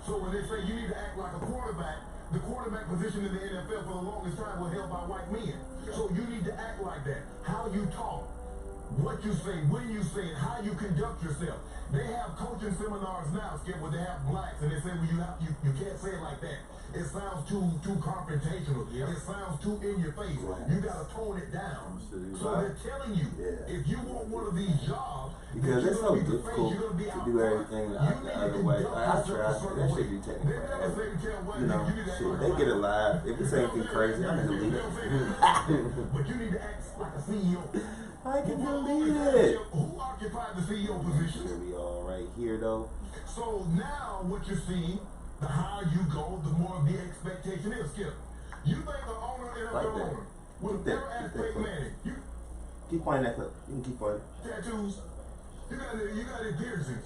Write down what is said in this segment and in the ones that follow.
So when they say you need to act like a quarterback, the quarterback position in the NFL for the longest time was held by white men. So you need to act like that. How you talk, what you say, when you say it, how you conduct yourself. They have coaching seminars now, Skip, where they have blacks, and they say, well, you can't say it like that. It sounds too confrontational. It sounds too in your face. You gotta tone it down. So they're telling you, if you want one of these jobs, because it's so difficult to do everything the other way. I try. That should be taken forever. You know, shit, they get it live. If it's anything crazy, I can delete it. But you need to act like a CEO. I can delete it. Who occupied the CEO position? Should be all right here, though. So now what you're seeing, the higher you go, the more the expectation is. Skip, you think the owner, NFL owner, would never ask Peyton Manning, you keep playing that clip. You can keep playing. Tattoos. You got the piercings.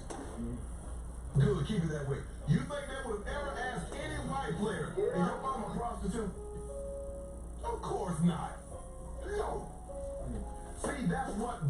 Good, keep it that way. You think they would have ever asked any white player, is your mama a prostitute? Of course not. No. See, that's what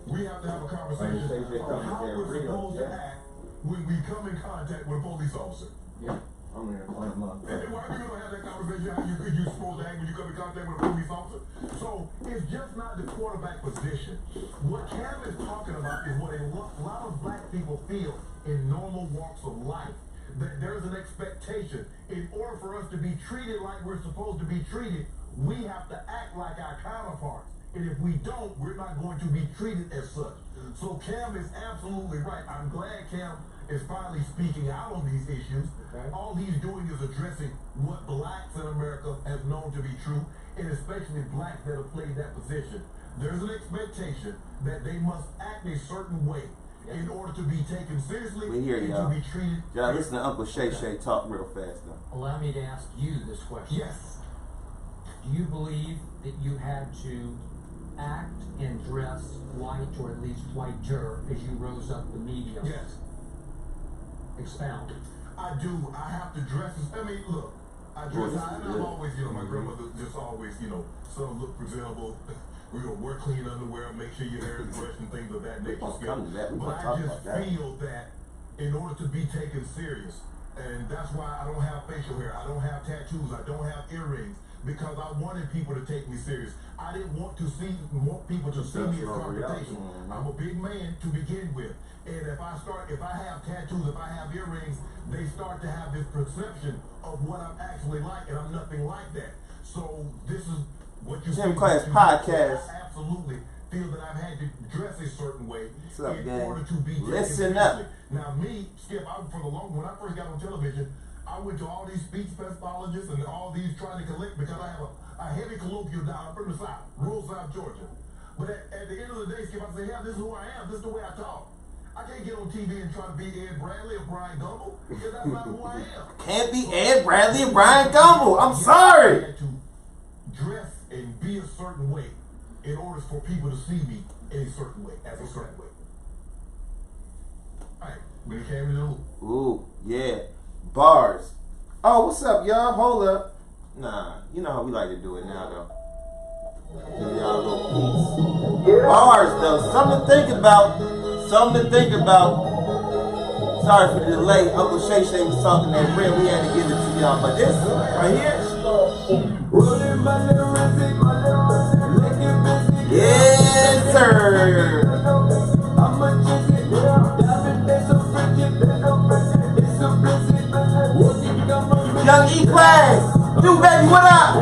we have to have a conversation on how we're supposed to act when we come in contact with a police officer. Yeah. I'm going to point them up. And why are you going to have that conversation? How you supposed to act when you come in contact with a police officer? So it's just not the quarterback position. What Cam is talking about is what a lot of black people feel in normal walks of life. That there's an expectation. In order for us to be treated like we're supposed to be treated, we have to act like our counterparts. And if we don't, we're not going to be treated as such. So Cam is absolutely right. I'm glad Cam is finally speaking out on these issues. All he's doing is addressing what blacks in America have known to be true, and especially blacks that have played that position. There's an expectation that they must act a certain way in order to be taken seriously and to be treated. Y'all listen to Uncle Shay Shay talk real fast though. Allow me to ask you this question. Yes. Do you believe that you had to act and dress white, or at least whiter, as you rose up the media? Yes. Expound. I do. I have to dress. I mean, look. I dress. I'm always, my grandmother just always, son, look presentable. We're gonna wear clean underwear, make sure your hair is brushed and things of that nature. But I just feel that in order to be taken serious, and that's why I don't have facial hair, I don't have tattoos, I don't have earrings, because I wanted people to take me serious. I didn't want people to see me as confrontation. I'm a big man to begin with. And if I have tattoos, if I have earrings, they start to have this perception of what I'm actually like, and I'm nothing like that. So this is what you Gym Class Podcast. I absolutely feel that I've had to dress a certain way in order to be taken Listen seriously. up. Now me, Skip, when I first got on television, I went to all these speech pathologists and all these trying to collect, because I have a heavy colloquial down from the South, rural South Georgia. But at the end of the day, Skip, I say, yeah, this is who I am. This is the way I talk. I can't get on TV and try to be Ed Bradley or Brian Gumble, because that's not who I am. Can't be Ed Bradley and Brian Gumble. I'm sorry. I had to dress and be a certain way in order for people to see me in a certain way, as a certain way. All right, when it came to the loop. Ooh, yeah. Bars. Oh, what's up, y'all? Hold up. Nah, you know how we like to do it now, though. Give y'all a little piece. Bars, though. Something to think about. Something to think about. Sorry for the delay. Uncle Shay Shay was talking that bread. We had to give it to y'all. But this right here. Yes, sir. Young E-Class. Dude, baby, what up?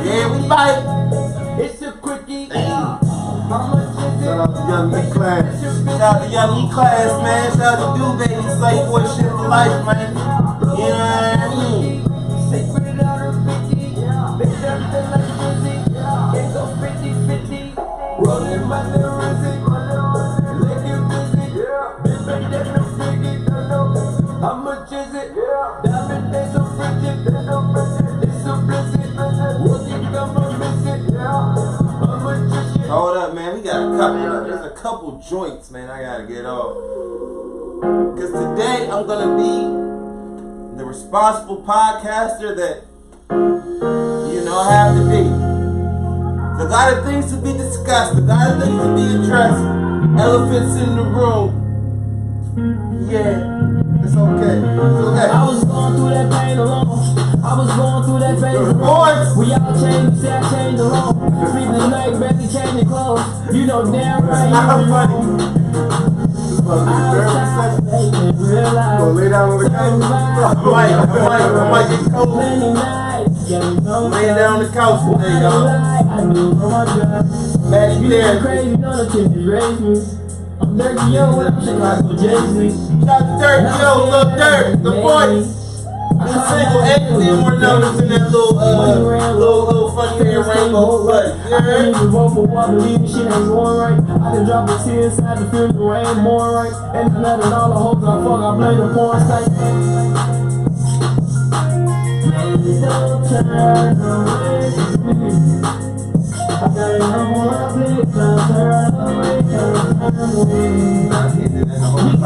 Yeah, we fight. It's a quickie. Shout out to Young E-Class. Shout out to Young E-Class, man. Shout out to Dude Baby. Say boy shit for life, man. You know what I mean? Secret out of 50. Bitch, I'm feeling like Drizzy. Can't go 50-50. Rolling my little Rizzy. Looking busy. Bitch, make that no freaky. How much is it? Diamond days so frigid. couple joints, man, I gotta get off. Because today I'm gonna be the responsible podcaster that, you know, I have to be. There's a lot of things to be discussed, a lot of things to be addressed. Elephants in the room. Yeah, it's okay. It's okay. I was going through that pain alone. I was going through that phase alone. Boys. We all changed, say I changed alone. Sleep the night, barely changing clothes. You know damn right you How funny. I was tired, baby, realize. Go lay down on the couch. I might get cold. Many nights, yeah, you know Laying down on the couch today, y'all. I do for my job. Maddie You there. ain't crazy, you know the kids you raised me. I'm dirty, yo, when I'm shit like a Jay-Z. Shout out to Dirk, yo, Lil Durk The Voice. I'm single, and then more numbers in that little funny hair rainbow. But, I can't even vote for what, believe me, shit ain't going right. I can drop a tear inside to feel the rain more right. And none of all the hoes I fuck, I blame the porn site. Please don't turn away from me. I gotta know more of it, don't turn away, don't turn away. I can't do that the whole time. I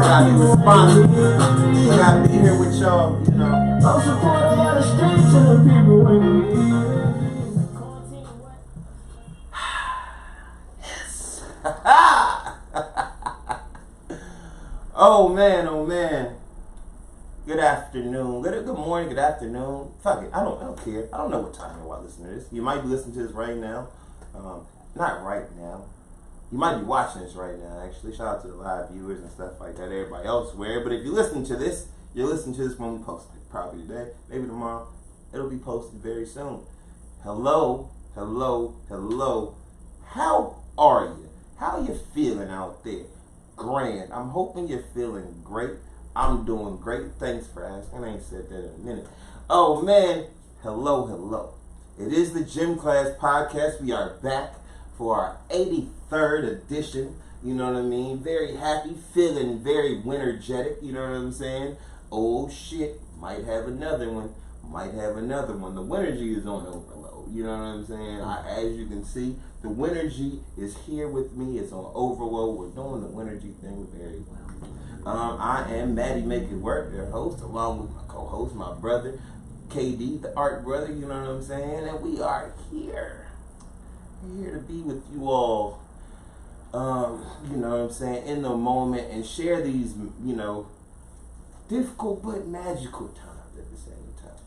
gotta be responsible. I gotta be here with y'all, you know. I'm supporting all the streets and the people with me. Oh man. Good afternoon. Good morning, good afternoon. Fuck it. I don't care. I don't know what time you're listening to this. You might be listening to this right now. Not right now. You might be watching this right now, actually. Shout out to the live viewers and stuff like that, everybody elsewhere. But if you listen to this, you're listening to this when we post it. Probably today, maybe tomorrow. It'll be posted very soon. Hello. How are you? How you feeling out there? Grand. I'm hoping you're feeling great. I'm doing great. Thanks for asking. I ain't said that in a minute. Oh, man. Hello. It is the Gym Class Podcast. We are back for our 83rd edition. You know what I mean? Very happy. Feeling very winnergetic. You know what I'm saying? Oh, shit. Might have another one. The Winnergy is on overload. You know what I'm saying? As you can see, the Winnergy is here with me. It's on overload. We're doing the Winnergy thing very well. I am Maddie Make It Work, your host, along with my co-host, my brother, KD, the art brother, you know what I'm saying? And we are here. We're here to be with you all, you know what I'm saying, in the moment and share these, you know, difficult but magical times at the same time.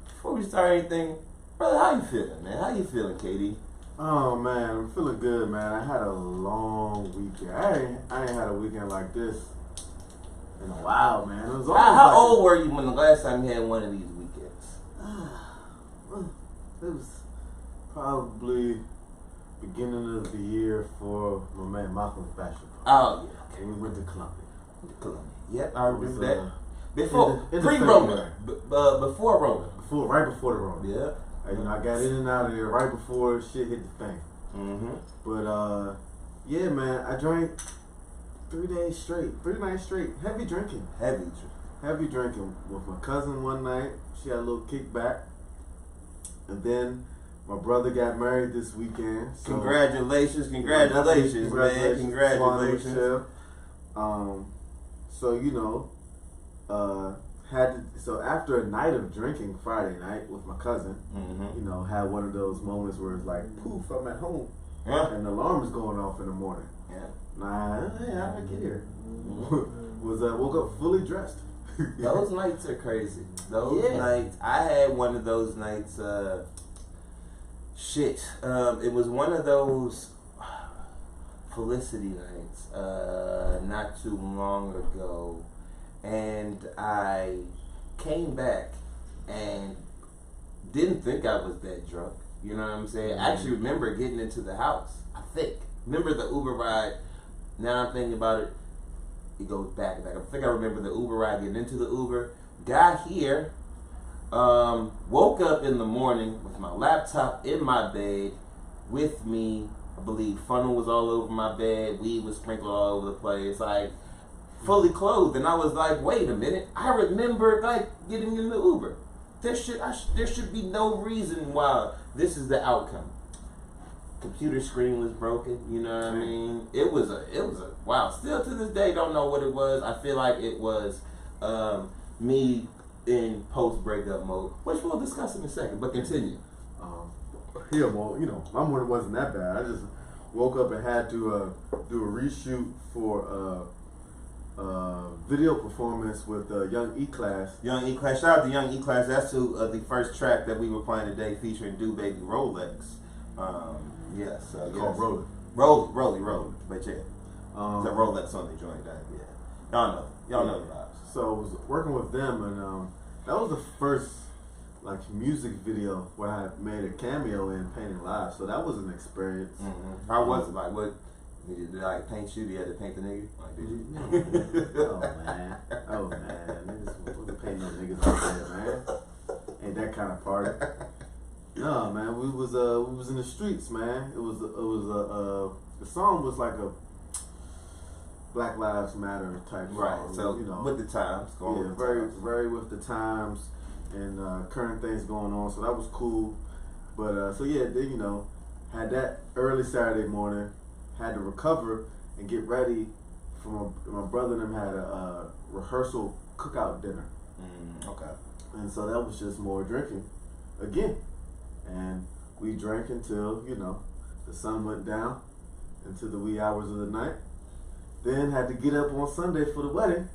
Before we start anything, brother, how you feeling, man? How you feeling, KD? Oh man, I'm feeling good, man. I had a long weekend. I ain't had a weekend like this in a while, man. It was How old were you when the last time you had one of these weekends? It was probably beginning of the year for my man Malcolm's bachelor party. Oh, yeah. Okay, we went to Columbia. Yep, I remember that. Before Pre-Rona. Before Rona. Right before the Rona. Yeah. You know, I got in and out of there right before shit hit the thing. Mm-hmm. But yeah, man, I drank 3 days straight, 3 nights straight, heavy drinking with my cousin one night. She had a little kickback, and then my brother got married this weekend. So Congratulations, man. Congratulations. So you know, so after a night of drinking Friday night with my cousin, you know, had one of those moments where it's like, poof, I'm at home, and the alarm is going off in the morning. Nah, hey, how'd I get here? Woke up fully dressed. Those nights are crazy. Those nights, I had one of those nights. It was one of those Felicity nights not too long ago, and I came back and didn't think I was that drunk. You know what I'm saying? I actually remember getting into the house. I think. Remember the Uber ride. Now I'm thinking about it. It goes back. I think I remember the Uber ride, getting into the Uber. Got here. Woke up in the morning with my laptop in my bed with me. I believe funnel was all over my bed. Weed was sprinkled all over the place. Like, fully clothed. And I was like, wait a minute. I remember, like, getting in the Uber. There should be no reason why this is the outcome. computer screen was broken. You know what I mean? It was a wow. Still to this day, don't know what it was. I feel like it was me in post breakup mode, which we'll discuss in a second. But continue. Yeah, well, you know, my morning wasn't that bad. I just woke up and had to do a reshoot for video performance with Young E-Class. Young E-Class, shout out to Young E-Class. That's the first track that we were playing today, featuring Do Baby Rolex. Yes, Called Rolly. But yeah, it's a Rolex on the joint. That y'all know the vibes. So I was working with them, and that was the first like music video where I made a cameo in Painting Live. So that was an experience. Mm-hmm. How was it? Like, what did I paint you? You had to paint the nigga? Like, did you? Oh man, niggas wasn't painting no niggas out there, man. Ain't that kind of party. No, man, we was in the streets, man. The song was like a Black Lives Matter type song. Right. So you know, with the times, very with the times and current things going on. So that was cool. But so yeah, then, you know, had that early Saturday morning, had to recover and get ready for my brother and them had a rehearsal cookout dinner. Okay. And so that was just more drinking again. And we drank until, you know, the sun went down into the wee hours of the night. Then had to get up on Sunday for the wedding.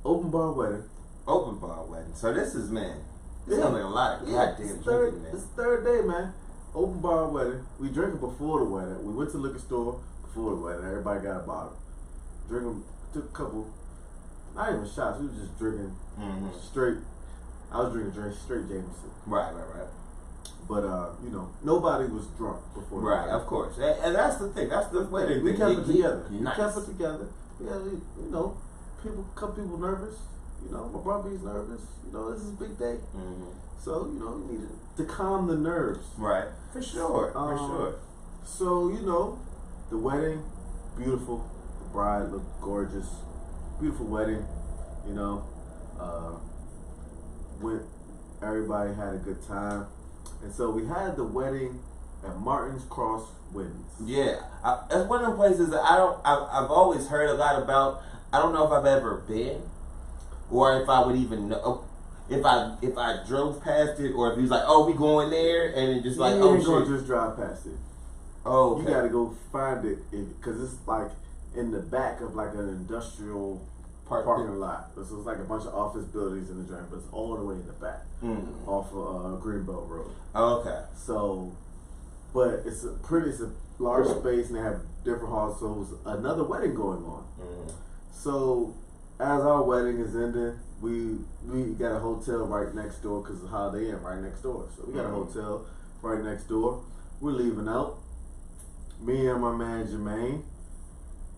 Open bar wedding. Open bar wedding. So this is, man, this sounds like a lot of goddamn drinking, man. It's the third day, man. Open bar wedding. We drank before the wedding. We went to the liquor store before the wedding. Everybody got a bottle. Drinking, took a couple, not even shots. We were just drinking straight. I was drinking straight Jameson. Right. But you know, nobody was drunk before. Right, of course, and that's the thing. That's the way we kept it together. Nice. We kept it together. Yeah, you know, couple people nervous. You know, my brother, he's nervous. You know, this is a big day. So you know, you needed to calm the nerves. Right, for sure. So you know, the wedding, beautiful. The bride looked gorgeous. Beautiful wedding. You know, everybody had a good time. And so we had the wedding at Martin's Cross Weddings. Yeah, it's one of them places that I've always heard a lot about. I don't know if I've ever been, or if I would even know if I drove past it, or if he was like, "Oh, we going there," and it just like, "Oh, ain't shit." gonna just drive past it. Oh, okay. You gotta go find it because it's like in the back of like an industrial parking lot. So it's like a bunch of office buildings in the joint, but it's all the way in the back, off of Greenbelt Road. Oh, okay. So, but it's a large space, and they have different halls. So it was another wedding going on. So as our wedding is ending, we got a hotel right next door because of Holiday Inn right next door. So we got a hotel right next door. We're leaving out. Me and my man Jermaine.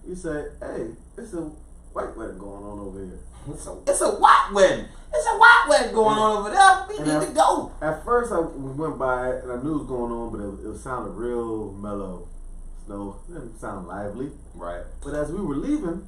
He said, "Hey, it's a white wedding going on over here." It's a white wedding. It's a white wedding going on over there. We need to go. At first, we went by it and I knew it was going on, but it sounded real mellow. No, it didn't sound lively. Right. But as we were leaving,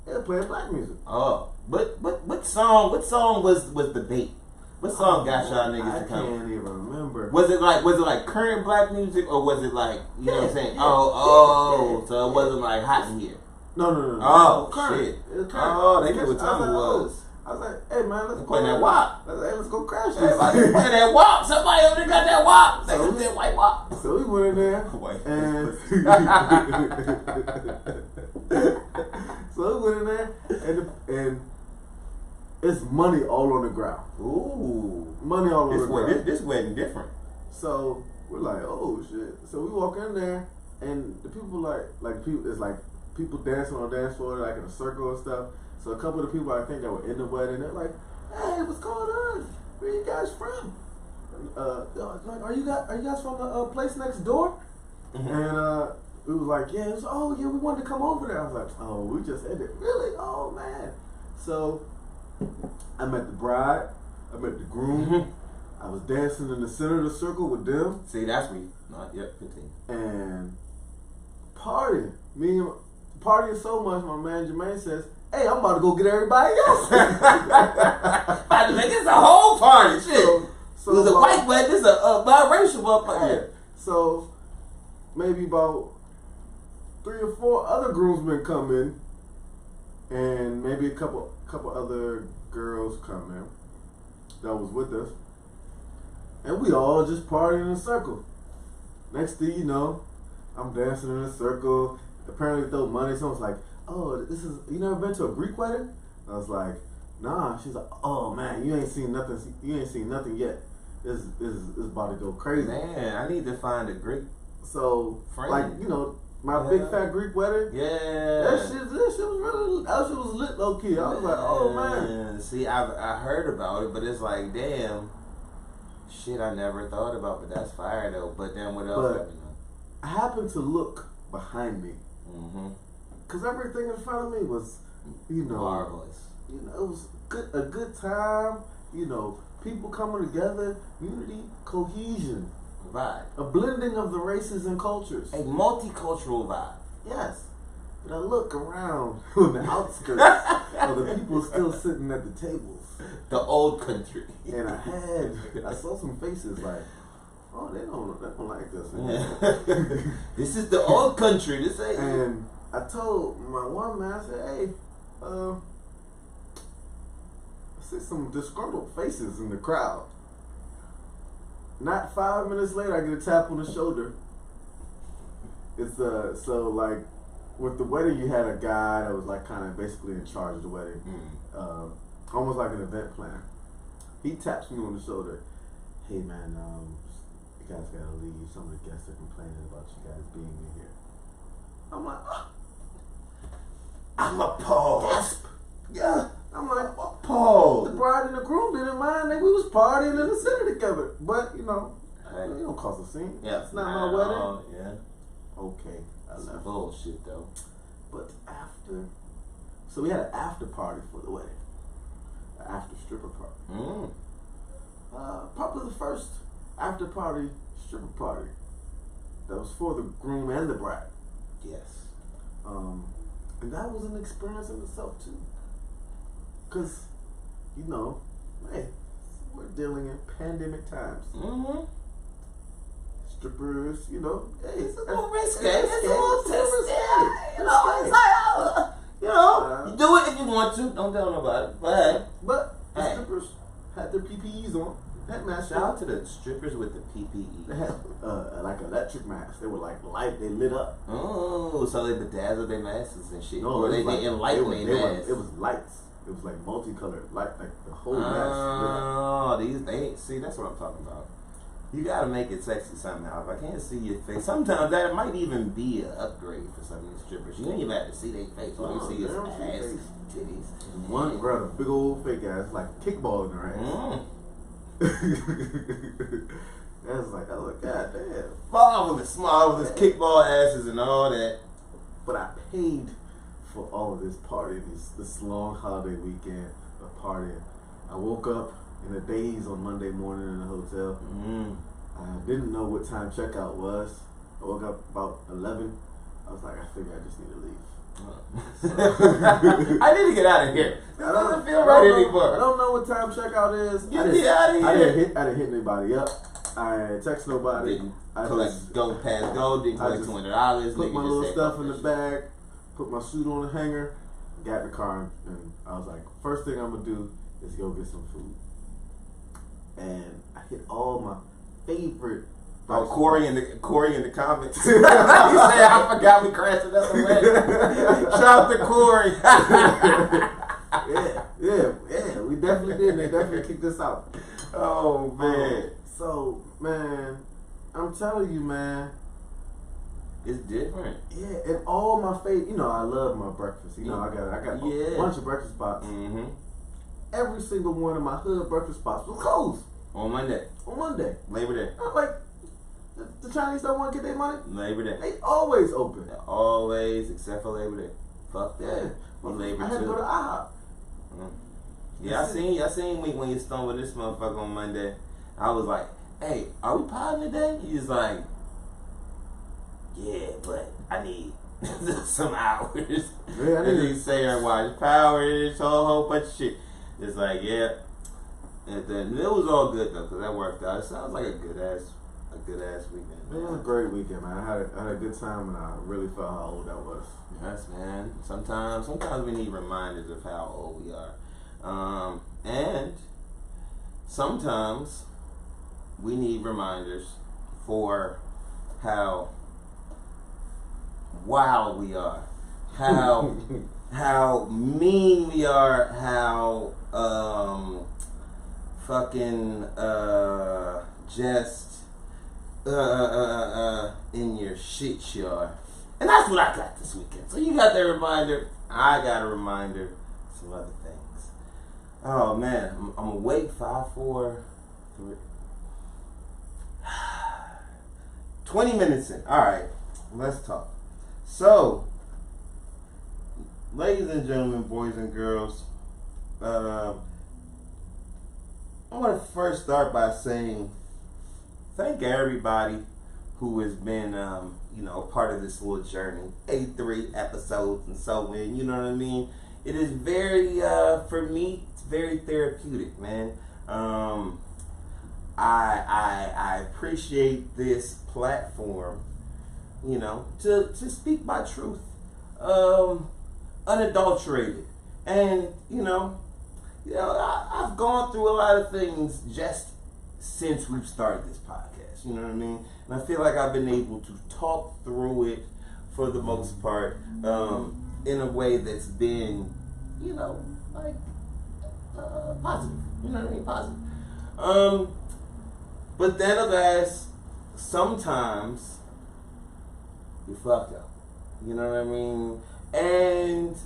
they were playing black music. Oh, but what song was the bait? What song got y'all niggas to come? I can't even remember. Was it like current black music, or was it like, you know what I'm saying? So it wasn't like Hot in Here. No. Oh, current. shit. It was current. Oh, they knew what time it was. I was like, "Hey man, let's play that WAP. Let's go crash this." Everybody play that WAP. Somebody over there got that WAP. They got that white WAP. So we went in there, and it's money all on the ground. Ooh, money all on the ground. This wedding different. So we're like, "Oh shit!" So we walk in there, and the people it's like people dancing on the dance floor, like in a circle and stuff. So a couple of the people I think that were in the wedding, they're like, "Hey, what's going on? Where you guys from? Like, are you guys from the place next door?" And we was like, "Yeah." It was, "Oh yeah, we wanted to come over there." I was like, "Oh, we just ended. Really? Oh man." So I met the bride, I met the groom. I was dancing in the center of the circle with them. See, that's me. Not yet 15. And partying. Partying so much, my man Jermaine says, "Hey, I'm about to go get everybody else." About to make this a whole party. Shit. So it was a white wedding. This is a biracial up here. So women come in, and maybe a couple other girls come in that was with us, and we all just partying in a circle. Next thing you know, I'm dancing in a circle. Apparently throw money. Someone's like, "Oh, this is, you never been to a Greek wedding?" I was like, "Nah." She's like, "Oh man, you ain't seen nothing. You ain't seen nothing yet. This is about to go crazy." Man, I need to find a Greek. So, Friend. like, you know, my big fat Greek wedding. Yeah. That shit was lit low key. I was like, "Oh man." See, I heard about it, but it's like, damn, shit, I never thought about. But that's fire though. But then what else? But I happened to look behind me, cause everything in front of me was, you know, marvelous. You know, it was a good time. You know, people coming together, unity, cohesion, Vibe. a blending of the races and cultures. A multicultural vibe. Yes. But I look around on the outskirts of the people still sitting at the tables. The old country. And I saw some faces like, oh, they don't like this. Yeah. This is the old country. This ain't. And I told my one man, I said, "Hey, I see some disgruntled faces in the crowd." Not 5 minutes later, I get a tap on the shoulder. It's so like with the wedding, you had a guy that was like kind of basically in charge of the wedding, almost like an event planner. He taps me on the shoulder. "Hey man, you guys gotta leave. Some of the guests are complaining about you guys being in here." I'm like, I'm appalled. gasp. Yeah. I'm like, Appalled. the bride and the groom didn't mind. We was partying in the city together. But, you know, you don't cause a scene. Yeah. It's not my wedding. Oh, yeah. Okay. That's bullshit though. But so we had an after party for the wedding. An after stripper party. Probably the first after party stripper party that was for the groom and the bride. Yes. And that was an experience in itself too. Cause, you know, hey, we're dealing in pandemic times. Strippers, you know, hey, It's a little risky. It's It's a little risky. risky. You know, it's like, you know, you do it if you want to. Don't tell nobody. But the Hey. strippers had their PPEs on. Had masks Shout out on. to the strippers with the They PPE. had like electric masks. They were like light. They lit up. Oh, so they bedazzled their masks and shit. No, or it they was like- enlightened they their were- masks. It was lights. It was like multicolored light, like the whole mask. Oh, see, that's what I'm talking about. You gotta make it sexy somehow. If I can't see your face, sometimes that might even be an upgrade for some of these strippers. You don't even have to see their face. All you Oh, see is they don't see ass, face. titties. One girl, a big old fake ass, like kickballing her ass. That's like, I was like, God damn. Marvelous kickball asses and all that. But I paid for all of this party, this long holiday weekend of partying. I woke up in a daze on Monday morning in the hotel. I didn't know what time checkout was. I woke up about 11. I was like, I figure I just need to leave. I need to get out of here. This doesn't feel right anymore. I don't know what time checkout is. Get out of here. I didn't hit anybody up. I didn't text nobody. Didn't collect go past go. Didn't collect $200. Put my little stuff in the bag. Put my suit on the hanger. Got in the car and I was like, first thing I'm gonna do is go get some food. And I hit all my favorite. Oh, Corey in the comments. He said, I forgot we crashed another wedding. Shout out to Corey. yeah. We definitely did. They definitely kicked us out. Oh, man. So, man, I'm telling you, man. It's different. Yeah, and all my favorite, you know, I love my breakfast. You know, I got a bunch of breakfast spots. Every single one of my hood breakfast spots was closed. On Monday. Labor Day. I'm like, the Chinese don't want to get their money. Labor Day. They always open. Always, except for Labor Day. Fuck that. Yeah. Labor I had to go to too. IHOP. Yeah, I seen when you stoned with this motherfucker on Monday. I was like, hey, are we potting today? He's like, yeah, but I need some hours. Yeah, and he say and watch Power, this whole bunch of shit. It's like, yeah. And then it was all good though, because that worked out. It sounds like a good ass a good ass weekend. It was a great weekend, man. I had a good time, and I really felt how old I was. Yes, man. Sometimes we need reminders of how old we are, and sometimes we need reminders for how wild we are, how mean we are, how fucking just in your shit you are. And that's what I got this weekend. So you got that reminder, I got a reminder, some other things. Oh man, I'm awake 5, 4, 3 20 minutes in. Alright, let's talk. So, ladies and gentlemen, boys and girls, I want to first start by saying thank everybody who has been, part of this little journey. 83 episodes and so in, you know what I mean? It is very, for me, it's very therapeutic, man. I appreciate this platform, to speak my truth, unadulterated. And, I've gone through a lot of things just since we've started this podcast, you know what I mean? And I feel like I've been able to talk through it for the most part, in a way that's been, positive, you know what I mean? Positive. But then alas, sometimes you fucked up, you know what I mean? And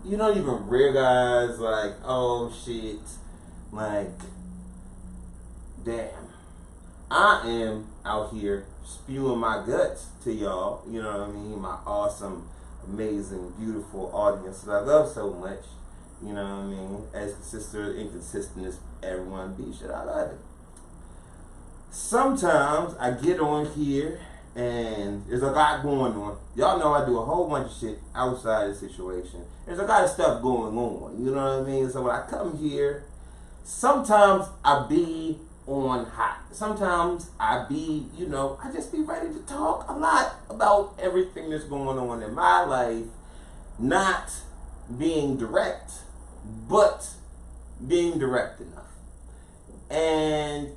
you don't even realize, like, oh shit, like, damn, I am out here spewing my guts to y'all, you know what I mean? My awesome, amazing, beautiful audience that I love so much, you know what I mean? As consistent or inconsistent as everyone be, shit, I love it. Sometimes I get on here and there's a lot going on. Y'all know I do a whole bunch of shit outside the situation. There's a lot of stuff going on, you know what I mean? So when I come here, sometimes I be on hot. Sometimes I be, I just be ready to talk a lot about everything that's going on in my life. Not being direct, but being direct enough. And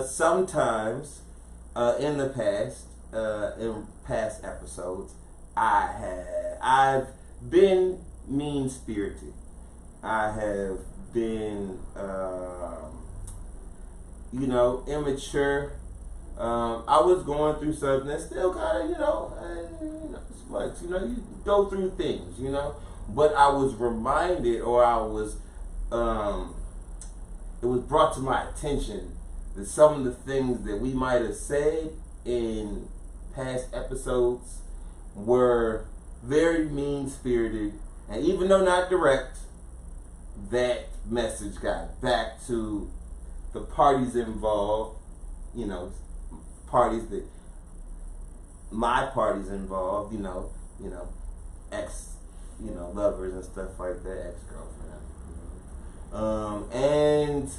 sometimes in the past, in past episodes, I've been mean-spirited. I have been, immature. I was going through something that still kind of, you go through things, but I was reminded, or it was brought to my attention that some of the things that we might have said in past episodes were very mean-spirited, and even though not direct, that message got back to the parties involved, parties that my parties involved, ex, lovers and stuff like that, ex-girlfriend, and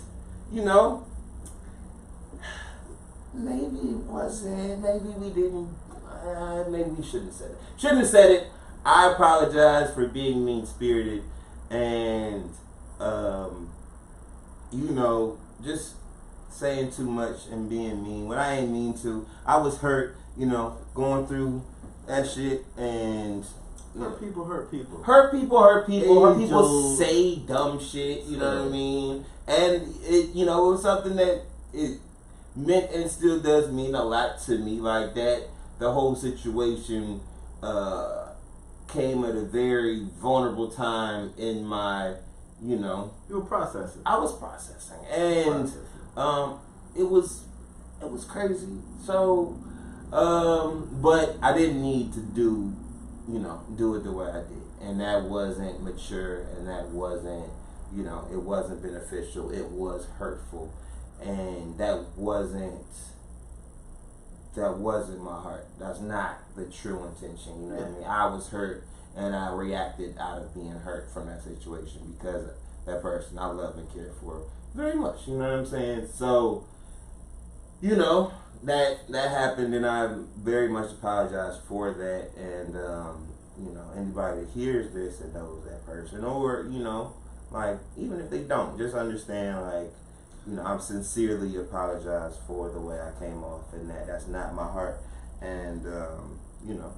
maybe it wasn't, maybe we didn't, maybe we shouldn't have said it. Shouldn't have said it. I apologize for being mean-spirited and, just saying too much and being mean when I ain't mean to. I was hurt, going through that shit, and Hurt people. Hurt people say dumb shit, you know what I mean? And it was something that it meant and still does mean a lot to me. Like that, the whole situation came at a very vulnerable time in my, You were processing. I was processing, and it was crazy. So, but I didn't need to do it the way I did, and that wasn't mature, and that wasn't, it wasn't beneficial. It was hurtful, and that wasn't my heart. That's not the true intention. You know what I mean? I was hurt, and I reacted out of being hurt from that situation because that person I love and care for very much. You know what I'm saying? So, that happened, and I very much apologize for that. And you know, anybody that hears this and knows that person, or you know, like even if they don't, just understand, like, you know, I'm sincerely apologize for the way I came off, and that's not my heart. And you know,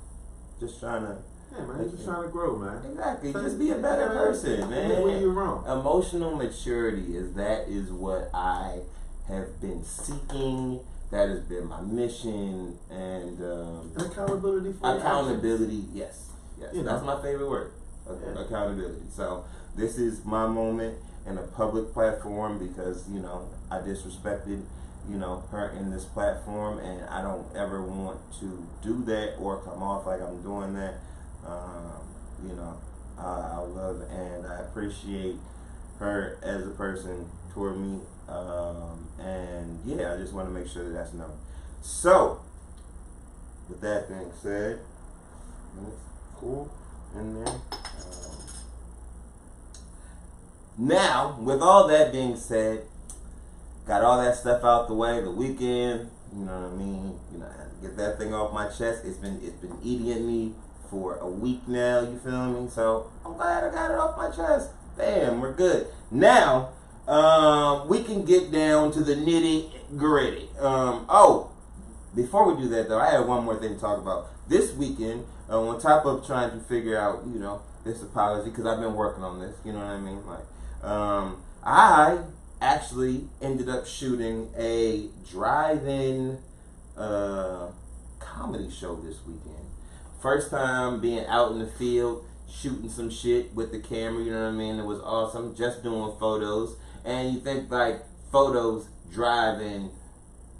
just trying to. Yeah, man, just trying to grow, man. Exactly, just be a better person, man. When you're wrong. Emotional maturity is what I have been seeking. That has been my mission, and accountability for accountability. Yes, you that's know. my favorite word. Accountability. So this is my moment in a public platform because, you know, I disrespected, you know, her in this platform, and I don't ever want to do that or come off like I'm doing that. You know, I love and I appreciate her as a person toward me. And yeah, I just want to make sure that's known. So, with that being said, cool in there. Now, with all that being said, got all that stuff out the way. The weekend, you know what I mean. You know, I had to get that thing off my chest. It's been eating at me for a week now. You feel me? So I'm glad I got it off my chest. Bam, we're good now. We can get down to the nitty gritty. Oh, before we do that though, I have one more thing to talk about. This weekend, on top of trying to figure out, you know, this apology, because I've been working on this, you know what I mean? Like, I actually ended up shooting a drive-in comedy show this weekend. First time being out in the field, shooting some shit with the camera, you know what I mean? It was awesome, just doing photos. And you think like photos, driving,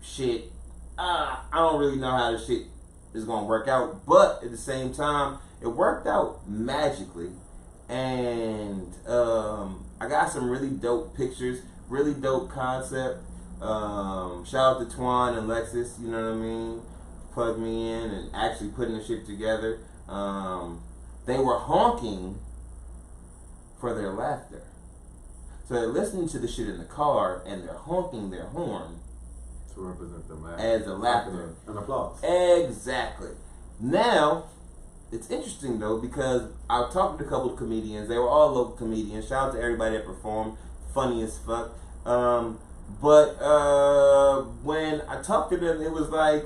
shit, I don't really know how this shit is gonna work out, but at the same time, it worked out magically. And I got some really dope pictures, really dope concept. Shout out to Twan and Lexus, you know what I mean? Plugged me in and actually putting the shit together. They were honking for their laughter. So they're listening to the shit in the car and they're honking their horn to represent the laughter. As a laughter. An applause. Exactly. Now, it's interesting though because I talked to a couple of comedians. They were all local comedians. Shout out to everybody that performed. Funny as fuck. But when I talked to them, it was like,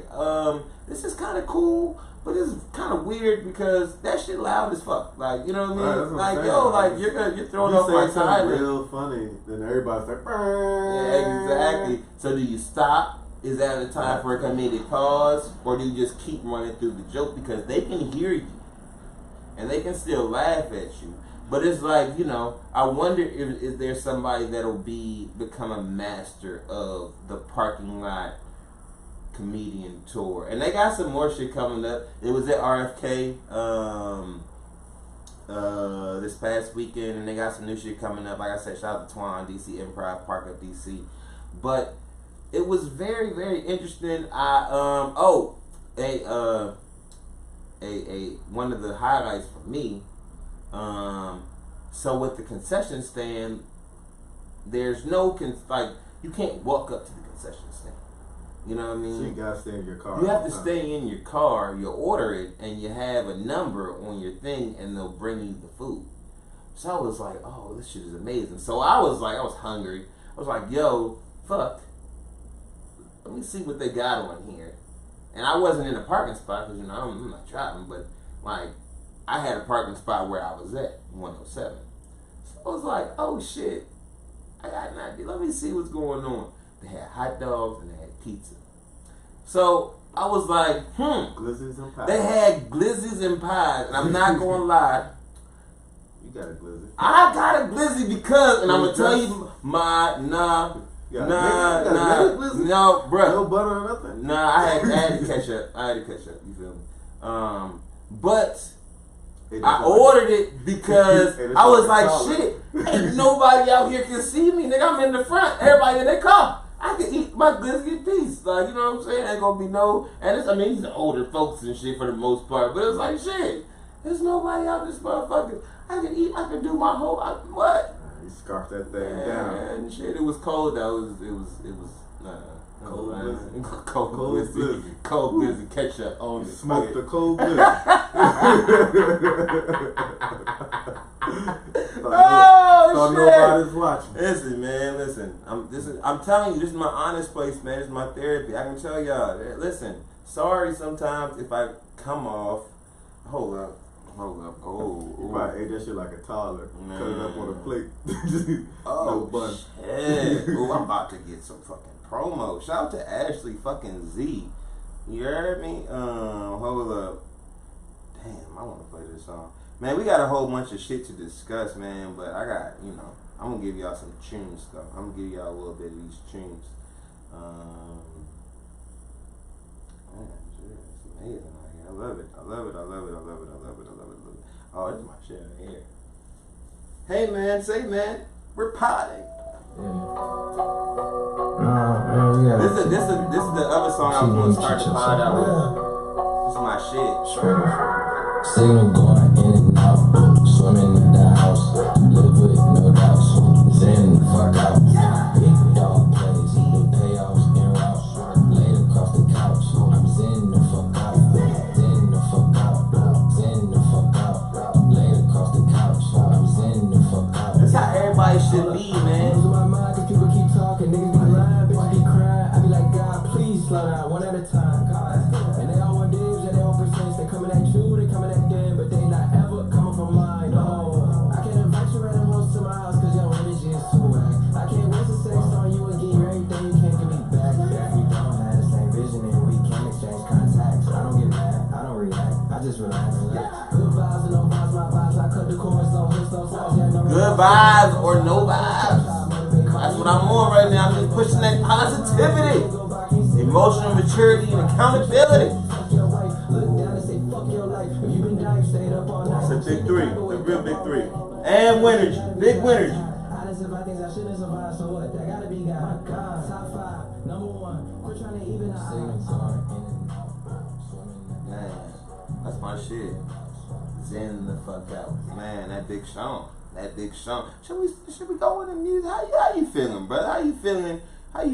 this is kind of cool, but it's kind of weird because that shit loud as fuck. Like, you know what I mean? Right, like, yo, like you're throwing off my silence. Real funny, then everybody's like, yeah, exactly. So do you stop? Is that a time for a comedic pause, or do you just keep running through the joke because they can hear you and they can still laugh at you? But it's like, you know, I wonder if is there somebody that'll become a master of the parking lot comedian tour. And they got some more shit coming up. It was at RFK this past weekend, and they got some new shit coming up. Like I said, shout out to Twan, DC Improv, Park Up DC. But it was very, very interesting. One of the highlights for me. So with the concession stand, there's no you can't walk up to the concession stand. You know what I mean? So you gotta stay in your car. You have to stay in your car. You order it, and you have a number on your thing, and they'll bring you the food. So I was like, oh, this shit is amazing. So I was hungry. I was like, yo, fuck. Let me see what they got on here. And I wasn't in a parking spot because, you know, I'm not driving, but like, I had a parking spot where I was at, 107. So I was like, oh shit, I got an idea. Let me see what's going on. They had hot dogs and they had pizza. So I was like, Glizzies and pies. They had glizzies and pies. And I'm not going to lie. You got a glizzy. I got a glizzy because, and I'm going to tell you, no, bro. No butter or nothing? Nah, I had to catch up. You feel me? But I ordered it because I was like, shit, ain't nobody out here can see me, nigga. I'm in the front. Everybody in their car. I can eat my glizzy in peace. Like, you know what I'm saying? Ain't gonna be no, and these are older folks and shit for the most part. But it's like, shit, there's nobody out this motherfucker. I can eat, I can do my whole, what? You scarf that thing down. And shit, it was cold though. It was Cold blizzard. Cold blizzard. Cold blizzard ketchup on it. Smoke the cold blizzard. Oh, shit. Nobody's watching. Listen, man, listen. I'm telling you, this is my honest place, man. This is my therapy. I can tell y'all. Listen, sorry sometimes if I come off. Hold up. Oh, You probably ate that shit like a toddler. Cut it up on a plate. Oh, no bun. shit. Ooh, I'm about to get some fucking promo. Shout out to Ashley fucking Z. You heard me? Hold up. Damn, I want to play this song. Man, we got a whole bunch of shit to discuss, man, but I got, I'm going to give y'all some tunes, though. I'm going to give y'all a little bit of these tunes. Man, shit, it's amazing out here. I love it. Oh, this is my shit right here. Hey, man, say, man, we're potting. This is the other song I was going to start the pod out with. This is my shit. Signal going in and out, swimming in the house, live with no doubts, zen the fuck out. Big dog plays, the payoffs in route, laid across the couch. I'm zen the fuck out, zen the fuck out, zen the fuck out, laid across the couch. I'm zen the fuck out. That's how everybody should be, man. Losing my mind 'cause people keep talking, niggas be lying, bitches be crying. I be like, God, please slow down, one at a time. And they all want dibs and they all percents. They coming at you, they coming at them, but they not ever coming from mine. No, I can't invite you random hoes to my house 'cause your energy is too whack. I can't wait to sex on you and give you everything you can't give me back. If we don't have the same vision and we can't exchange contacts, I don't get mad, I don't react, I just relax. Good vibes and no vibes, my vibes. I cut the chorus on hits, no sides, yeah, no. Good vibes or no vibes. That's what I'm on right now. I'm just pushing that positivity, emotional maturity, and accountability. It's a big three, a real big three. And Winnergy, big Winnergy. Man, that's my shit. Zen the fuck out. Man, that Big Sean. Should we go into music? How you feeling, brother? How you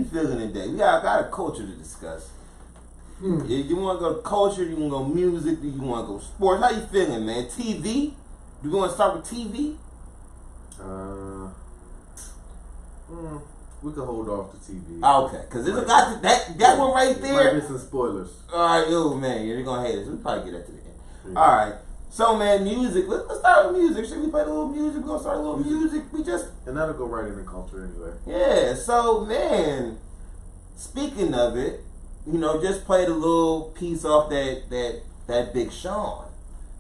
feeling today? We got a culture to discuss. If you want to go to culture, you want to go music, do you want to go sports? How you feeling, man? TV? You want to start with TV? We can hold off to TV. Okay, because it's got that one right there. Might be some spoilers. Alright, yo, man, you're going to hate us. We'll probably get that to the end. Yeah. Alright, so, man, music. Let's start with music. Should we play a little music? We're going to start a little music. And that'll go right into culture anyway. Yeah, so, man, speaking of it, just played a little piece off that Big Sean,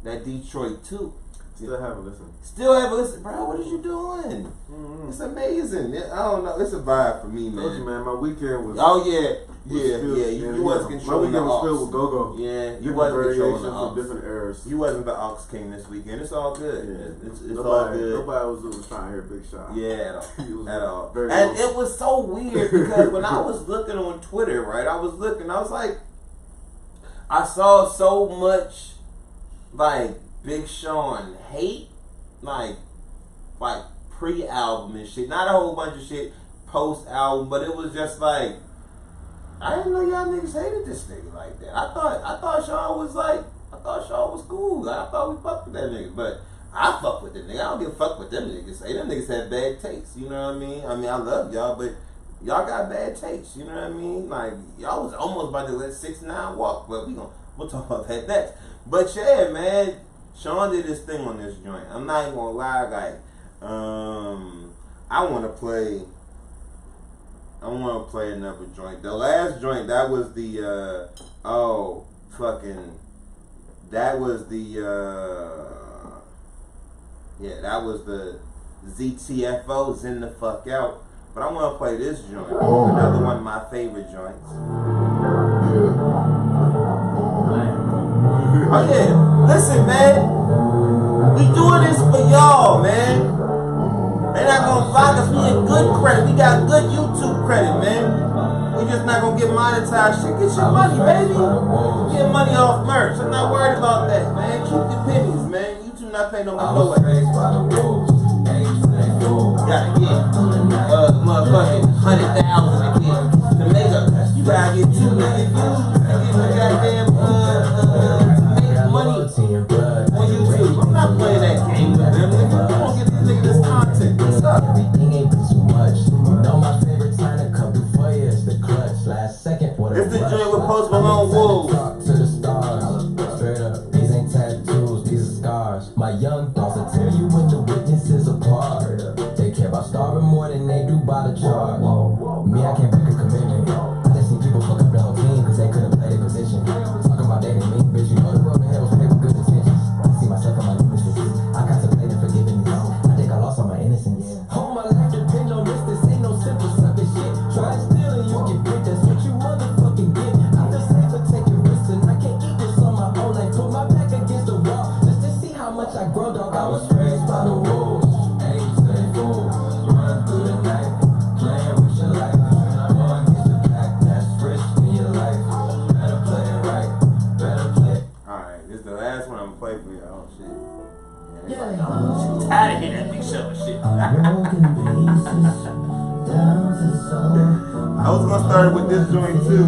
that Detroit 2. Still haven't listened. Bro, what are you doing? Mm-hmm. It's amazing. I don't know. It's a vibe for me, man. Told you, man, my weekend was... Oh, yeah. You wasn't controlling the aux. My weekend was filled with go-go. Yeah, you wasn't controlling the aux. Different eras. You wasn't the aux king this weekend. It's all good. Yeah. It's all good. Nobody was trying to hear Big Sean. Yeah, at all. And it was so weird because when I was looking on Twitter, right, I was like, I saw so much, like, Big Sean hate, like pre-album and shit. Not a whole bunch of shit post-album, but it was just like, I didn't know y'all niggas hated this nigga like that. I thought Sean was cool. Like, I thought we fucked with that nigga, but I fuck with that nigga. I don't give a fuck what them niggas say. Them niggas have bad taste. You know what I mean? I mean, I love y'all, but y'all got bad taste. You know what I mean? Like, y'all was almost about to let 6ix9ine walk, but we'll talk about that next. But yeah, man. Sean did his thing on this joint. I'm not even gonna lie, like, I wanna play another joint. The last joint, that was the ZTFO, Zen the fuck out. But I wanna play this joint. Another one of my favorite joints. Oh yeah, listen, man. We doing this for y'all, man. They not gonna find us. We in good credit. We got good YouTube credit, man. We just not gonna get monetized. Shit, get your money, baby. Get money off merch. I'm not worried about that, man. Keep your pennies, man. YouTube not paying no money. Gotta get motherfucking 100,000 again to make Me, I can't break a commitment. I just seen people fuck up the whole team cause they couldn't play their position. Talking about dating me, bitch, you know the road to hell was paved with good intentions. I see myself in my nemesis. I contemplated forgiving me. I think I lost all my innocence. All my life depend on this ain't no simple sucker shit. Try steal and you get bit, that's what you motherfucking get. I feel safer taking risks and I can't eat this on my own. Like put my back against the wall just to see how much I grow, dog. I was raised by the wolves. Ain't stay full. Run through the night, playing with your life. Going against the pack, that's risk in your life. Better play it right, better play. Alright, this is the last one I'm gonna play for y'all. Shit. Yeah, Tired of hearing that Big Sean shit. I was gonna start with this joint too,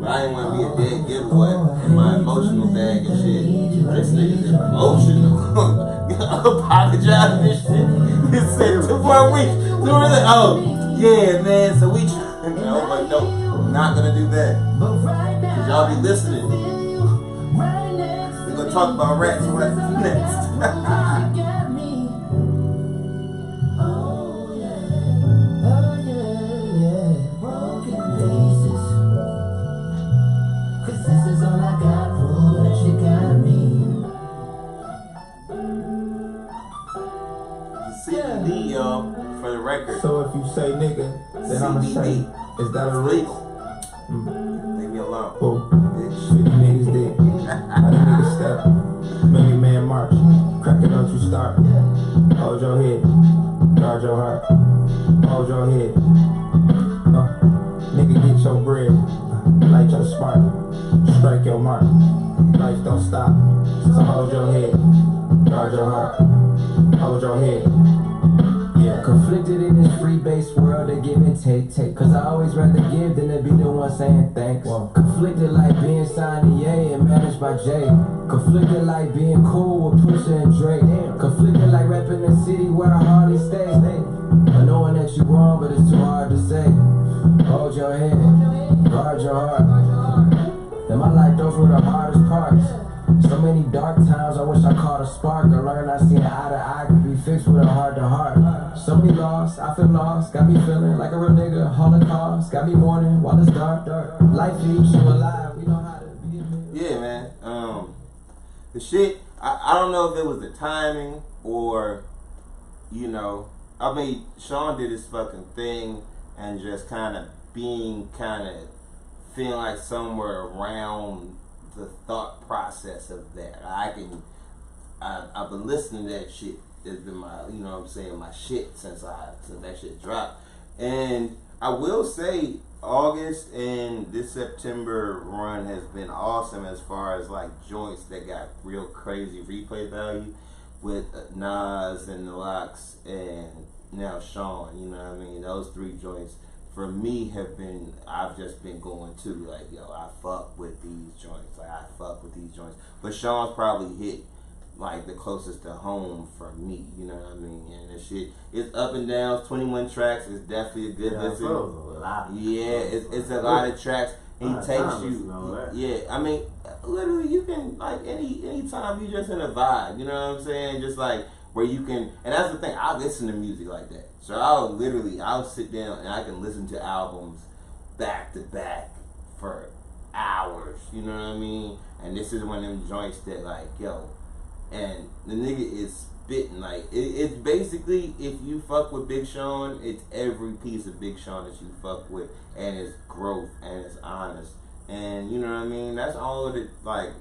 but I didn't want to be a dead giveaway in my emotional bag and shit. This nigga's emotional. Apologize and shit. He said 2 more weeks. Oh, yeah, man. So we. I was like, no, I'm not gonna do that. Cause y'all be listening. We're gonna talk about rats and what's next. CBD, y'all, for the record. So if you say nigga, then I'ma say, is that a risk? Leave me alone. Oh, 50 niggas dead. How the niggas step? Million man march. Crack it, don't you start. Hold your head. Guard your heart. Hold your head. Nigga, get your bread. Light your spark. Strike your mark. Life don't stop. So hold your head. Guard your heart. Hold your head. Yeah. Conflicted in this free-based world of give and take. Cause I always rather give than to be the one saying thanks. Conflicted like being signed to Ye and managed by Jay. Conflicted like being cool with Pusha and Drake. Conflicted like rapping in the city where I hardly stay. But knowing that you wrong, but it's too hard to say. Hold your head, guard your heart. In my life, those were the hardest parts. So many dark times, I wish I caught a spark. I learned I seen eye to eye could be fixed with a heart to heart. So many lost, I feel lost. Got me feeling like a real nigga. Holocaust, got me mourning while it's dark. Life keeps you alive. We know how to be a man. Yeah, man. The shit, I don't know if it was the timing or, you know, I mean, Sean did his fucking thing and just kind of being feeling like somewhere around the thought process of that. I've been listening to that shit. It's been my, you know what I'm saying, my shit since that shit dropped. And I will say August and this September run has been awesome as far as like joints that got real crazy replay value with Nas and the Locks and now Sean, you know what I mean? Those 3 joints for me I've just been going to like, yo, I fuck with these joints. But Sean's probably hit like the closest to home for me, you know what I mean? And the shit, it's up and down, 21 tracks, it's definitely a good listen. It's a lot of tracks. He takes you, yeah, I mean, literally you can, like, any time you just in a vibe, you know what I'm saying? Just like, where you can, and that's the thing, I listen to music like that. So I'll sit down and I can listen to albums back to back for hours, you know what I mean? And this is one of them joints that like, yo, and the nigga is spitting, like, it's basically, if you fuck with Big Sean, it's every piece of Big Sean that you fuck with, and it's growth, and it's honest, and you know what I mean? That's all of it, like,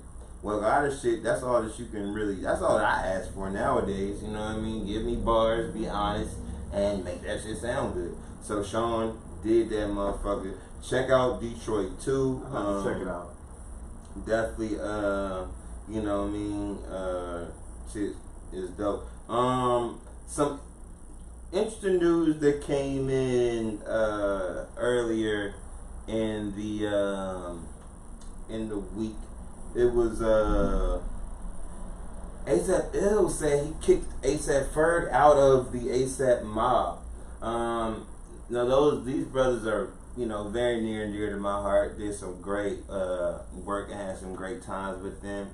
well, a lot of shit, that's all that you can really, that's all that I ask for nowadays, you know what I mean? Give me bars, be honest, and make that shit sound good. So Sean did that motherfucker. Check out Detroit too. Check it out. Definitely, you know what I mean? Shit is dope. Some interesting news that came in earlier in the week. It was ASAP Illz said he kicked ASAP Ferg out of the ASAP mob. Now these brothers are, you know, very near and dear to my heart. Did some great work and had some great times with them.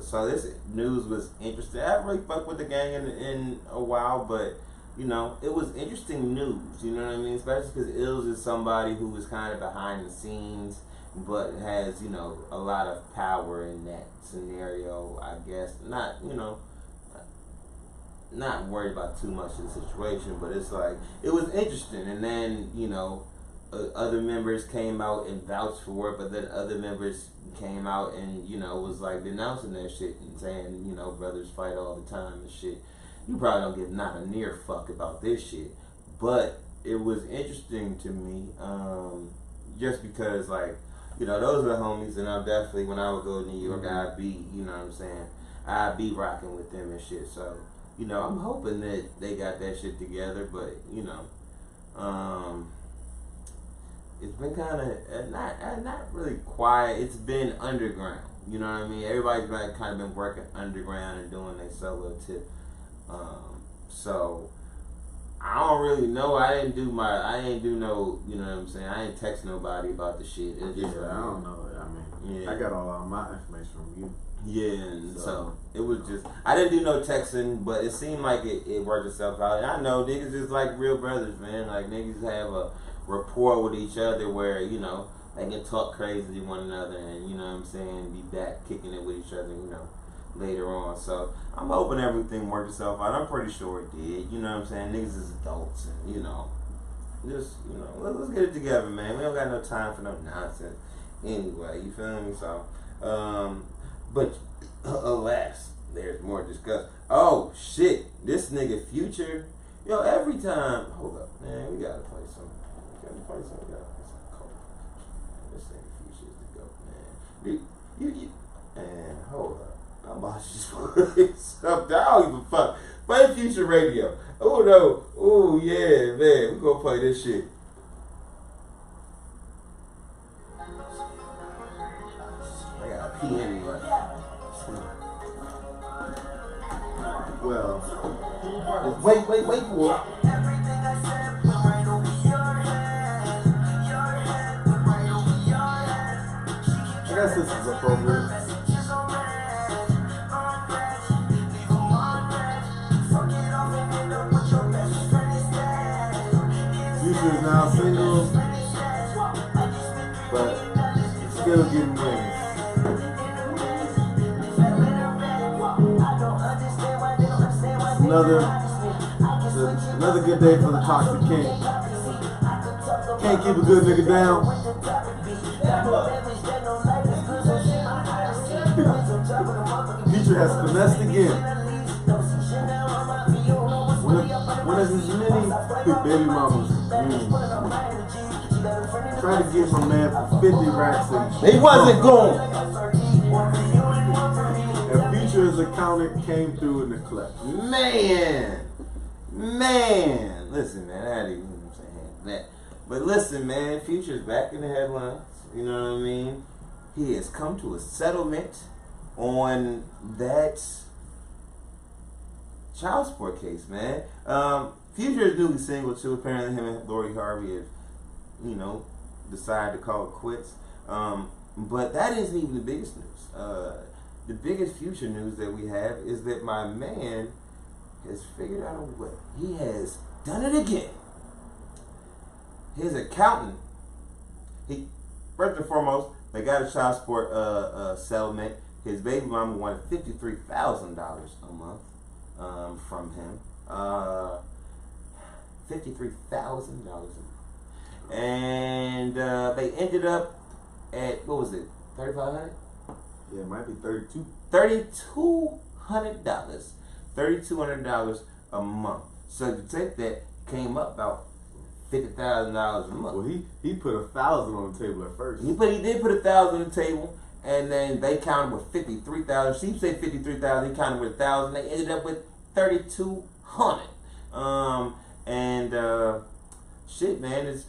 So this news was interesting. I haven't really fucked with the gang in a while, but you know, it was interesting news, you know what I mean? Especially because Illz is somebody who is kind of behind the scenes, but has, you know, a lot of power in that scenario, I guess. Not, you know, not worried about too much of the situation, but it's like, it was interesting. And then, you know, other members came out and vouched for it, but then other members came out and, you know, was like denouncing that shit and saying, you know, brothers fight all the time and shit. You probably don't give not a near fuck about this shit. But it was interesting to me, just because, like, you know, those are the homies, and I'll definitely, when I would go to New York, I'd be, you know what I'm saying, I'd be rocking with them and shit. So, you know, I'm hoping that they got that shit together, but, you know, it's been kind of not really quiet. It's been underground. You know what I mean? Everybody's like kind of been working underground and doing their solo tip. So I don't really know. I ain't do no. You know what I'm saying? I ain't text nobody about the shit. It's just, I don't know. I mean, yeah. I got all my information from you. Yeah, and so it was just, I didn't do no texting, but it seemed like it worked itself out. And I know niggas is like real brothers, man. Like niggas have a rapport with each other where, you know, they can talk crazy to one another and, you know what I'm saying, be back kicking it with each other, you know, later on. So I'm hoping everything worked itself out. I'm pretty sure it did. You know what I'm saying? Niggas is adults and, you know, just, you know, let's get it together, man. We don't got no time for no nonsense anyway, you feel me? So, but alas, there's more to discuss. Oh shit, this nigga Future, yo, every time, hold up, man, we gotta play some. Cold. This nigga Future is the GOAT, man. You man, hold up. I'm about to just play something. I don't even fuck. Play Future Radio. Oh no. Oh yeah, man. We gonna play this shit. I got a pee anyway. Well, wait for it. I guess this is appropriate. Future is now single, but still getting wins. Another good day for the Toxic King. Can't keep a good nigga down. Future has finessed again. One of his many baby mamas. Trying to get my man for 50 racks. He wasn't going. And Future's accountant came through in the clutch. Man, listen, man, I didn't even say that. But listen, man, Future's back in the headlines. You know what I mean? He has come to a settlement on that child support case, man. Future is newly single too. Apparently, him and Lori Harvey have, you know, decided to call it quits. But that isn't even the biggest news. The biggest Future news that we have is that my man has figured out a way. He has done it again. His accountant, first and foremost, they got a child support settlement. His baby mama wanted $53,000 a month from him. $53,000 a month. And they ended up at, what was it, $3,500? Yeah, it might be 32. $3,200. $3,200 a month. So to take that, came up about $50,000 a month. Well, he put 1,000 on the table at first. He did put 1,000 on the table, and then they counted with 53,000. She said 53,000. He counted with 1,000. They ended up with 3,200. Shit, man, it's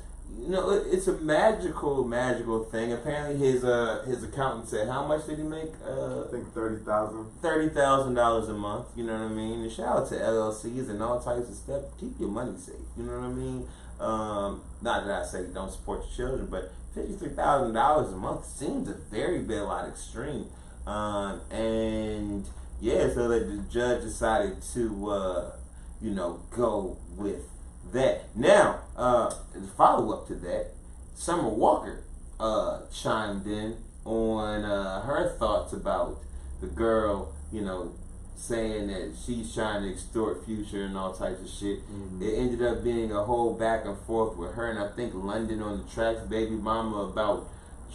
a magical thing. Apparently, his accountant said, how much did he make? I think $30,000. $30,000 a month. You know what I mean? And shout out to LLCs and all types of stuff. Keep your money safe. You know what I mean? Not that I say don't support your children, but $53,000 a month seems a very bailout extreme. And yeah, so that the judge decided to go with that. Now, as a follow-up to that, Summer Walker chimed in on her thoughts about the girl, saying that she's trying to extort Future and all types of shit. Mm-hmm. It ended up being a whole back and forth with her and I think London on the tracks, baby mama, about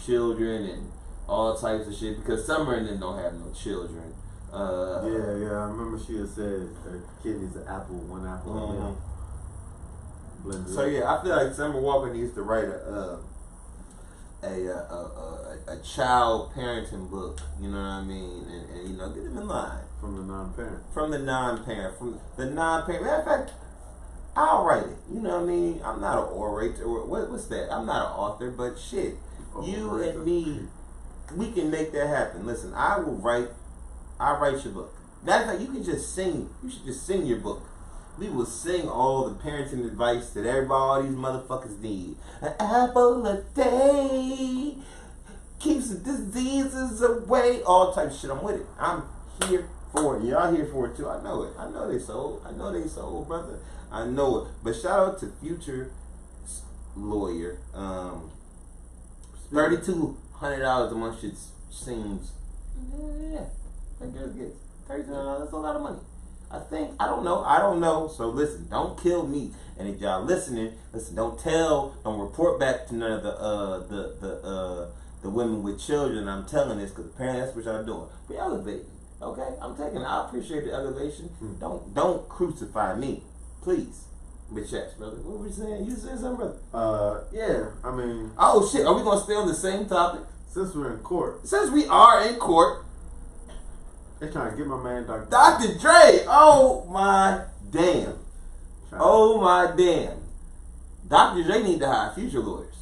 children and all types of shit, because Summer and them don't have no children. Yeah, I remember she had said her kid is an apple, one apple. Mm-hmm. So yeah, I feel like Summer Walker needs to write a child parenting book, you know what I mean, and get them in line. From the non-parent. Matter of fact, I'll write it. You know what I mean? I'm not an orator. What's that? I'm not an author, but shit, you and me, we can make that happen. Listen, I'll write your book. Matter of fact, you can just sing. You should just sing your book. We will sing all the parenting advice that all these motherfuckers need. An apple a day keeps the diseases away. All type of shit. I'm with it. I'm here for it. Y'all here for it too. I know it. I know they sold, brother. I know it. But shout out to Future lawyer. $3,200 a month shit seems. Yeah. That girl gets $3,200. That's a lot of money. I don't know. So listen, don't kill me. And if y'all listening, don't report back to none of the women with children. I'm telling this because apparently that's what y'all doing. We elevating, okay? I appreciate the elevation. Don't crucify me, please. Bitch ass, brother. What were you saying? You saying something, brother? Yeah. I mean. Oh shit. Are we gonna stay on the same topic? Since we're in court. Since we are in court. They're trying to get my man Dr. Dre. Oh my damn. Dr. Dre need to hire Future lawyers.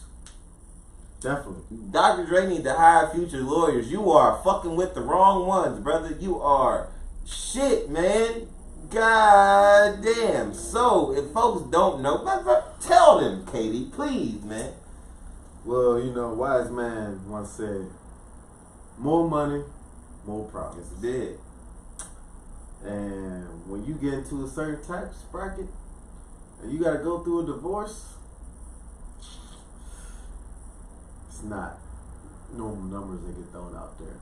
Definitely. Dr. Dre need to hire Future lawyers. You are fucking with the wrong ones, brother. You are shit, man. God damn. So if folks don't know, tell them, Katie, please, man. Well, wise man once said, more money, more problems. Yes, it did. And when you get into a certain tax bracket and you gotta go through a divorce, it's not normal numbers that get thrown out there.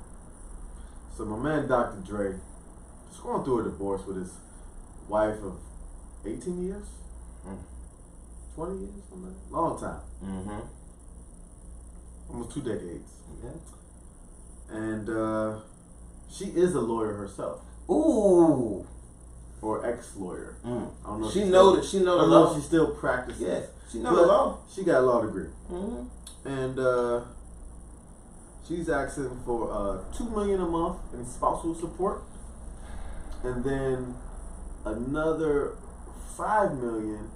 So my man Dr. Dre is going through a divorce with his wife of 18 years? 20 years? Something. Long time. Mm-hmm. Almost 2 decades. Yeah. And she is a lawyer herself. Ooh. Or ex-lawyer. I don't know. She know the law. If she still practices. Yeah. She know the law. She got a law degree. Mm-hmm. And she's asking for $2 million a month in spousal support, and then another $5 million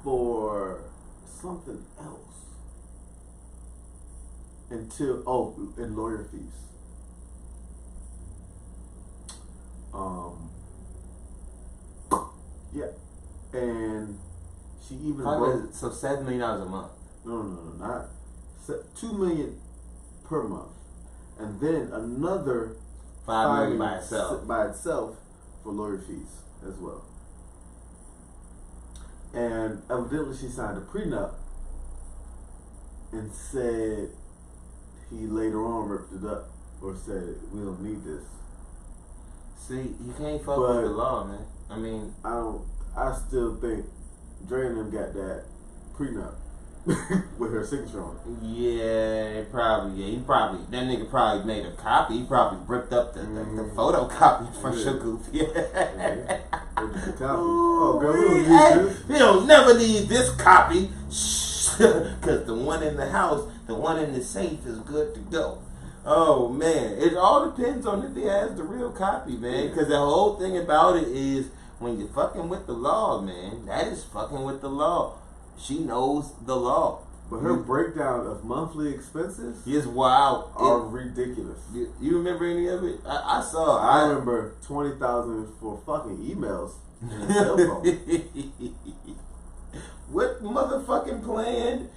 for something else. And lawyer fees. Yeah, and she even so $7 million a month. No, not $2 million per month, and then another $5 million by itself for lawyer fees as well. And evidently, she signed a prenup and said he later on ripped it up or said we don't need this. See, you can't fuck with the law, man. I mean, I still think Dre and them got that prenup with her signature on it. Yeah, that nigga probably made a copy. He probably ripped up the photocopy for Sugar. Yeah. Oh, girl, we don't need this. We don't never need this copy. Because the one in the house, the one in the safe is good to go. Oh, man. It all depends on if he has the real copy, man. Because the whole thing about it is when you're fucking with the law, man, that is fucking with the law. She knows the law. But her breakdown of monthly expenses is wild. Are ridiculous. You remember any of it? I remember $20,000 for fucking emails and a cell phone. What motherfucking plan?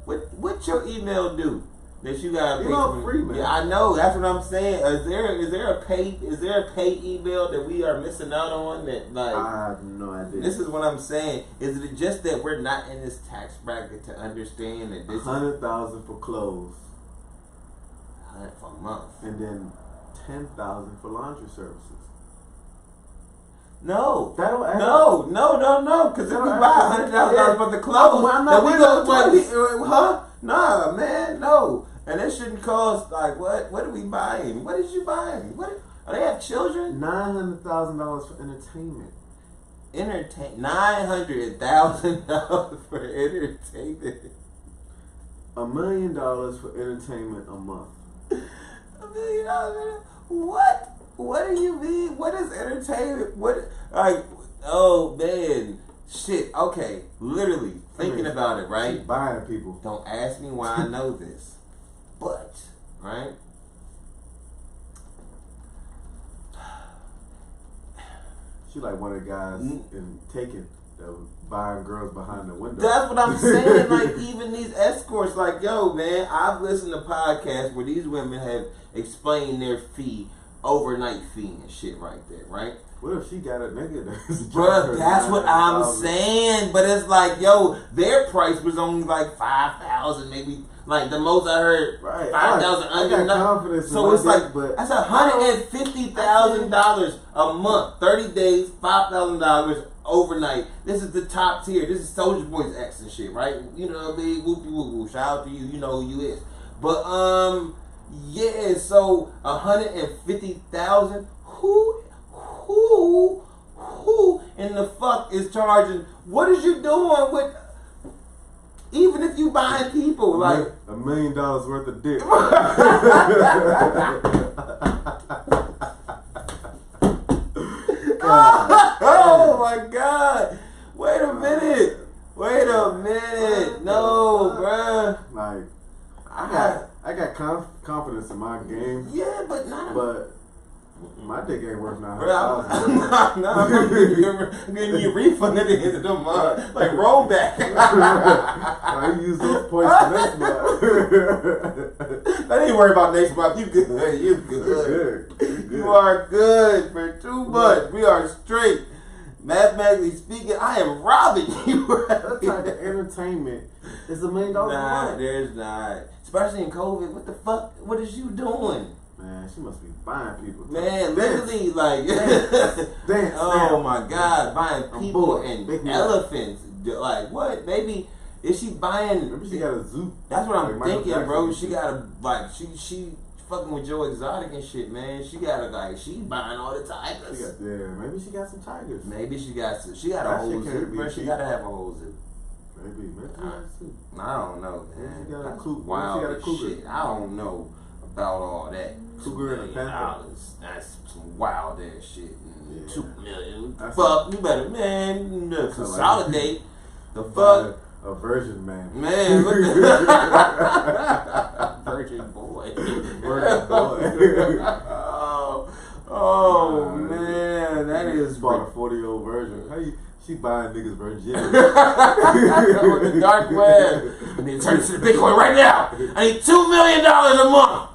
What your email do? that you gotta pay for free, man. Yeah, I know. That's what I'm saying. Is there a pay email that we are missing out on? That like I have no idea. This is what I'm saying. Is it just that we're not in this tax bracket to understand that this $100,000 for clothes, for a month, and then $10,000 for laundry services? No, that don't add no. Because if we buy $100,000 for the clothes, then we go Nah, man, no. And it shouldn't cost like what? What are we buying? What is you buying? What? Are they have children? $900,000 for entertainment. $900,000 for entertainment. $1 million for entertainment a month. $1 million? What? What do you mean? What is entertainment? What? Like, oh man, shit. Okay, literally thinking about it, right? Keep buying people. Don't ask me why I know this, but right. She like one of the guys in Taken that was buying girls behind the window. That's what I'm saying. Like even these escorts, like yo, man, I've listened to podcasts where these women have explained their fee, overnight fee and shit right there, right? What if she got a nigga? Bruh, that's what I'm saying. But it's like, yo, their price was only like $5,000, maybe. Like the most I heard, right. $5,000 under. Confidence so it's like but that's $150,000 a month, 30 days, $5,000 overnight. This is the top tier. This is Soulja Boy's ex and shit, right? You know what I mean? Whoopie woo woo. Shout out to you. You know who you is. But yeah. So $150,000. Who in the fuck is charging? What is you doing with? Even if you buying people like $1 million worth of dick. Oh my God! Wait a minute! No, bruh. Like I got confidence in my game. Yeah, but not. But my dick ain't worth $900,000. I'm getting you refund at the end of the month, like roll back. I use those points for next month. I didn't worry about next month. You good? You good? You are good for 2 months. We are straight. Mathematically speaking, I am robbing you. That type of entertainment is $1 million. Nah, there's not. Especially in COVID. What the fuck? What is you doing? Man, she must be buying people. Man, literally, like, dance. Oh my God, buying people and Big elephants. Like, what? Maybe is she buying? Maybe she got a zoo. That's what I'm like thinking, bro. She got a she fucking with Joe Exotic and shit, man. She got she buying all the tigers. Maybe she got some tigers. Maybe she got a whole zoo, bro. She gotta have a whole zoo. Maybe I don't know, man. She got a That's wild as shit. I don't know about all that. Cougar and a panther. That's some wild ass shit. Yeah. $2 million. That's Fuck, you better, man, consolidate. The fuck? A virgin man. Man, what the virgin boy. Virgin boy. oh man, that is bought a 40-year-old virgin. How you? She buying niggas virginity. With the dark web. I need to turn this into Bitcoin right now. I need $2 million a month.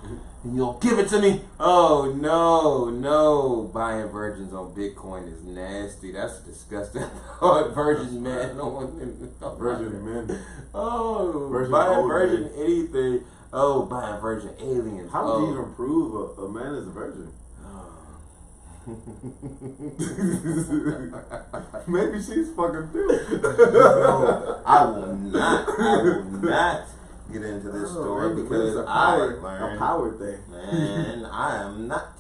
And you'll give it to me. Oh no. Buying virgins on Bitcoin is nasty. That's disgusting. Virgin man. Virgin men. Oh, virgin buying virgin men. Anything. Oh, buying virgin aliens. How would you even prove a man is a virgin? Maybe she's fucking too. No, I will not get into this story because a power thing. Man, I am not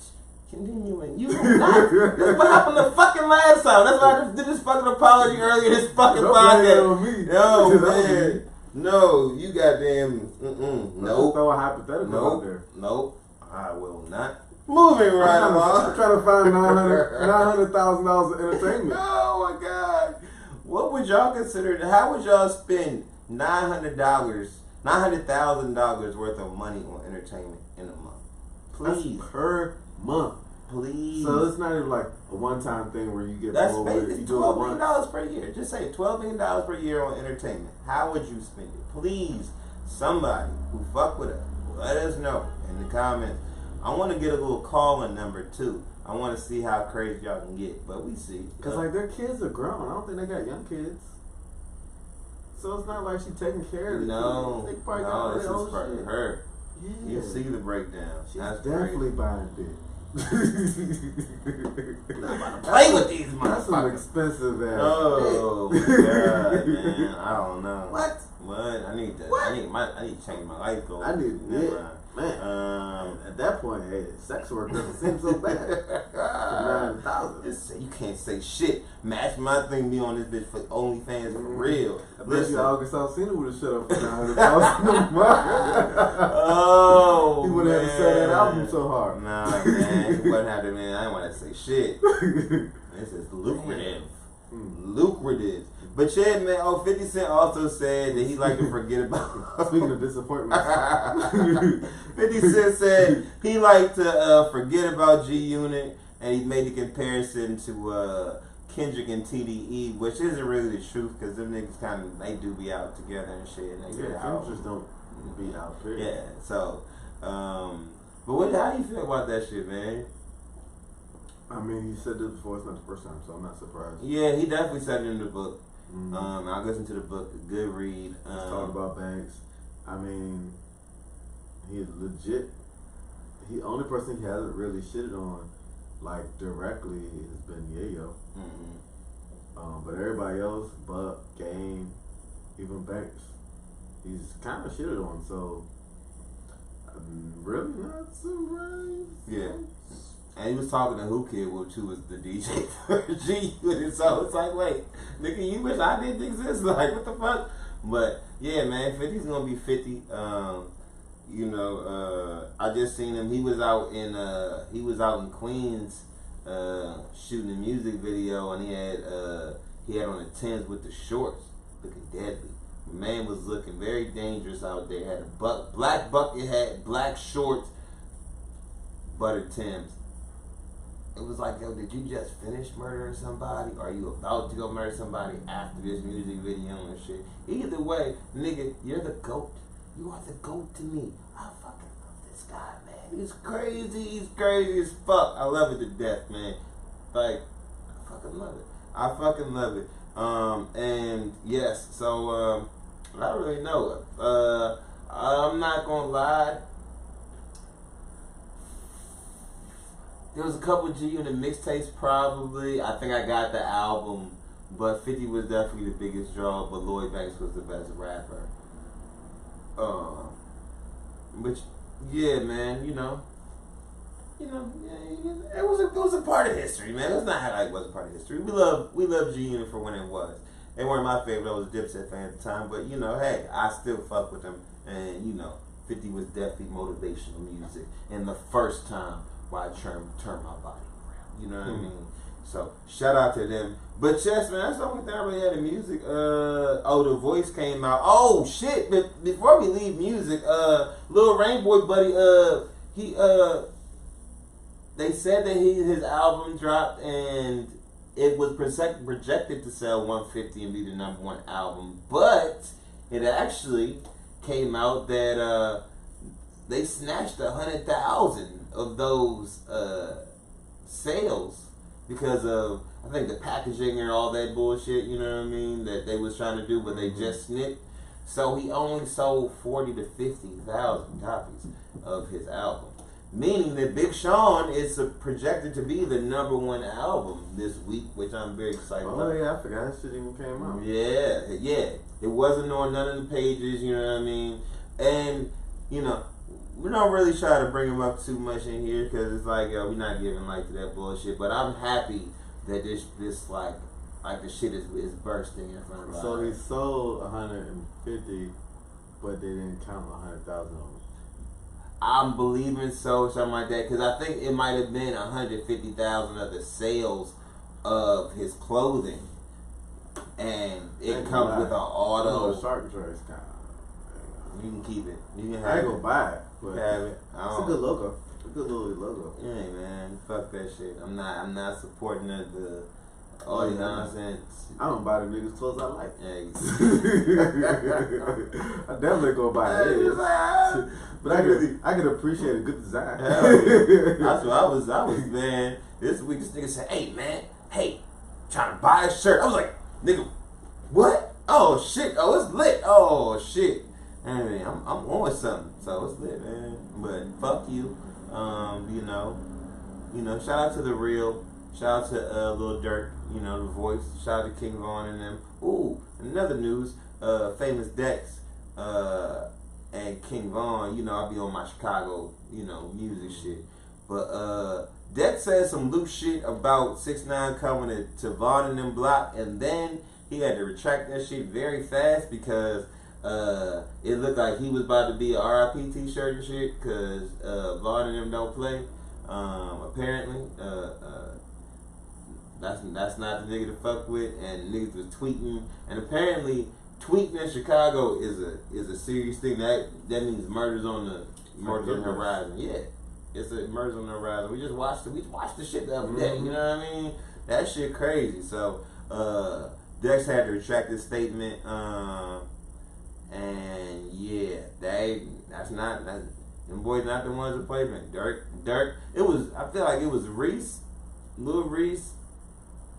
continuing. You are not. This is what happened the fucking last time. That's why I did this fucking apology earlier. This fucking podcast. No, man. No, you goddamn. Nope. Throw a hypothetical out there. Nope. I will not. Moving right along. I'm trying to find $900,000 of entertainment. Oh my God. What would y'all consider? How would y'all spend $900,000 worth of money on entertainment in a month? Please. That's per month. Please. So it's not even like a one-time thing where you get That's bored with it. basically $12 million per year. Just say $12 million per year on entertainment. How would you spend it? Please, somebody who fuck with us, let us know in the comments. I want to get a little calling number too. I want to see how crazy y'all can get, but we see. Cause like their kids are grown. I don't think they got young kids. So it's not like she's taking care of the no, kids. They probably no, got this is their own for shit. her. Yeah. You see the breakdown. She's That's definitely crazy. buying dick. Play with these That's some motherfuckers. expensive ass. Oh my dick. god, man! I don't know. What? What? I need to. What? I need to change my life goal. I need, Never yeah, mind. man. At that point, hey, sex work doesn't seem so bad. For 9,000. Just you can't say shit. Match my thing be on this bitch for OnlyFans for real. I bet Listen. you August Alsina would have shut up for 9,000 Oh, he wouldn't have to sell that man. album so hard. Nah, man. He wouldn't have to, man. I didn't want to say shit. This is lucrative. Lucrative. But yeah, man, 50 Cent also said that he like to forget about... Speaking of disappointment, 50 Cent said he liked to forget about G-Unit, and he made the comparison to Kendrick and TDE, which isn't really the truth, because them niggas kind of, they do be out together and shit. And they yeah, out. just don't be out there. Yeah, so, but how you feel about that shit, man? I mean, he said this before, it's not the first time, so I'm not surprised. Yeah, he definitely said it in the book. Mm-hmm. I listened to the book, a good read. Let's talk about Banks. I mean, he legit. The only person he hasn't really shitted on, like directly, has been Yayo. Mm-hmm. But everybody else, Buck, Game, even Banks, he's kind of shitted on. So, I'm really not surprised. Yeah. And he was talking to Who Kid, which was the DJ for G-Unit. So it's like, wait, nigga, you wish I didn't exist? Like, what the fuck? But yeah, man, 50's gonna be 50. I just seen him. He was out in Queens shooting a music video, and he had on the Timbs with the shorts, looking deadly. The man was looking very dangerous out there. Had a black bucket hat, black shorts, buttered Timbs. It was like, yo, did you just finish murdering somebody? Or are you about to go murder somebody after this music video and shit? Either way, nigga, you're the GOAT. You are the GOAT to me. I fucking love this guy, man. He's crazy. He's crazy as fuck. I love it to death, man. Like, I fucking love it. I fucking love it. And yes, so, I don't really know. I'm not gonna lie. There was a couple G-Unit mixtapes probably. I think I got the album, but 50 was definitely the biggest draw, but Lloyd Banks was the best rapper. Which, yeah, man, it was a part of history, man. Let's not act like it wasn't part of history. We love G-Unit for when it was. They weren't my favorite. I was a Dipset fan at the time, but hey, I still fuck with them, and 50 was definitely motivational music, and the first time why I turn my body around. You know what I mean? So shout out to them. But yes, man, that's the only thing I really had in music. The Voice came out. Oh shit! But before we leave music, Lil Rainboy buddy, they said that his album dropped and it was projected to sell 150 and be the #1 album, but it actually came out that they snatched 100,000 of those sales because of, I think, the packaging and all that bullshit, you know what I mean, that they was trying to do, but they just snipped. So he only sold 40 to 50,000 copies of his album, meaning that Big Sean is projected to be the #1 album this week, which I'm very excited about. Oh yeah, I forgot that shit even came out. Yeah. It wasn't on none of the pages, you know what I mean? And, we don't really try to bring him up too much in here because it's like, we're not giving light to that bullshit. But I'm happy that this like the shit is bursting in front of us. So he sold 150, but they didn't count 100,000 of them. I'm believing something like that, because I think it might have been 150,000 of the sales of his clothing, and it comes with an auto. The Shark Dress kind of. You can keep it. You can I have ain't it. gonna buy it. But You have it. it's a good logo. A good little logo. Yeah, man. Fuck that shit. I'm not supporting the Oh, you know what I'm saying? I don't buy the niggas clothes I like. Hey. I definitely go buy his. But I can appreciate a good design. Hell yeah. That's what I was, man. This week, this nigga said, hey, man, trying to buy a shirt. I was like, nigga, what? Oh, shit. Oh, it's lit. Oh, shit. I mean, I'm on something. So it's lit, man. But fuck you. Shout out to The Real. Shout out to Lil Durk, The Voice. Shout out to King Von and them. Ooh, another news. Famous Dex and King Von, I'll be on my Chicago, music shit. But Dex said some loose shit about 6ix9ine coming to Von and them block, and then he had to retract that shit very fast because it looked like he was about to be a RIP t-shirt and shit because Von and them don't play. Apparently, that's not the nigga to fuck with, and niggas was tweeting, and apparently tweeting in Chicago is a serious thing. That means murders on the horizon. Yeah, it's a murders on the horizon. We watched the shit the other day. You know what I mean? That shit crazy. So Dex had to retract his statement. And yeah, them boys not the ones who played, man. Dirk. I feel like it was Reese, Lil Reese,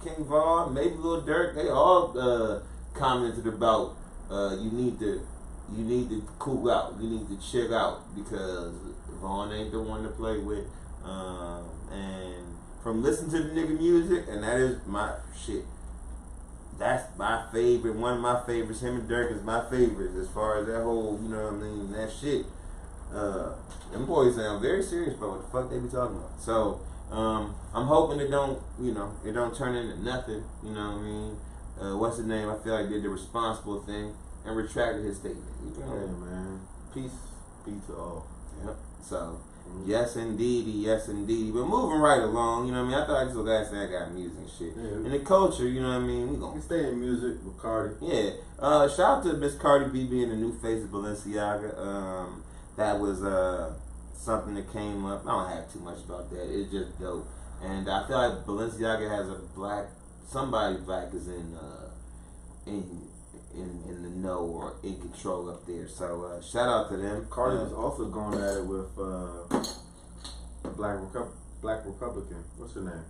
King Von, maybe Lil Durk. They all commented about you need to cool out, you need to chill out because Von ain't the one to play with. And from listening to the nigga music, and that is my shit. That's my favorite, one of my favorites. Him and Dirk is my favorites as far as that whole, that shit. Them boys sound very serious about what the fuck they be talking about. So, I'm hoping it don't turn into nothing, you know what I mean? What's his name? I feel like did the responsible thing and retracted his statement. Yeah, man. Peace be to all. Yep. So, yes indeedy. But moving right along, you know what I mean? I thought I just gotta say I got music and shit. Yeah. In the culture, you know what I mean? We gonna stay in music with Cardi. Yeah. Shout out to Miss Cardi B being the new face of Balenciaga. That was something that came up. I don't have too much about that. It's just dope. And I feel like Balenciaga has somebody black is in the know or in control up there. So shout out to them. Cardi was also going at it with Black Republican. What's her name?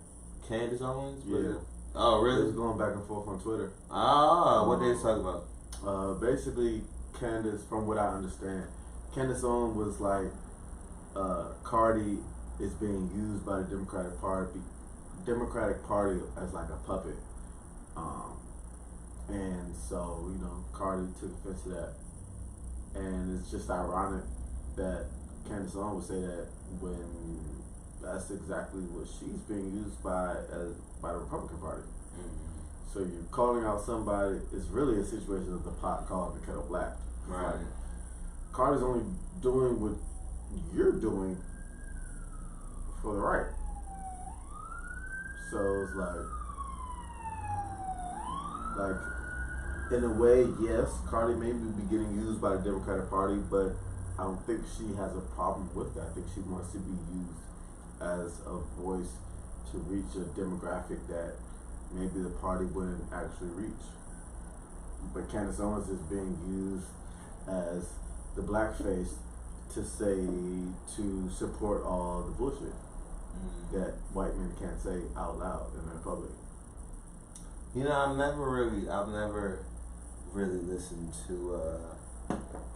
Candace Owens? Yeah. Oh, really? It was going back and forth on Twitter. What they talking about? Basically, Candace, from what I understand, Candace Owens was like, Cardi is being used by the Democratic Party as like a puppet. And so, Cardi took offense to that. And it's just ironic that Candace Owens would say that when that's exactly what she's being used by the Republican Party. Mm-hmm. So you're calling out somebody, it's really a situation of the pot calling the kettle black. Right. Like, Cardi's only doing what you're doing for the right. So it's like in a way, yes, Cardi may be getting used by the Democratic Party, but I don't think she has a problem with that. I think she wants to be used as a voice to reach a demographic that maybe the party wouldn't actually reach. But Candace Owens is being used as the blackface to support all the bullshit that white men can't say out loud in their public. I've never really listened to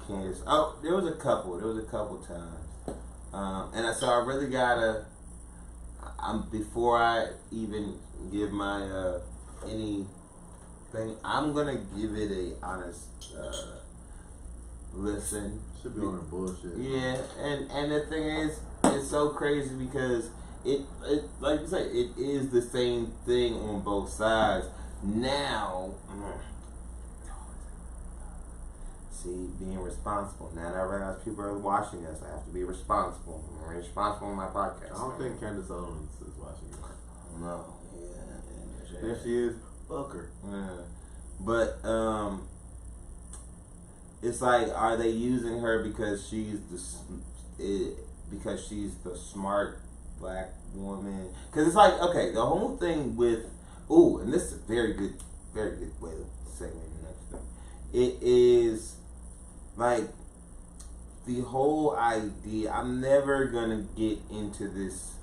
Candace. Oh, there was a couple times, and so I really gotta. Before I even give my anything, I'm gonna give it a honest listen. Should be on the bullshit. Yeah, and the thing is, it's so crazy because it like you say, it is the same thing on both sides. Now, see, being responsible. Now that I realize people are watching us, I have to be responsible. I'm responsible on my podcast. I don't think Candace Owens is watching us. No, yeah. If she is, fuck her. Yeah. But it's like, are they using her because she's the smart black woman? Because it's like, okay, the whole thing with Ooh, and this is a very good way to segue the next thing. It is like the whole idea. I'm never gonna get into this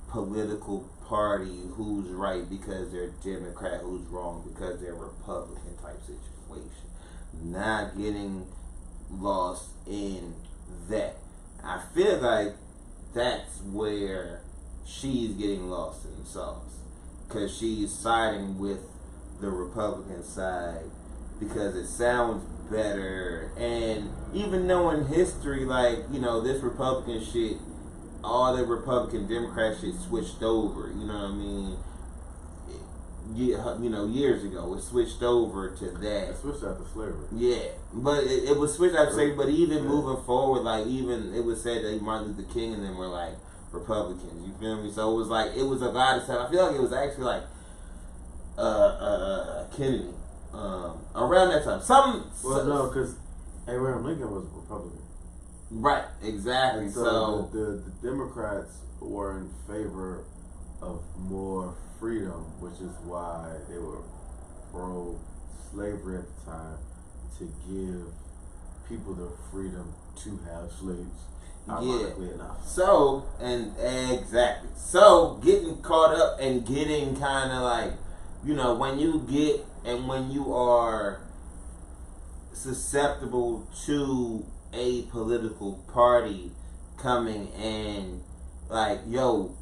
political party who's right because they're Democrat, who's wrong because they're Republican type situation. Not getting lost in that. I feel like that's where she's getting lost in the sauce, because she's siding with the Republican side because it sounds better. And even knowing history, like, you know, this Republican shit, all the Republican Democrat shit switched over, you know what I mean? You know, years ago, it switched over to that. It switched after slavery. Yeah, but it was switched after slavery. But even moving forward, like, even it was said that Martin Luther King and them were like Republicans. You feel me? So it was like, it was a lot of stuff. I feel like it was actually like Kennedy around that time. No, because Abraham Lincoln was a Republican. Right, exactly. And so the Democrats were in favor of more freedom, which is why they were pro-slavery at the time, to give people the freedom to have slaves. Ironically enough. So, and exactly. So, getting caught up and getting kind of like, you know, when you are susceptible to a political party coming and like, yo,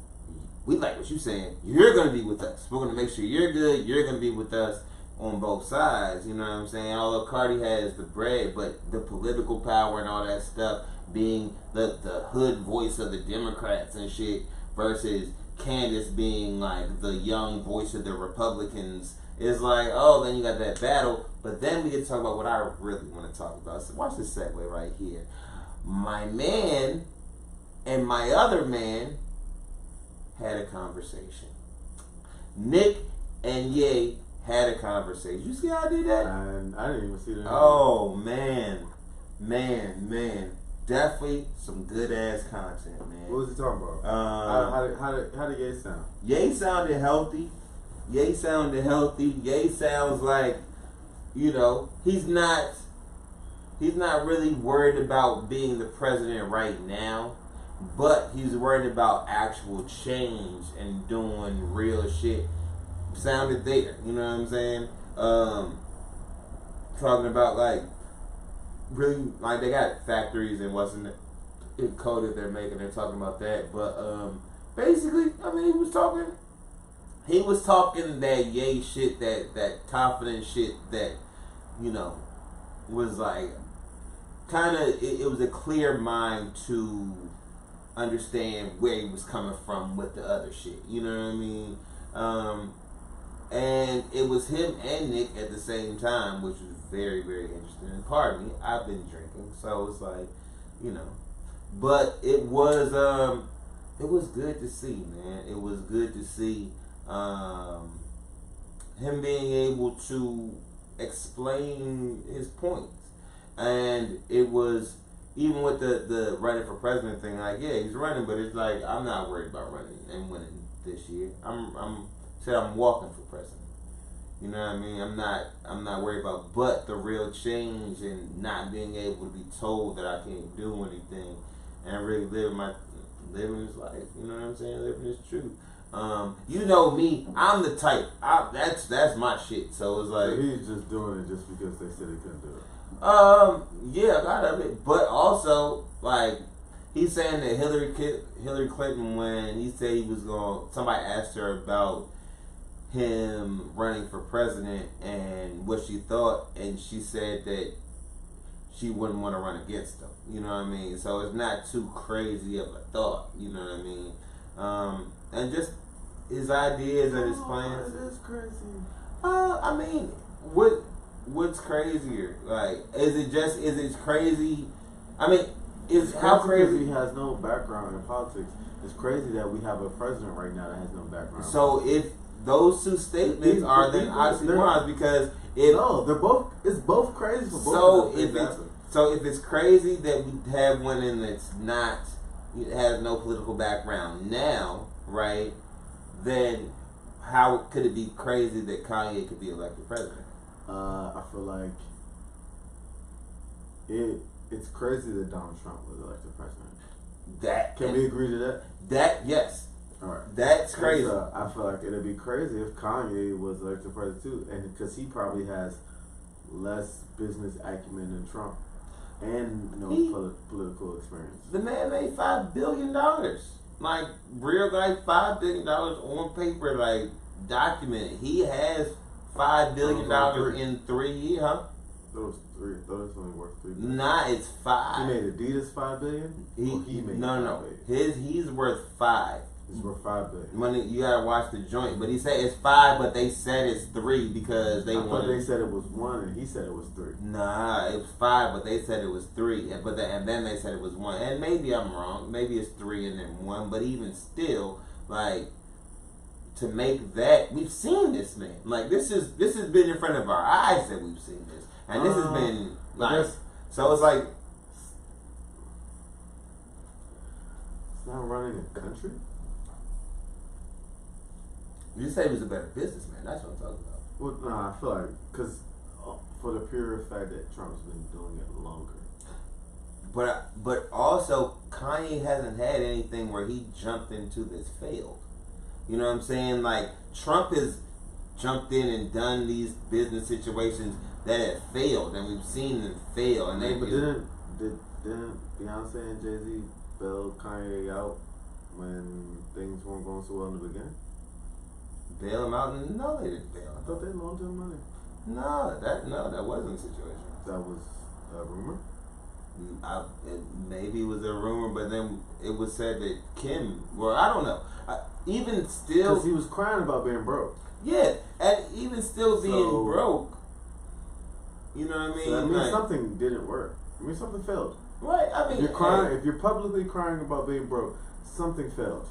we like what you're saying. You're going to be with us. We're going to make sure you're good. You're going to be with us on both sides. You know what I'm saying? Although Cardi has the bread, but the political power and all that stuff, being the hood voice of the Democrats and shit, versus Candace being like the young voice of the Republicans, is like, oh, then you got that battle. But then we get to talk about what I really want to talk about. So watch this segue right here. My man and my other man had a conversation. Nick and Ye had a conversation. You see how I did that? And I didn't even see that. Oh, man. Definitely some good ass content, man. What was he talking about? How did Ye sound? Ye sounded healthy. Ye sounds like, you know, he's not really worried about being the president right now, but he's worried about actual change and doing real shit. Sounded there, you know what I'm saying? Talking about like, really, like, they got factories and wasn't it coded they're making. They're talking about that, but basically, I mean, he was talking that Ye shit, that confident shit that, you know, was like kind of, it was a clear mind to understand where he was coming from with the other shit. You know what I mean? And it was him and Nick at the same time, which was very, very interesting. And pardon me, I've been drinking, so it's like, you know. But it was good to see, man. It was good to see him being able to explain his points. And it was, even with the running for president thing, like, yeah, he's running, but it's like, I'm not worried about running and winning this year. I'm walking for president. You know what I mean? I'm not worried about, but the real change and not being able to be told that I can't do anything and really living his life. You know what I'm saying? Living his truth. You know me, I'm the type. That's my shit. So it's like, so he's just doing it just because they said he couldn't do it. Yeah, a lot of it, but also like, he's saying that Hillary Clinton, when he said he was somebody asked her about him running for president and what she thought, and she said that she wouldn't want to run against him. You know what I mean? So it's not too crazy of a thought. You know what I mean? And just his ideas and his plans. It is crazy. I mean, what's crazier? Like, is it crazy? I mean, how crazy? He has no background in politics. It's crazy that we have a president right now that has no background. So if those two statements are then oxymorons, because it's both crazy for both of them. So if it's crazy that we have one and it has no political background now, right? Then how could it be crazy that Kanye could be elected president? I feel like it's crazy that Donald Trump was elected president. Can we agree to that? That yes. All right. That's crazy. I feel like it'd be crazy if Kanye was elected president too, and because he probably has less business acumen than Trump, and political experience. The man made $5 billion. Like real, like $5 billion on paper, like documented. He has $5 billion in 3 years, huh? That was 3. I thought it was only worth 3 billion. Nah, it's 5. He made Adidas $5 billion. He made no. He's worth 5. He's worth $5 billion. Money, you gotta watch the joint. But he said it's 5, but they said it's 3 because they wanted. They said it was 1, and he said it was 3. Nah, it was 5, but they said it was 3, and then they said it was 1. And maybe I'm wrong. Maybe it's 3 and then 1. But even still, like to make that, we've seen this man. Like this has been in front of our eyes that we've seen this, and this has been like. So it's like it's not running a country. You say he was a better businessman. That's what I'm talking about. Well, no, I feel like because for the pure fact that Trump's been doing it longer. But also Kanye hasn't had anything where he jumped into this failed. You know what I'm saying? Like Trump has jumped in and done these business situations that have failed, and we've seen them fail. And but didn't Beyonce and Jay-Z bail Kanye out when things weren't going so well in the beginning? Bail him out? No, they didn't bail him out. I thought they loaned him money. No, that wasn't the situation. That was a rumor? Maybe it was a rumor, but then it was said that Kim, well, I don't know. Even still... Because he was crying about being broke. Yeah, and even still being broke, you know what I mean? So that means like, something didn't work. I mean, something failed. Right, I mean... If you're crying, if you're publicly crying about being broke, something failed.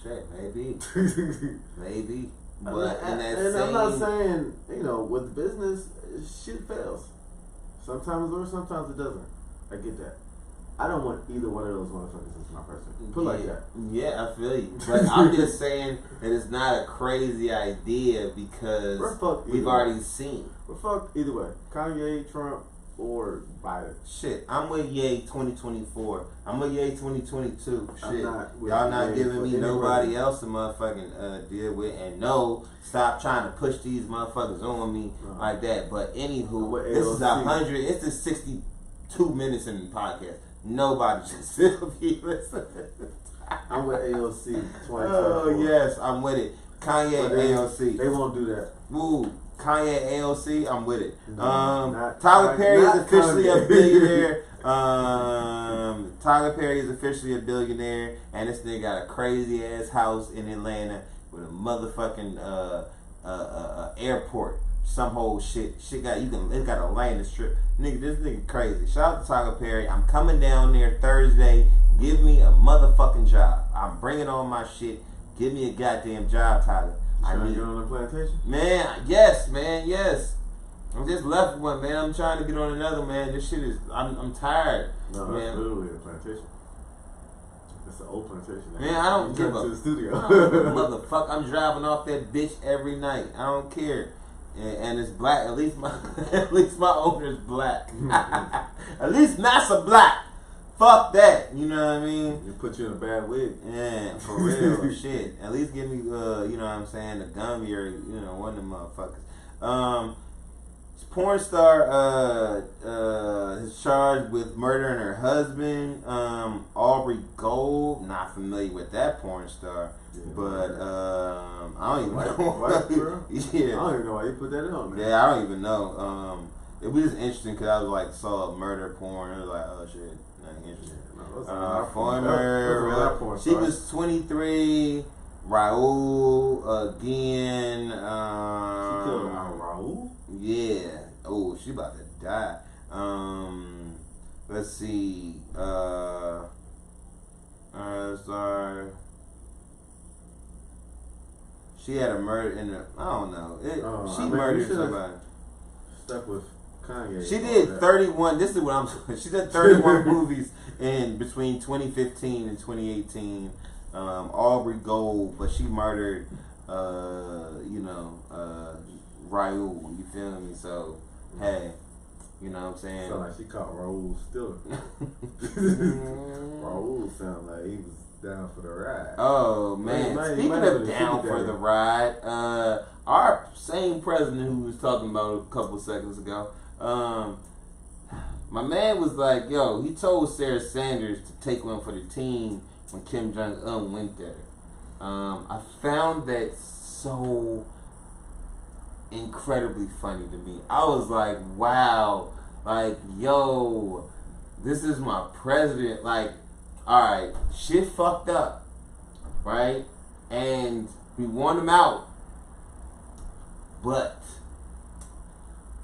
Maybe. Maybe. But I'm not saying, with business, shit fails. Sometimes it works, sometimes it doesn't. I get that. I don't want either one of those motherfuckers as my person. Put like that. Yeah, I feel you. But I'm just saying that it's not a crazy idea because we've already seen. We're fucked either way. Kanye, Trump, or Biden. Shit, I'm with Ye 2024. I'm with Ye 2022. Shit, y'all not giving me nobody else to motherfucking deal with. And no, stop trying to push these motherfuckers on me like that. But anywho, this is 100. It's the 62 minutes in the podcast. Nobody should still be listening. I'm with AOC 2024. Oh yes, I'm with it. Kanye AOC. They won't do that. Woo. Kanye AOC, I'm with it. Tyler Perry is officially a billionaire. Tyler Perry is officially a billionaire, and this nigga got a crazy ass house in Atlanta with a motherfucking airport. Some whole shit. It got a landing strip. Nigga, this nigga crazy. Shout out to Tyler Perry. I'm coming down there Thursday. Give me a motherfucking job. I'm bringing on my shit. Give me a goddamn job, Tyler. I need to get on the plantation? Man, yes. I just left one, man. I'm trying to get on another, man. This shit is, I'm tired. No, man. That's literally a plantation. It's an old plantation. Man, I don't give to the studio. Motherfucker, I'm driving off that bitch every night. I don't care. And it's black. At least my owner's black. At least NASA black. Fuck that, you know what I mean? It put you in a bad wig. Yeah, for real. Shit. At least give me, you know what I'm saying, the gummy or, one of them motherfuckers. Porn star is charged with murdering her husband. Aubrey Gold, not familiar with that porn star. Yeah, but I don't even know. White girl? Yeah. I don't even know why you put that on, man. Yeah, I don't even know. It was just interesting because I was like, saw murder porn. I was like, oh shit. Interesting. She was 23. Raul again. She killed Raul? Yeah. Oh, she about to die. Let's see. Sorry. She had a murder in the. I don't know. She murdered somebody. Stuck with Kanye. She did 31. This is what I'm saying. She did 31 movies in between 2015 and 2018. Aubrey Gold, but she murdered, Raul. You feel me? So, hey, you know what I'm saying? Sound like she caught Raul Stiller. Raul sound like he was down for the ride. Oh man! Speaking of down for the ride, our same president who was talking about a couple seconds ago, my man was like, "Yo," he told Sarah Sanders to take one for the team when Kim Jong-un went there. I found that so incredibly funny to me. I was like, wow, like, yo, this is my president. Like, alright, shit fucked up, right? And we want him out. But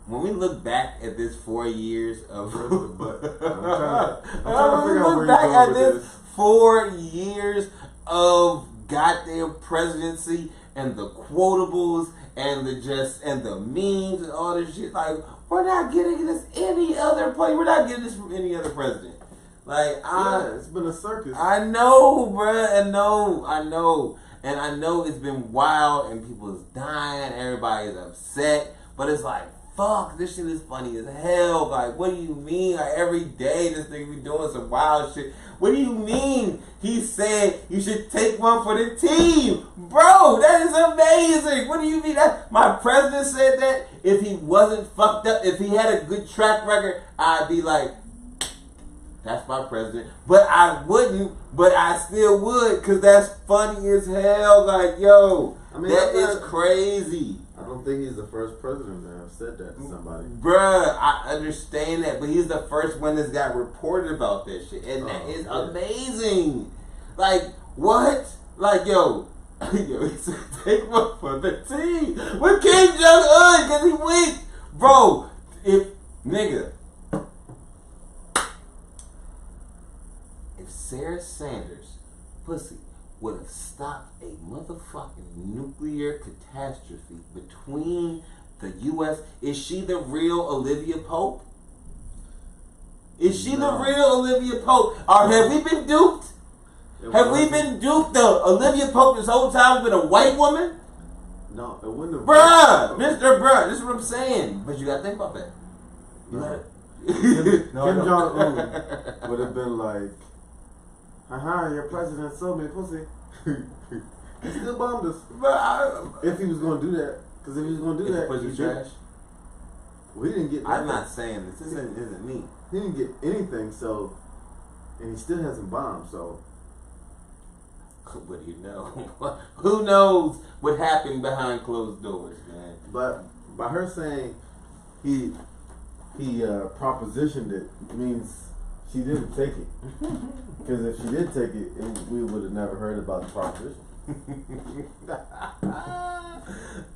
when we look back at this 4 years of I'm trying to figure out where you're going with this. 4 years of goddamn presidency and the quotables and the memes and all this shit, like, we're not getting this any other place. We're not getting this from any other president. Like, it's been a circus. I know, bruh. I know. And I know it's been wild and people is dying. Everybody is upset. But it's like, fuck, this shit is funny as hell. Like, what do you mean? Like, every day this nigga be doing some wild shit. What do you mean? He said you should take one for the team. Bro, that is amazing. What do you mean? My president said that. If he wasn't fucked up, if he had a good track record, I'd be like, that's my president. But I wouldn't, but I still would, because that's funny as hell. Like, yo, that is crazy. I don't think he's the first president to have said that to somebody. Bruh, I understand that, but he's the first one that's got reported about that shit. And that is amazing. Like, what? Like, yo, he said take one for the team. With Kim Jong-un, because he weak. Bro, if Sarah Sanders, pussy, would have stopped a motherfucking nuclear catastrophe between the U.S. Is she the real Olivia Pope? Is she the real Olivia Pope? Or have we been duped? Have we been duped? The Olivia Pope this whole time has been a white woman? No, it wouldn't have. Bruh, this is what I'm saying. But you gotta think about that. Kim Jong-un would have been like, your president sold me pussy. He still bombed us. If he was going to do that. Because if he was going to do that, pussy trash. Well, he didn't get nothing. I'm not saying this isn't me. He didn't get anything, so, and he still hasn't bombed, so. What do you know? Who knows what happened behind closed doors, man? But by her saying he propositioned it means she didn't take it. Because if she did take it, we would have never heard about the proposition.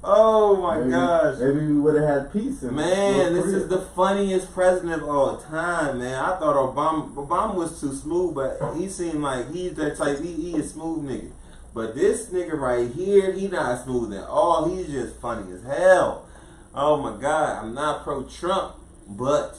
Oh my gosh. Maybe we would have had peace. Man, this is the funniest president of all time, man. I thought Obama was too smooth, but he seemed like he's that type, he a smooth nigga. But this nigga right here, he not smooth at all. He's just funny as hell. Oh my God, I'm not pro-Trump, but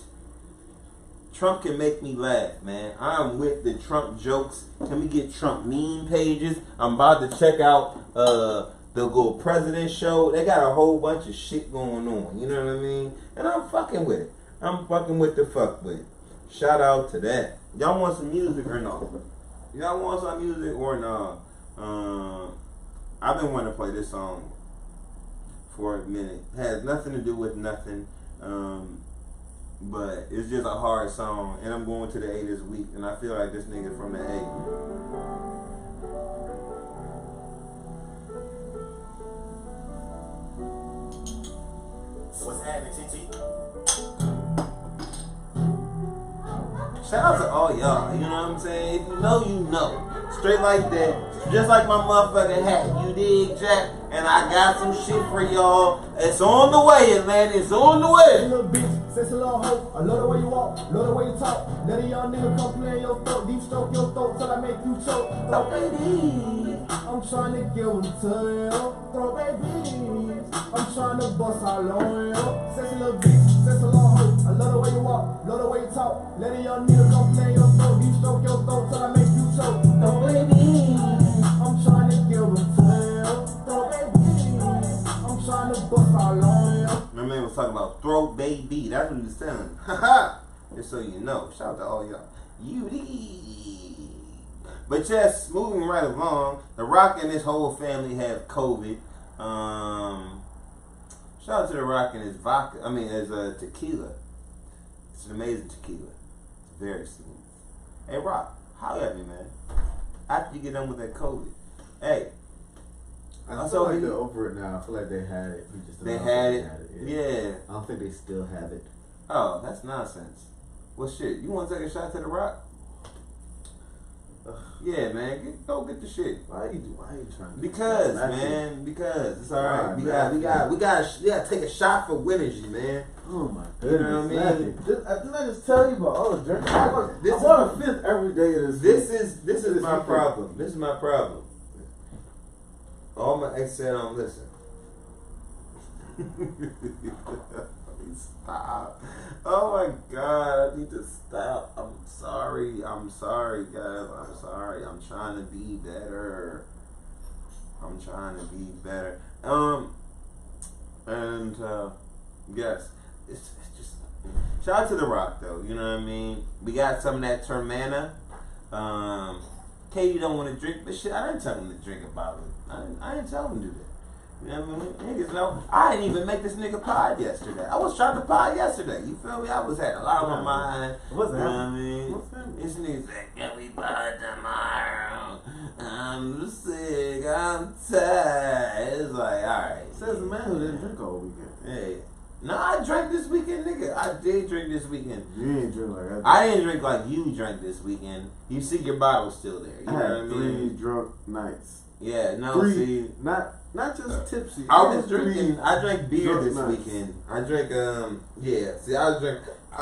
Trump can make me laugh, man. I'm with the Trump jokes. Can we get Trump meme pages? I'm about to check out the little president show. They got a whole bunch of shit going on. You know what I mean? And I'm fucking with it. I'm fucking with the fuck with it. Shout out to that. Y'all want some music or no? Y'all want some music or no? I've been wanting to play this song for a minute. It has nothing to do with nothing. But it's just a hard song, and I'm going to the A this week, and I feel like this nigga from the A. What's happening, TT? Shout out to all y'all, you know what I'm saying? If you know, you know. Straight like that. Just like my motherfucking hat, you dig, Jack? And I got some shit for y'all. It's on the way, Atlanta. It's on the way. Little bitch, sex a little hoe. I love the way you walk, love the way you talk. Let a young nigga come play in your throat, deep stroke your throat till I make you choke. Throw baby, I'm trying to get one to you. Throw baby, I'm trying to bust all on you. Sex a little bitch, sex a little hoe. I love the way you walk, love the way you talk. Let a young nigga come play in your throat, deep stroke your throat till I make you choke. Throw baby, the bus all on you. My man was talking about throat baby. That's what he was telling. Haha. Just so you know. Shout out to all y'all. But yes, moving right along. The Rock and his whole family have COVID. Shout out to The Rock and his vodka. I mean, his tequila. It's an amazing tequila. It's very smooth. Hey, Rock, holler at me, man. After you get done with that COVID. Hey. I feel like they're over it now. I feel like they had it. They had it. Yeah. I don't think they still have it. Oh, that's nonsense. Well, shit. You want to take a shot to The Rock? Yeah, man. Go get the shit. Why are you trying to? Because, man. Because it's all right. We gotta take a shot for Winnergy, man. Oh my goodness! You know what I mean? Didn't I just tell you about all the drinking? I want a fifth every day of this. This is my problem. This is my problem. All my ex said, don't listen. Stop. Oh my God, I need to stop. I'm sorry, guys. I'm sorry. I'm trying to be better. Yes. It's just shout out to The Rock though, you know what I mean? We got some of that Termana. Katie don't want to drink, but shit, I didn't tell him to drink a bottle. I didn't tell him to do that. You know what I mean? Niggas know. I didn't even make this nigga pod yesterday. I was trying to pod yesterday. You feel me? I was had a lot on my mind. What's you know happening? what I mean? This nigga's like, can we pod tomorrow? I'm sick. I'm tired. It's like, alright. Says the man who didn't drink all weekend. Hey. No, I drank this weekend, nigga. I did drink this weekend. You didn't drink like that. I didn't drink like you drank this weekend. You see your bottle's still there. You I know had what I mean? 3 drunk nights. Yeah, no, 3, see. not just tipsy. I was drinking. I drank beer this nights. weekend. I drank. Yeah. See, I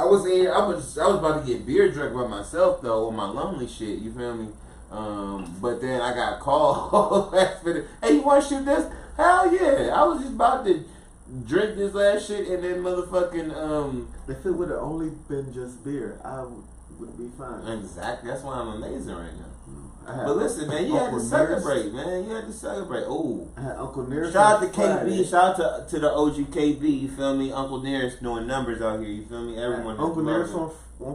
was about to get beer drunk by myself though on my lonely shit. You feel me? But then I got called last minute. Hey, you want to shoot this? Hell yeah! I was just about to drink this last shit and then motherfucking If it would have only been just beer, I would be fine. Exactly. That's why I'm amazing right now. But listen, man, you had to celebrate, man. You had to celebrate. Oh, I had Uncle Nearest. shout out to KB. Shout out to the OG KB. You feel me? Uncle Nearest doing numbers out here. You feel me? Everyone. Uncle Nearest on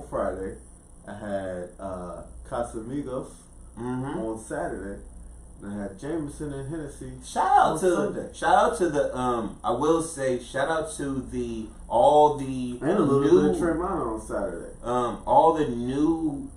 Friday. I had Casamigos on Saturday. And I had Jameson and Hennessy. Shout out to the I will say shout out to all the and a little bit of Tremana on Saturday. All the new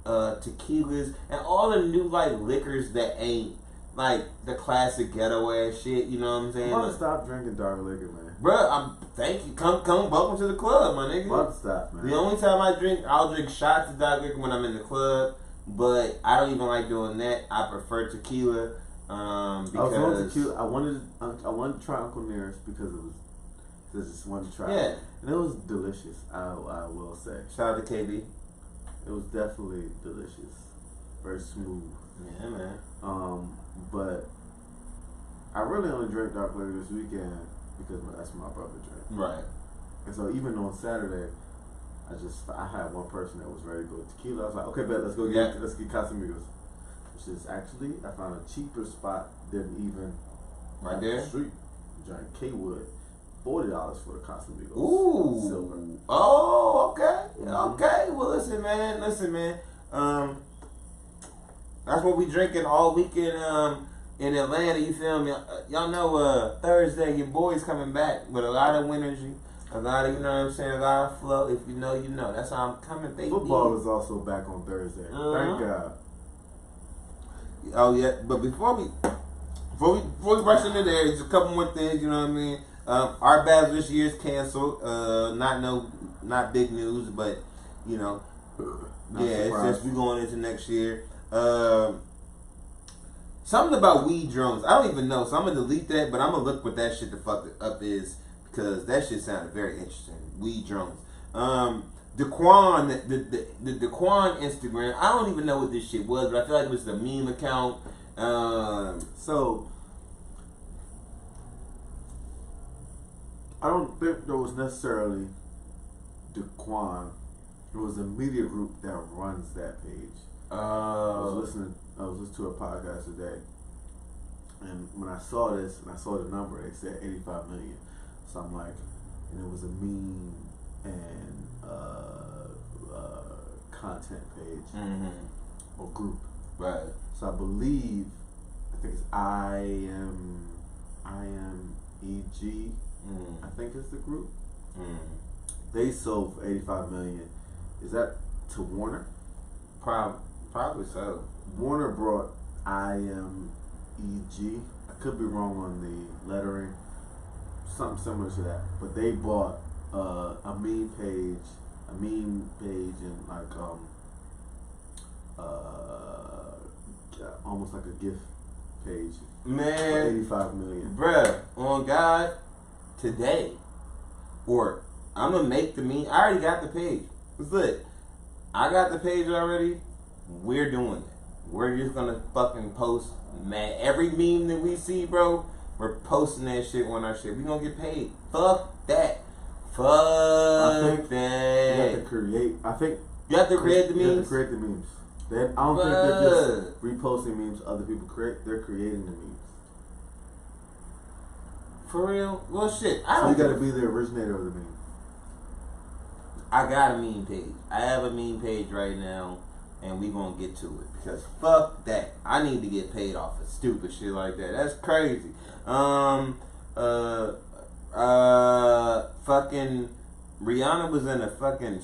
tequilas and all the new like liquors that ain't like the classic ghetto ass shit. You know what I'm saying? I'm about to stop drinking dark liquor, man. Bruh, thank you. Come, welcome to the club, my nigga. I'm about to stop, man. The only time I'll drink shots of dark liquor when I'm in the club, but I don't even like doing that. I prefer tequila. Because I wanted to try Uncle Nearest because I just wanted to try yeah. it. And it was delicious, I will say. Shout out to KB. It was definitely delicious. Very smooth. Yeah, man. But I really only drank dark liquor this weekend because that's my brother drink. Right. And so even on Saturday, I had one person that was ready to go tequila. I was like, okay, bet, let's get Casamigos. Which is actually, I found a cheaper spot than even right there. The street. Drank K-Wood. $40 for the Casamigos. Ooh. Silver. Oh, okay. Okay. Well, listen, man. That's what we drinking all weekend in Atlanta. You feel me? Y'all know Thursday your boy's coming back with a lot of Winnergy, a lot of, you know what I'm saying, a lot of flow. If you know, you know. That's how I'm coming, baby. Football is also back on Thursday. Thank God. Oh yeah, but before we rush into there, there's a couple more things. You know what I mean? Our Basel this year is canceled. Not big news, but you know, it's just we going into next year. Something about weed drones. I don't even know, so I'm gonna delete that. But I'm gonna look what that shit the fuck up is because that shit sounded very interesting. Weed drones. Daquan, the Daquan Instagram. I don't even know what this shit was, but I feel like it was the meme account. So I don't think there was necessarily Daquan. It was a media group that runs that page. I was listening to a podcast today, And when I saw this and I saw the number, it said 85 million. So I'm like, and it was a meme and content page or group. Right. So I believe, I think it's IMEG. I think it's the group. They sold for 85 million. Is that to Warner? Probably so. Warner brought IMEG. I could be wrong on the lettering. Something similar to that. But they bought a meme page and like almost like a gift page. Man, for 85 million. Bruh, on God, today, or I'm gonna make the meme. I already got the page. It's lit. I got the page already. We're doing it. We're just gonna fucking post, man. Every meme that we see, bro, we're posting that shit on our shit. We gonna get paid. Fuck that. Fuck that. You have to create. I think you have to create the memes. You have to create the memes. I don't think they're just reposting memes other people create. They're creating the memes. For real? Well, shit. So you got to be the originator of the meme. I got a meme page. I have a meme page right now, and we gonna get to it because fuck that. I need to get paid off of stupid shit like that. That's crazy. Fucking Rihanna was in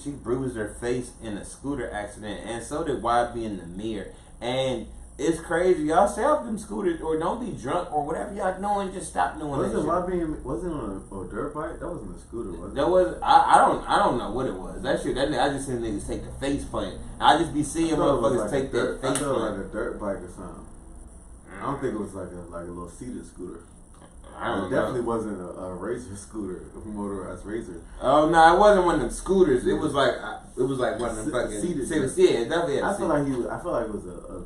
she bruised her face in a scooter accident, and so did YB in the mirror. And it's crazy. Y'all stay off them scooters or don't be drunk or whatever y'all doing. Just stop doing that shit. Wasn't on a dirt bike? That wasn't a scooter, was it? That was I don't know what it was. That shit. I just seen niggas take the face plant. I just be seeing motherfuckers take that face plant. I thought it was like a dirt bike or something. I don't think it was like a little seated scooter. It definitely wasn't a razor scooter, a motorized razor. Oh no, it wasn't one of them scooters. It was like one of them fucking seated. Yeah, definitely. I feel like it was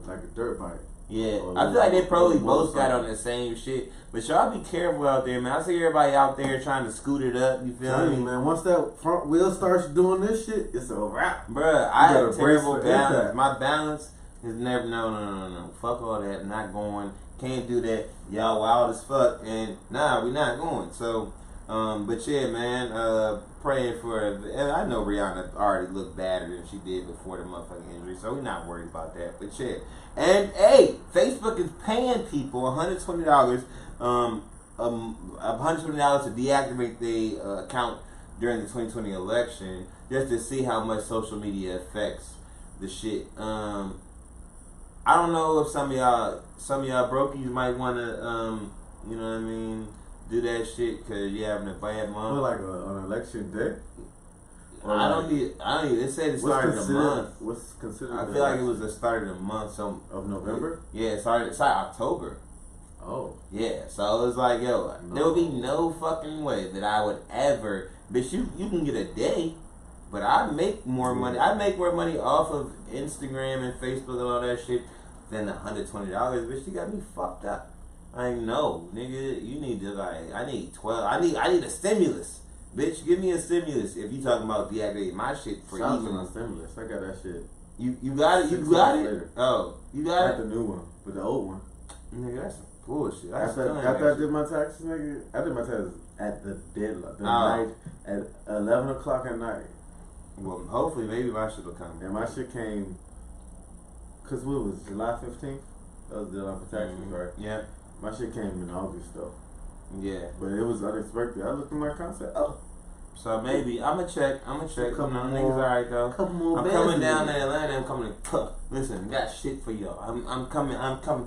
like a dirt bike. Yeah, I feel like they probably both got on the same shit. But y'all be careful out there, man. I see everybody out there trying to scoot it up. You feel me, man? Once that front wheel starts doing this shit, it's a wrap. Bruh, I have terrible balance. Impact. My balance is never no. Fuck all that. Not going. Can't do that. Y'all wild as fuck. And nah, we not going. So, but yeah, man. Praying for. I know Rihanna already looked badder than she did before the motherfucking injury, so we're not worried about that. But yeah. And hey, Facebook is paying people $120, $120 to deactivate their account during the 2020 election, just to see how much social media affects the shit. I don't know if some of y'all brokies might want to, you know what I mean, do that shit because you're having a bad month. Well, like on election day. I don't need. It said it started the month. What's considered? I feel like it was the start of the month. So of November. Yeah, it started October. Oh. Yeah, so it was like, yo, there would be no fucking way that I would ever. Bitch, you can get a day, but I make more money. I make more money off of Instagram and Facebook and all that shit than $120. Bitch, you got me fucked up. I know, nigga. You need to I need 12. I need a stimulus. Bitch, give me a stimulus if you talking about deactivating my shit for even a stimulus. I got that shit. You got it? You got it? Later. Oh, you got it? Not the new one, but the old one. Nigga, that's some bullshit. After I did my taxes, nigga, I did my taxes at the deadline, night, at 11 o'clock at night. Well, hopefully, maybe my shit will come. And my shit came, cause what was it, July 15th? That was the deadline for taxes, right? Yeah. My shit came in August though. Yeah. But it was unexpected. I looked at my account and said, oh. So maybe I'ma check. Niggas alright though. I'm coming down to Atlanta. I'm coming to listen. Got shit for y'all. I'm coming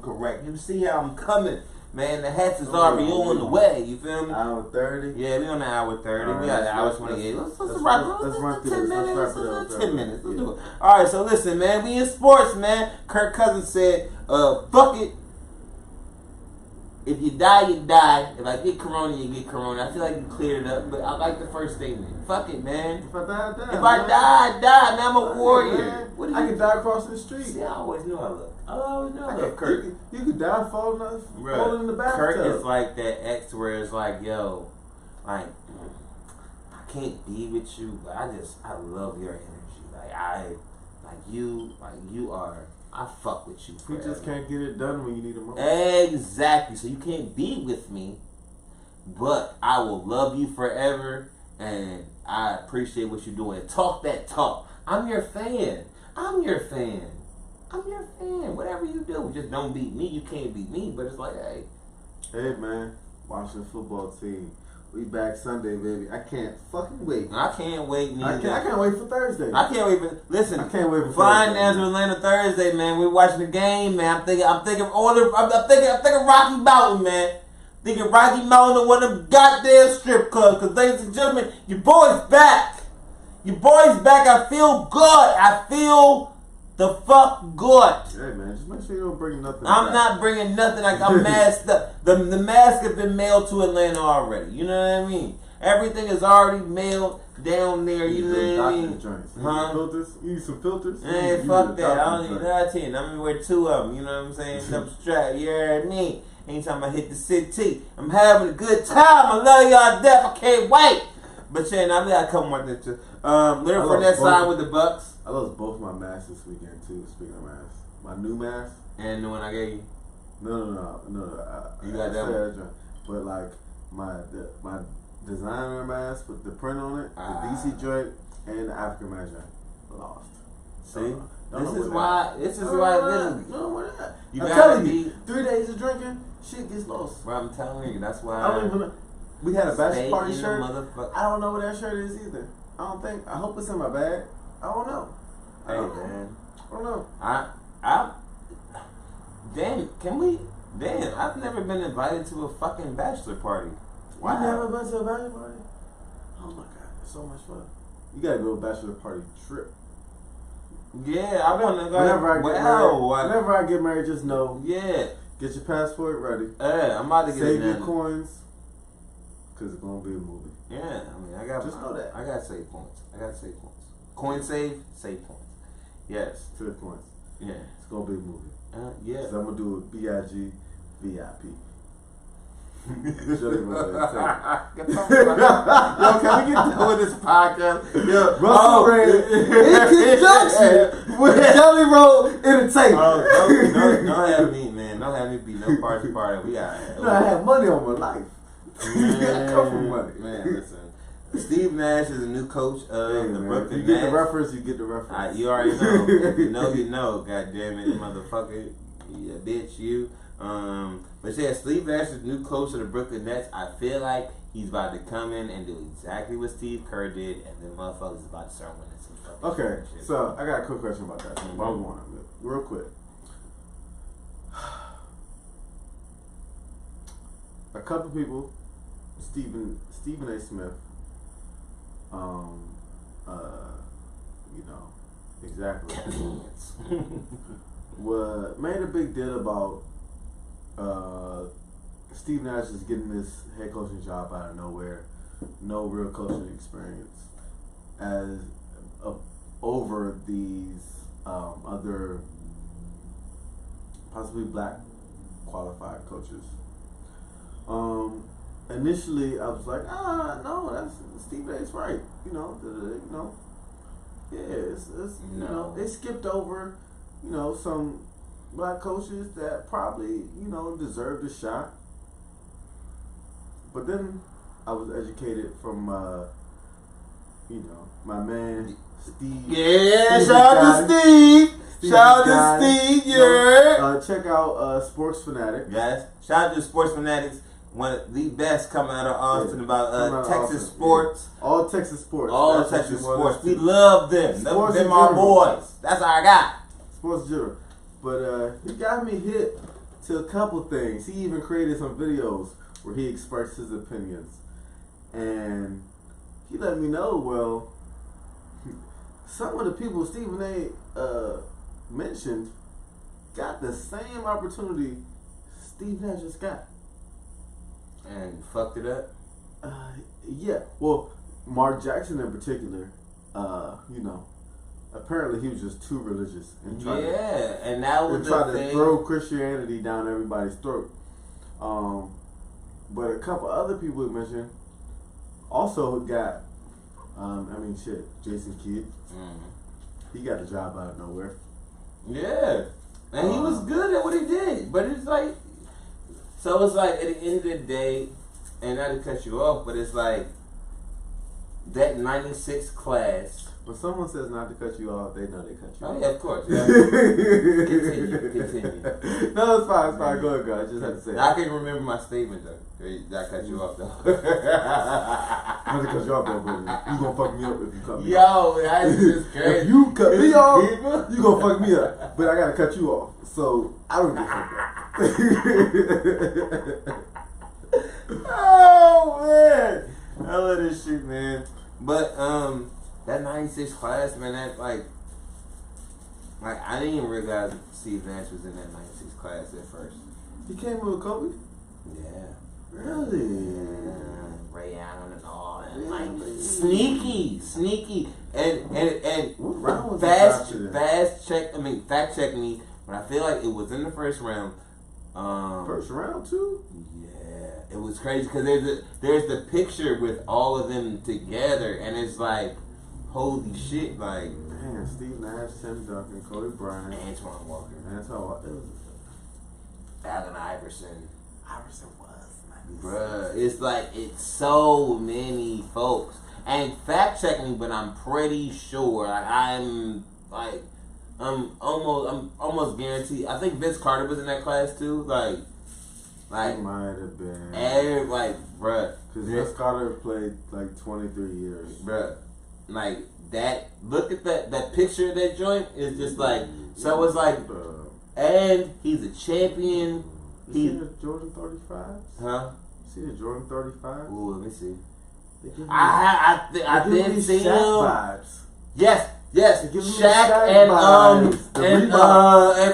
correct. You see how I'm coming, man. The hats is already on the way. You feel me? Hour 30. Yeah, we on the hour 30. We got the hour 28. Let's run 10 minutes. 10 minutes. Let's do it. All right. So listen, man. We in sports, man. Kirk Cousins said, "Fuck it. If you die, you die. If I get corona, you get corona." I feel like you cleared it up, but I like the first statement. Fuck it, man. If I die, I die. If I die, I die. Man, I'm a warrior. I can die across the street. See, I always knew I look. I always knew I look. Kirk. You could die falling in the bathtub. Kirk is like that ex where it's like, yo, like, I can't be with you, but I love your energy. You are I fuck with you. You just can't get it done when you need it most. Exactly. So you can't be with me, but I will love you forever, and I appreciate what you're doing. Talk that talk. I'm your fan. Whatever you do, just don't beat me. You can't beat me. But it's like, hey man, watching the football team. We back Sunday, baby. I can't fucking wait. I can't wait. I can't wait for Thursday. I can't wait for. Listen, I can't wait for flying Thursday. down to Atlanta Thursday, man. We're watching the game, man. I'm thinking Rocky Mountain, man. Thinking Rocky Mountain on one of them goddamn strip clubs. Cause ladies and gentlemen, your boy's back. I feel good. I feel the fuck good. Hey man, just make sure you don't bring nothing. I'm not bringing nothing. I'm masked up. The mask has been mailed to Atlanta already. You know what I mean? Everything is already mailed down there. You know what I mean? Huh? Filters? You need some filters? Hey, fuck that. I don't need nothing. I'm gonna wear 2 of them. You know what I'm saying? Some strap. You heard me? Anytime I hit the city, I'm having a good time. I love y'all to death. I can't wait. But yeah, now I got a couple more things too. Little Fornette signed with the Bucs. I lost both my masks this weekend too. Speaking of masks, my new mask and the one I gave you. No. You got that one. But like my designer mask with the print on it, the DC joint, and the African mask lost. See, this is why. literally. I'm telling you, 3 days of drinking, shit gets lost. Bro, I'm telling you, that's why. I don't even know. We had a bachelor party shirt. I don't know what that shirt is either. I don't think. I hope it's in my bag. I don't know. Hey man, I don't know. Damn, I've never been invited to a fucking bachelor party. Wow. You never been to a bachelor party? Oh my god, it's so much fun. You gotta go to a bachelor party trip. Yeah, I want to go. Whenever I get married, just know. Yeah. Get your passport ready. I'm about to get save your coins, cause it's gonna be a movie. Yeah, I mean, I got. Just know that. I got save points. Coin save points. Yes. 3 points. Yeah. It's gonna be a movie. Yeah. So I'm gonna do a BIG VIP. Yo, can we get done with this podcast? Yo, Russell Ray in conjunction with Jelly Roll Entertainment. Don't have me, man. Don't have me be no party. We got. I have money on my life. I come from money. Man, listen. Steve Nash is a new coach of the Brooklyn You get Nets. the reference, you get the reference. You already know. If you know, you know. God damn it, motherfucker. Yeah, bitch, you. But yeah, Steve Nash is the new coach of the Brooklyn Nets. I feel like he's about to come in and do exactly what Steve Kerr did, and then motherfuckers is about to start winning some fucking Okay, shit. so I got a quick question about that. Real quick. A couple people, Stephen A. Smith, you know, exactly, made a big deal about Steve Nash is getting this head coaching job out of nowhere, no real coaching experience, over these other possibly black qualified coaches. Initially, I was like, no, that's Steve A's right. It's you know, they skipped over, some black coaches that probably, deserved a shot. But then I was educated from, my man Steve. Yeah, shout out to Steve. Shout out to Steve. Yeah. Check out Sports Fanatic. Yes. Shout out to Sports Fanatics. One of the best coming out of Austin about Texas sports. Yeah. All Texas sports. All Texas sports. We love them. Them our boys. That's all I got. Sports general. But he got me hit to a couple things. He even created some videos where he expressed his opinions. And he let me know, well, some of the people Stephen A. Mentioned got the same opportunity Steve Nash just got. And you fucked it up? Yeah. Well, Mark Jackson in particular, apparently he was just too religious. And and that was tried to throw Christianity down everybody's throat. But a couple other people he mentioned also got, Jason Kidd. Mm-hmm. He got a job out of nowhere. Yeah. And he was good at what he did. But it's like, so it's like at the end of the day, and not to cut you off, but it's like that 96 class. When someone says not to cut you off, they know they cut you off. Oh, yeah, of course. Yeah. Continue. No, it's fine. Go ahead, guys. I just had to say it. I can remember my statement, though. That cut you off, though. I'm going to cut you off, though, baby. You going to fuck me up if you cut me off. Yo, that's just crazy. If you cut me off, you going to fuck me up. But I got to cut you off. So, I don't give a fuck. Oh, man. I love this shit, man. But, that 96 class, man, that, like, I didn't even realize Steve Nash was in that 96 class at first. He came with Kobe? Yeah. Really? Yeah. Rihanna and all that. Like, sneaky. And fact check me, but I feel like it was in the first round. First round, too? Yeah. It was crazy, because there's the picture with all of them together, and it's like, holy shit, like, man, Steve Nash, Tim Duncan, Kobe Bryant, Antoine Walker, Allen Iverson was nice. Bruh, it's like, it's so many folks. And fact check me, but I'm pretty sure, like, I'm almost guaranteed. I think Vince Carter was in that class too. Like he might have been. Bruh, because Vince Carter played like 23 years, bruh. Like that. Look at that picture of that joint. Is just like, so it's like, and he's a champion. You see the Jordan 35s? Huh? You see the Jordan 35s? Ooh, let me see. I did see him. Vibes. Yes. Shaq and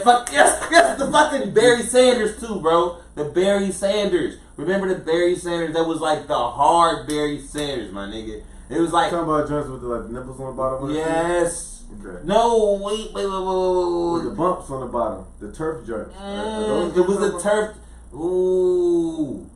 fuck yes, the fucking Barry Sanders too, bro. The Barry Sanders. Remember the Barry Sanders? That was like the hard Barry Sanders, my nigga. It was like, talking about joints with the like nipples on the bottom. Yes. Okay. No, wait. With the bumps on the bottom, the turf joints. It was a turf. Ooh.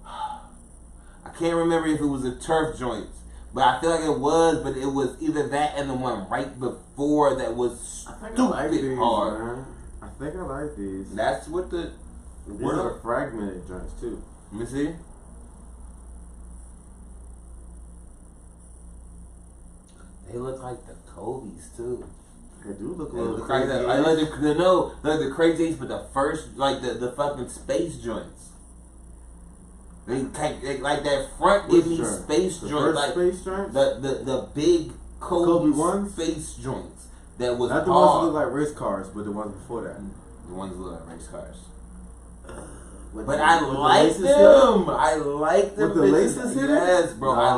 I can't remember if it was a turf joints. But I feel like it was, but it was either that and the one right before that was stupid hard. Man. I think I like these. That's what the... These are fragmented joints, too. Let me see. They look like the Kobe's, too. They do look like that. I like the crazy Eights, but the first, like the fucking space joints. They like that front give me space joint, like space joints? the big Kobe ones, space joints that was not the hard. ones that look like race cars, but the ones before that. The ones that look like race cars. But I like them. I like them. With the laces in it? Yes, bro. I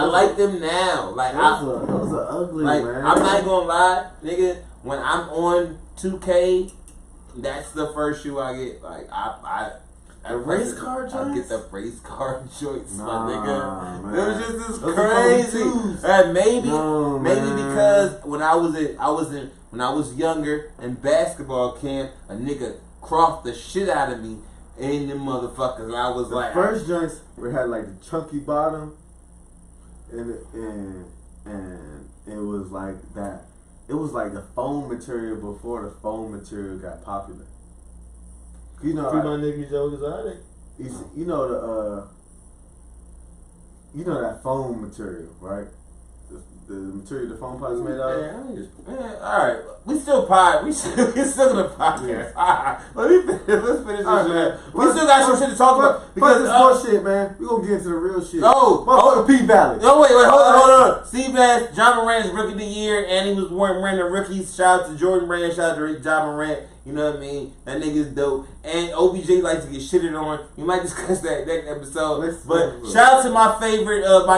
like them now. Like those are ugly, like, man. I'm not gonna lie, nigga. When I'm on 2K, that's the first shoe I get. Like the race car joints? I get the race car joints, my nigga. Man. It was just this crazy. Maybe because when I was younger in basketball camp, a nigga crossed the shit out of me in them motherfuckers. I was the like, first joints had like the chunky bottom, and it was like that. It was like the foam material before the foam material got popular. You know, my niggas exotic. You know that foam material, right? The material the foam pod's made out of. Alright, we still gonna podcast. Let's finish this shit, man. We still got some shit to talk about. Because this bullshit, man. We gonna get into the real shit. Motherfucker Pvalley. No, wait, hold on. Steve Nash, John Morant's Rookie of the Year, and he was wearing the rookies. Shout out to Jordan Brand, shout out to John Morant. You know what I mean? That nigga's dope. And OBJ likes to get shitted on. We might discuss that next episode. But shout out to my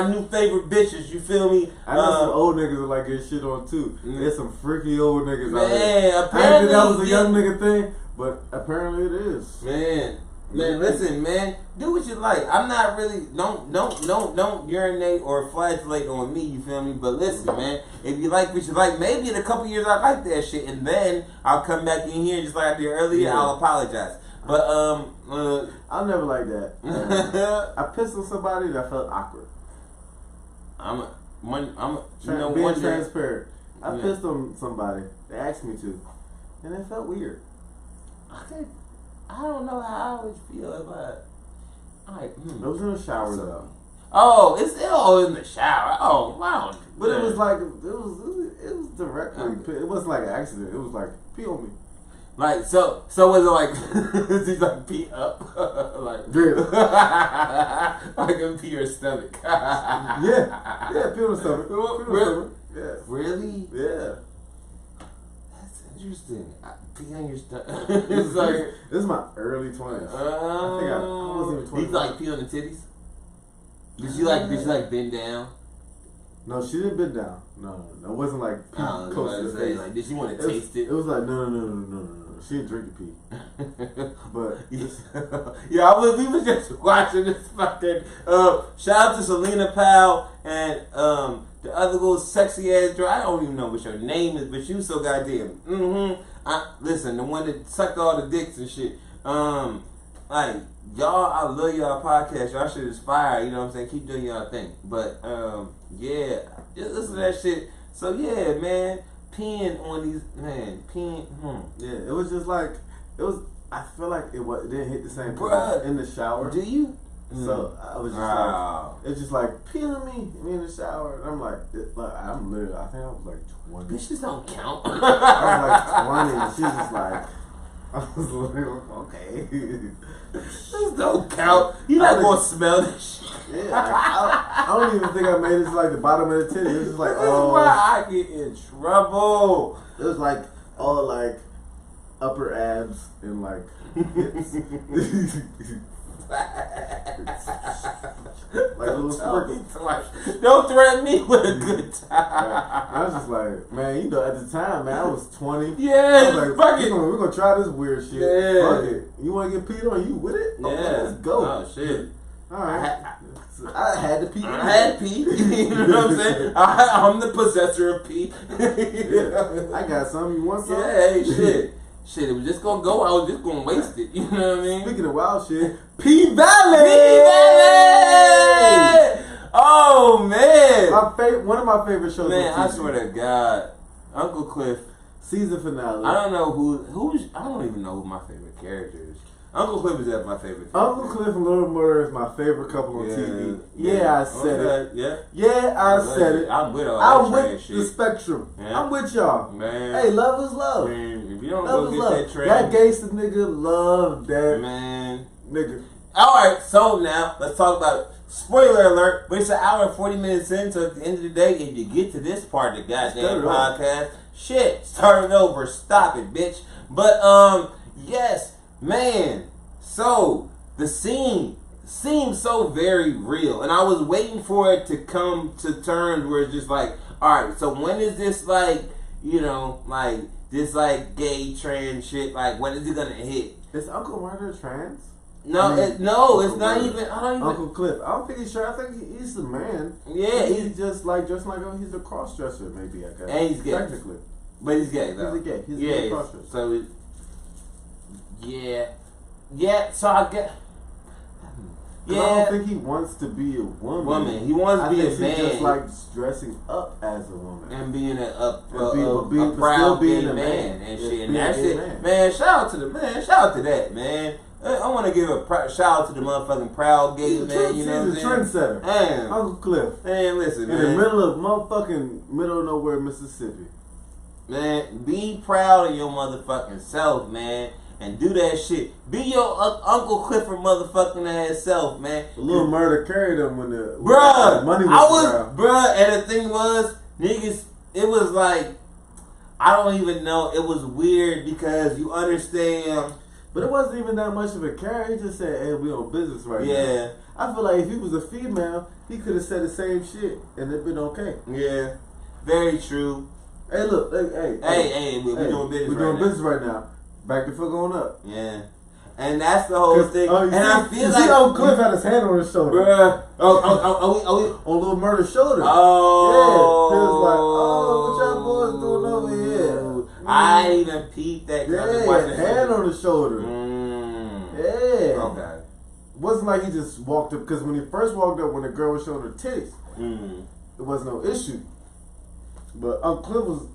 new favorite bitches. You feel me? I know some old niggas that like get shit on too. There's some freaky old niggas out there. Man, I apparently that was a young nigga thing, but apparently it is. Man, listen, man. Do what you like. I'm not really don't urinate or flagellate on me. You feel me? But listen, man. If you like what you like, maybe in a couple years I like that shit, and then I'll come back in here just like I did earlier. Yeah. I'll apologize. But I'll never like that. I pissed on somebody that felt awkward. Being transparent. I pissed on somebody. They asked me to, and it felt weird. I don't know how I would feel about. It was in the shower though. Oh, it's all in the shower. Oh, wow. But it was like it was directly. It wasn't like an accident. It was like pee on me. Like so was it like is he like pee up like like a pee your stomach? yeah, pee on the stomach. Pee on the stomach. Yeah. Really? Yeah. That's interesting. Pee on your stomach. It's like this is my early 20s. I think I wasn't even 20. He's like pee on the titties. Did she like bend down? No, she didn't bend down. No, it wasn't like pee close to the face. Like, did she want to taste it? It was like no. She didn't drink the pee. But yeah, we was just watching this fucking shout out to Selena Powell and the other little sexy ass girl. I don't even know what your name is, but you so goddamn listen, the one that sucked all the dicks and shit. Like y'all, I love y'all podcast. Y'all should inspire. You know what I'm saying? Keep doing y'all thing. But yeah, just listen to that shit. So yeah, man, peeing on these Yeah, it was just like it was. I feel like it didn't hit the same in the shower. Do you? So I was just like, it's just like pee on me in the shower. And I'm like I'm literally. I think I was like 20. Bitches don't count. I was like 20, and she was just like. I was like, okay. This don't count. You not gonna smell this shit. Yeah, I don't even think I made it to like the bottom of the titty. It was just like, this is why I get in trouble. It was like all like upper abs and like hips. Like a little squirt. Don't threaten me with a good time. I was just like, man, you know, at the time, man, I was 20. Yeah, I was like, fuck it. We're gonna try this weird shit. Yeah. Fuck it. You wanna get peed on? You with it? Yeah. Okay, let's go. Oh shit. Alright. I had to pee. I had pee. You know what I'm saying? I'm the possessor of pee. Yeah. I got some. You want some? Yeah, hey, shit. Shit, it was just gonna go. I was just gonna waste it. You know what I mean? Speaking of wild shit, Pvalley! Oh man! One of my favorite shows. Man, I swear to God, Uncle Cliff season finale. I don't know who's. I don't even know who my favorite character is. Uncle Cliff is my favorite. Uncle Cliff and Lil Murder is my favorite couple on TV. Yeah, I said it. Yeah. Yeah, I said it. I'm with all I'm that with shit. the spectrum. Yeah. I'm with y'all. Man. Hey, love is love. Man, if you don't love go is get love. that train. That gangster nigga love that man. nigga. Alright, so now let's talk about it. Spoiler alert, but it's an hour and 40 minutes in, so at the end of the day, if you get to this part of the goddamn podcast, shit, start it over, stop it, bitch. But, yes, man, so, the scene seems so very real, and I was waiting for it to come to terms where it's just like, alright, so when is this, like, you know, like, this, like, gay, trans shit, like, when is it gonna hit? Is Uncle Murder trans? No, it's not even. I don't even. Uncle Cliff. I don't think he's sure. I think he's the man. Yeah, he's just like he's a cross dresser, maybe. I guess. And he's gay. Technically, but he's gay though. He's a gay. He's a gay cross dresser. So, yeah. So I get. Yeah. I don't think he wants to be a woman. He wants to be a man. He's just like dressing up as a woman and being a proud proud being gay a man and yeah, shit. And that's it, man. Shout out to that, man. I want to give a shout out to the motherfucking proud gay man. You know what I'm saying? He's a trendsetter. Man, Uncle Cliff. Man, listen, in the middle of nowhere, Mississippi. Man, be proud of your motherfucking self, man. And do that shit. Be your Uncle Clifford motherfucking ass self, man. A little murder carried him when the money was around. Bruh, and the thing was, niggas, it was like, I don't even know. It was weird because you understand. But it wasn't even that much of a carry. He just said, hey, we on business right now. Yeah. I feel like if he was a female, he could have said the same shit and it'd been okay. Yeah. Very true. Hey, look. Hey, we're doing business We're doing business right now. Back the fuck on up. Yeah. And that's the whole thing. I feel like Uncle Cliff had his hand on his shoulder. Bruh. Oh, on Lil Murder's shoulder. Oh. Yeah. He was like, what y'all boys doing over here? I even peeped that. Yeah, hand on his shoulder. Yeah. Okay. It wasn't like he just walked up, because when he first walked up, when the girl was showing her titties, it wasn't no issue. But Uncle Cliff was,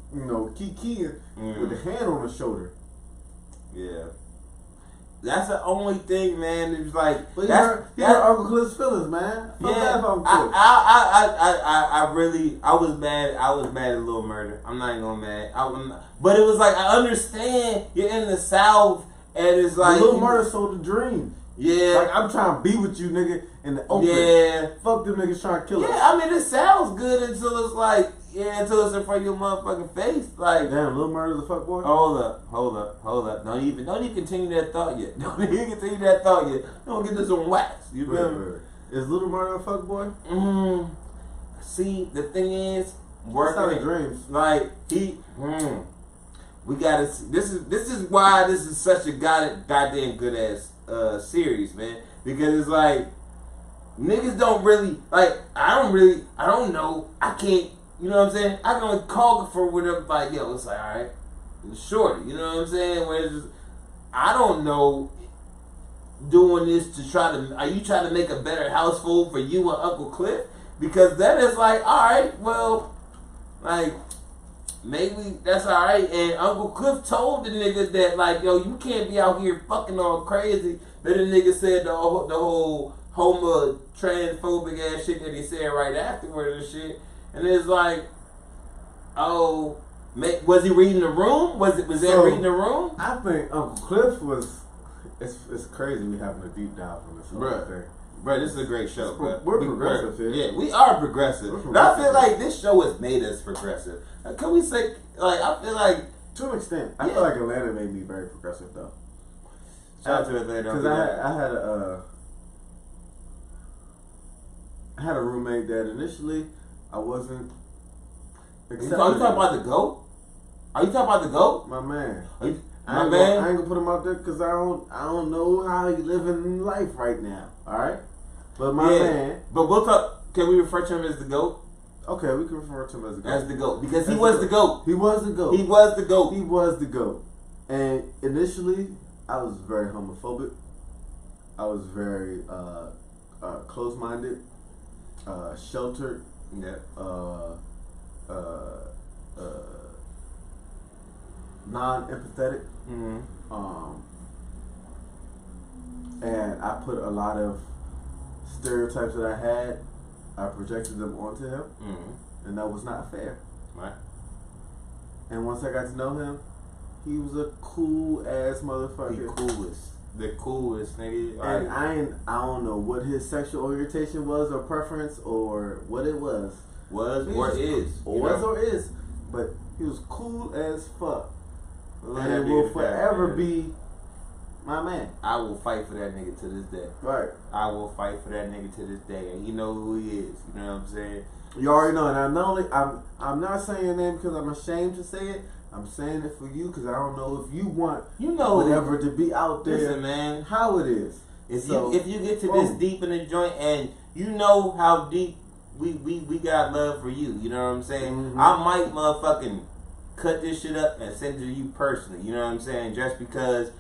kikiing with the hand on his shoulder. Yeah. That's the only thing, man. It was like, But you hurt Uncle Cliff's feelings, man. Fuck that Uncle Cliff. I was mad. I was mad at Lil Murder. I'm not even gonna mad. But it was like, I understand you're in the South, and it's like Lil Murder sold the dream. Yeah, like I'm trying to be with you, nigga, in the open. Yeah, fuck them niggas trying to kill us. Yeah, I mean it sounds good until it's like, until it's in front of your motherfucking face. Like, damn, Lil Murder's a fuckboy. Hold up. Don't even continue that thought yet. Don't even continue that thought yet. Don't get this on wax. You feel me? Is Lil Murder a fuckboy? See, the thing is, working in dreams. Like we gotta see. This is why this is such a goddamn good ass series, man. Because it's like niggas don't really like. I don't know. I can't. You know what I'm saying? I can only call for whatever. Like, yo, it's like, all right, it's shorty. You know what I'm saying? Where it's just, I don't know. Doing this to try to, are you trying to make a better household for you and Uncle Cliff? Because that is like, all right, well, like, maybe that's all right. And Uncle Cliff told the nigga that, like, yo, you can't be out here fucking all crazy. But the nigga said the whole homo transphobic ass shit that he said right afterward and shit. And it's like, oh, was he reading the room? Was that reading the room? I think Uncle Cliff was. It's crazy we having a deep dive on this whole thing. Bro, this is a great show, bro. We're progressive here. Yeah, we are progressive. And I feel like this show has made us progressive. Can we say, like, I feel like... To an extent. I feel like Atlanta made me very progressive, though. Shout out to Atlanta. Because I had a roommate that initially I wasn't accepting. Are you talking about the GOAT? Are you talking about the GOAT? My man. I ain't gonna put him out there because I don't know how he living life right now. All right, but my man. But we'll talk. Can we refer to him as the GOAT? Okay, we can refer to him as the GOAT. As the GOAT because he was the GOAT. He was the GOAT. He was the GOAT. He was the GOAT. And initially, I was very homophobic. I was very close-minded, sheltered. Yeah. Non-empathetic. And I put a lot of stereotypes that I had, I projected them onto him, and that was not fair. Right. And once I got to know him, he was a cool ass motherfucker. The coolest nigga. And I don't know what his sexual orientation was or preference or what it was. Or is. But he was cool as fuck. And it will forever be my man. I will fight for that nigga to this day. Right. I will fight for that nigga to this day. And you know who he is. You know what I'm saying? You already know. And I'm not saying your name because I'm ashamed to say it. I'm saying it for you because I don't know if you want whatever to be out there. Listen, man. How it is. If you get to this deep in the joint and you know how deep we got love for you. You know what I'm saying? I might motherfucking cut this shit up and send it to you personally. You know what I'm saying? Just because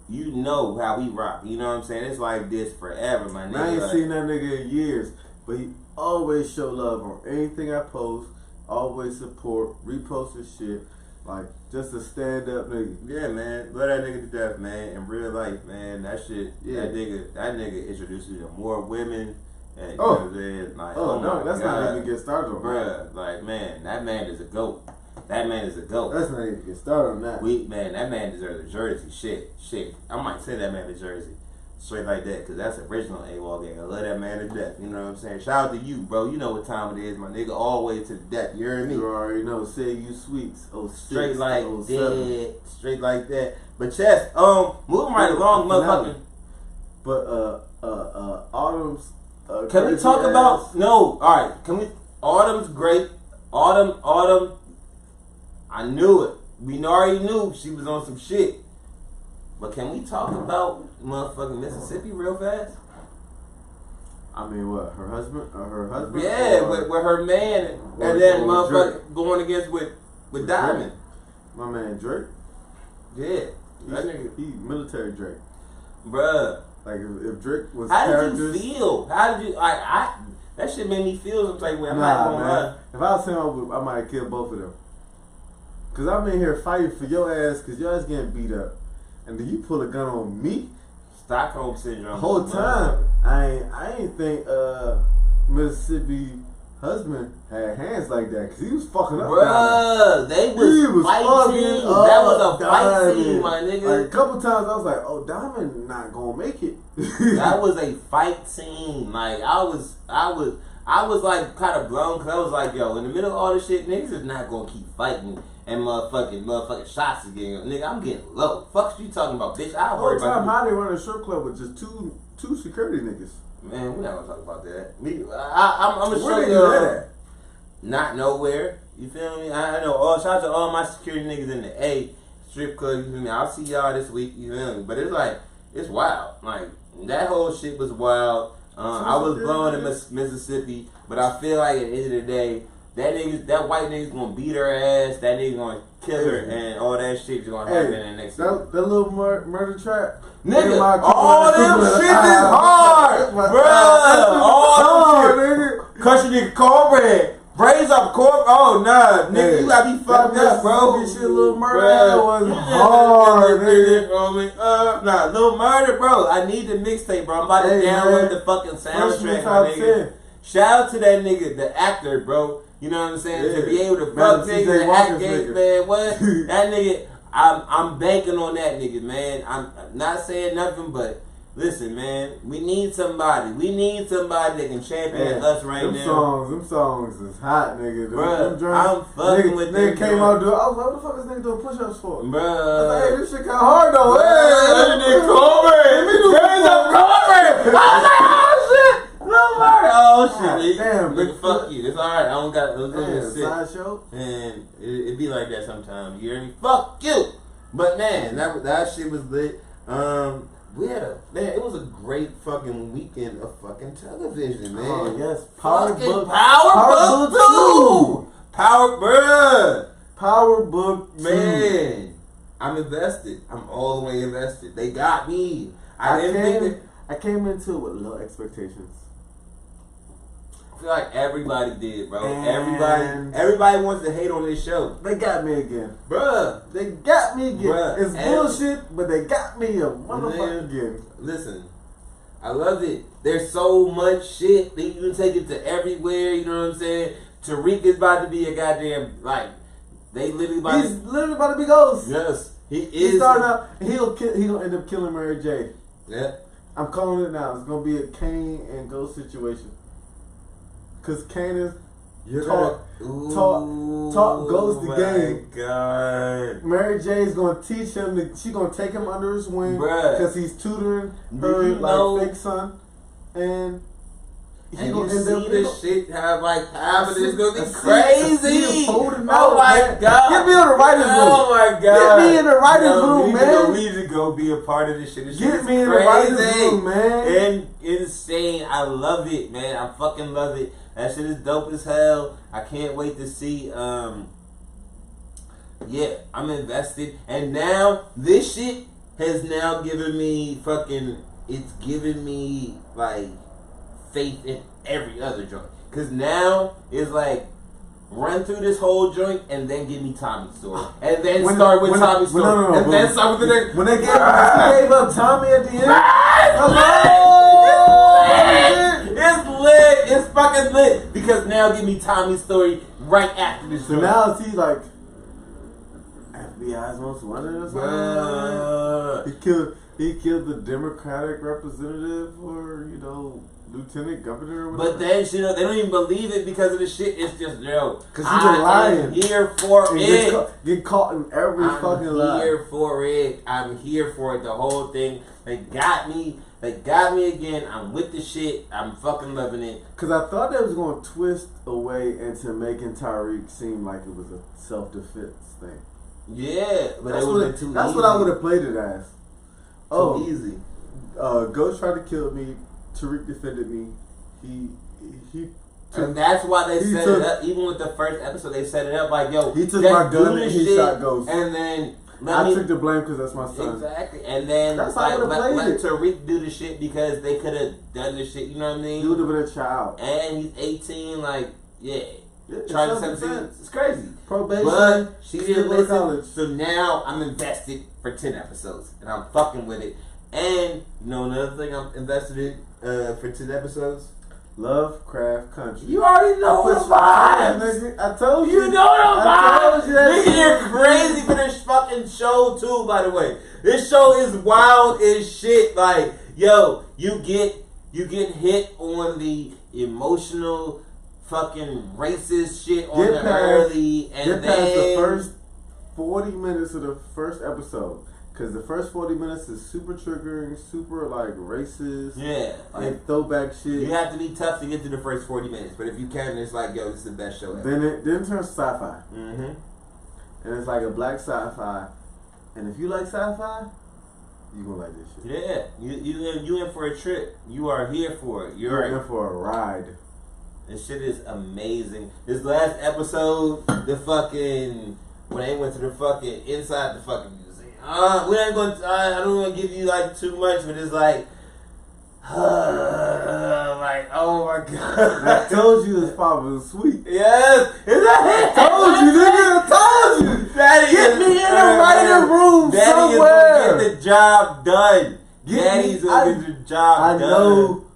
you know how we rock. You know what I'm saying? It's like this forever, my nigga. I ain't seen that nigga in years, but he always show love on anything I post. Always support, repost his shit. Like, just a stand up nigga. Yeah, man. Love that nigga to death, man. In real life, man. That shit, that nigga introduced you to more women. And, you know what I'm saying? Like, no, that's not even get started on bruh, like, man, that man is a GOAT. That man is a GOAT. That's not even get started on that. Man, that man deserves a jersey. Shit. I might send that man a jersey. Straight like that, because that's original AWOL gang. I love that man to death. You know what I'm saying? Shout out to you, bro. You know what time it is, my nigga. All the way to the death. You heard me? You already know. Say you sweets. Straight like that. Straight like that. But Chess, moving right along, motherfucker. But Autumn's. Can we talk about? No. All right. Can we? Autumn's great. Autumn. I knew it. We already knew she was on some shit. But can we talk about motherfucking Mississippi real fast? I mean, what? Her husband? Yeah, with her man and then motherfucker going against with Diamond. My man Drake? Yeah. That nigga, he military Drake. Bruh. Like, if Drake was How did you feel? How did you, that shit made me feel some type of way. I'm not gonna lie. If I was him, I might kill both of them. Because I'm in here fighting for your ass because your ass getting beat up. And then you pull a gun on me? Stockholm syndrome. The whole time, I ain't think Mississippi husband had hands like that because he was fucking up. Bruh, they was fighting. That was a fight scene, my nigga. Like, a couple times I was like, oh, Diamond not gonna make it. That was a fight scene. Like I was like kind of blown because I was like, yo, in the middle of all this shit, niggas is not gonna keep fighting and motherfucking shots is getting. Nigga, I'm getting low. Fuck you talking about, bitch? I worry about how they run a strip club with just two security niggas. Man, we're not gonna talk about that. I'm gonna show you not nowhere. You feel me? I know. Shout out to all my security niggas in the A strip club. You feel me? I'll see y'all this week. You feel me? But it's like it's wild. Like that whole shit was wild. I was blown in Mississippi, but I feel like at the end of the day, that white nigga's gonna beat her ass. That nigga gonna kill her, and all that shit is gonna happen in the next. That little murder trap. Nigga, all them shit is hard, bruh. All them shit. Crush your nigga cornbread. Braids up corn. Oh, nah. Nigga, you gotta be fucked up, bro. This shit, little murder was hard, nigga. Nah, little murder, bro. I need the mixtape, bro. I'm about to download the fucking soundtrack, my nigga. Shout out to that nigga, the actor, bro. You know what I'm saying? To be able to fuck niggas and act gay, man. What? That nigga, I'm banking on that nigga, man. I'm not saying nothing, but listen, man. We need somebody. We need somebody that can champion us right now. Them songs is hot, nigga. Bruh, I'm fucking with them. Nigga came out doing. I was like, what the fuck is nigga doing push-ups for? Bruh. I was like, hey, this shit kind of hard though. Hey, nigga, Corbin. Raise up Corbin. I was like, oh shit. No murder. Oh shit. Damn, nigga, fuck you. It's alright. I don't got no sideshow. And it be like that sometimes. You hear me? Fuck you. But man, that shit was lit. It was a great fucking weekend of fucking television, man. Oh yes, Power Book 2. Power Book, man. I'm invested. I'm all the way invested. They got me. I came into it with low expectations. I feel like everybody did, bro. Everybody wants to hate on this show. They got me again. Bruh. They got me again. Bruh. It's bullshit, but they got me a motherfucker again. Listen, I love it. There's so much shit that you can take it to everywhere, you know what I'm saying? Tariq is about to be a goddamn, like, he's literally about to be Ghost. Yes, he is. He's starting out, he'll end up killing Mary J. Yeah. I'm calling it now. It's going to be a Kane and Ghost situation. Because Kane is taught Ghost the game. God. Mary J is going to teach him. She's going to take him under his wing because he's tutoring her fake son. And you see this shit have like half of this gonna be crazy. Oh my god! Get me in the writer's room. Oh my god! Get me in the writer's room, man. We need to go be a part of this shit. Get me in the writer's room, man. And insane. I love it, man. I fucking love it. That shit is dope as hell. I can't wait to see. Yeah, I'm invested. And now this shit has now given me fucking. It's given me like faith in every other joint. Cause now it's like run through this whole joint and then give me Tommy's story. And then start with Tommy's story. No, and then start with the next. When they gave up Tommy at the end. It's lit. It's fucking lit. Because now give me Tommy's story right after this joint. So now is he like FBI's most wanted or something? He killed the Democratic representative or, lieutenant governor or whatever. But then, they don't even believe it because of the shit. It's just, because he's lying. I'm here for it. Get caught in every fucking lie. I'm here for it. I'm here for it. The whole thing. They got me. They got me again. I'm with the shit. I'm fucking loving it. Because I thought they was going to twist away into making Tariq seem like it was a self-defense thing. Yeah, but it would have been too easy. That's what I would have played it as. Too easy. Ghost tried to kill me. Tariq defended me. And that's why they set it up. Even with the first episode, they set it up like, yo, he took my gun and he shot Ghost. And then I took the blame because that's my son. Exactly. And then that's how let Tariq do the shit because they could have done the shit. You know what I mean? He would have been a child. And he's 18. Like, trying to 17. It's crazy. Probation. But she didn't listen. So now I'm invested for 10 episodes, and I'm fucking with it. And you know another thing I'm invested in for 10 episodes. Lovecraft Country. You already know the vibes. I told you. You know the vibes. Nigga, shit. you're crazy for this fucking show too. By the way, this show is wild as shit. Like, yo, you get hit on the emotional, fucking racist shit on the early, and get past the then first 40 minutes of the first episode. Because the first 40 minutes is super triggering, super like racist, yeah, like throwback shit. you have to be tough to get to the first 40 minutes. But if you can, it's like, yo, this is the best show ever. Then it turns sci-fi. Mm-hmm. And it's like a black sci-fi. And if you like sci-fi, you gonna like this shit. Yeah, you in for a trip. You are here for it. You're in for a ride. This shit is amazing. This last episode, the fucking when they went to the fucking inside the fucking museum. We ain't gonna. I don't want to give you like too much, but it's like, like, oh my god. I told you this pop was sweet. Yes, I told you, nigga. I told you. Daddy, Get me in the writing room Daddy somewhere. is gonna get the job done. Daddy's gonna get the job I done. know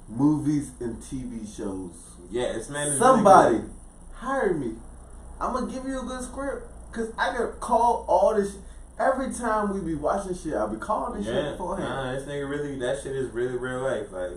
movies and TV shows. Yeah, this man is Somebody really hire me. I'm gonna give you a good script. Cause I can call all this. Every time we be watching shit, I'll be calling this shit beforehand. Nah, this nigga really, that shit is really real life. Like,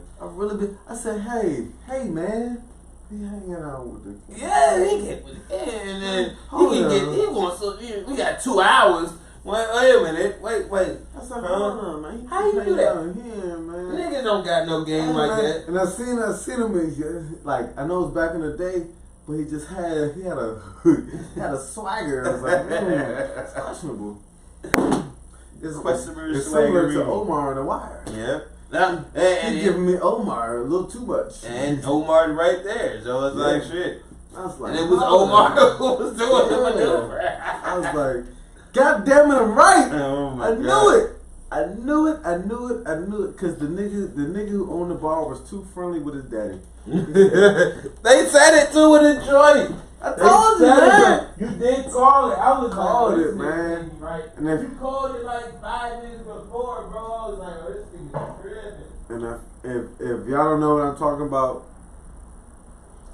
I said, hey man, he hanging out with the yeah, he get with it. And then Hold he can on. get, he wants to, we got 2 hours. Wait a minute, wait. I said, hold on, man. How you do that? Here, man. Niggas don't got no game like that. And I seen him in, like, I know it was back in the day, but he just had a swagger. I was like, it's questionable. It's Questionable it's similar swagger. to Omar on The Wire. Yeah. He giving me Omar a little too much. And Omar right there, so it's like shit. I was like, And it was Omar who was doing the maneuver. I was like, God damn it, I'm right. Oh my I God. knew it. Cause the nigga who owned the bar was too friendly with his daddy. They said it too in the joint. I told you, man. You did call it. I was Called like, it, man. Right. And if You called it like 5 minutes before, bro. I was like, oh, this thing is tripping. and if y'all don't know what I'm talking about,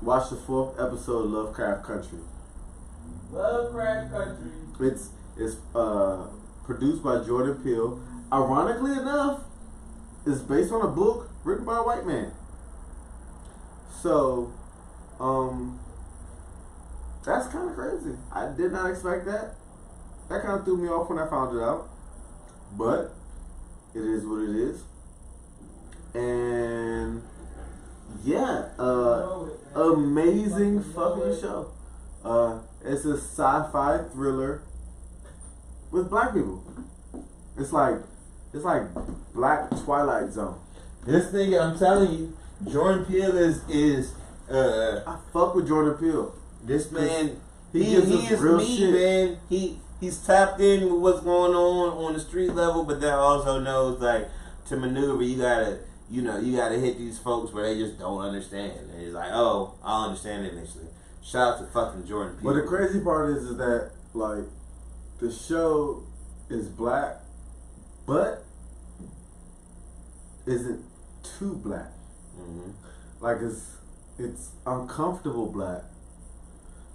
watch the 4th episode of Lovecraft Country. Lovecraft Country. It's produced by Jordan Peele. Ironically enough, it's based on a book written by a white man. So, that's kind of crazy. I did not expect that. That kind of threw me off when I found it out. But it is what it is. And yeah, amazing fucking show. It's a sci-fi thriller with black people. It's like Black Twilight Zone. This nigga, I'm telling you, Jordan Peele is I fuck with Jordan Peele. this man. He He gives us is real me, shit. man. He's tapped in with what's going on the street level, but then also knows like to maneuver. You gotta hit these folks where they just don't understand. And he's like, oh, I'll understand it eventually. Shout out to fucking Jordan Peele. But the crazy part is that like the show is black, but isn't too black. Mm-hmm. Like it's uncomfortable black,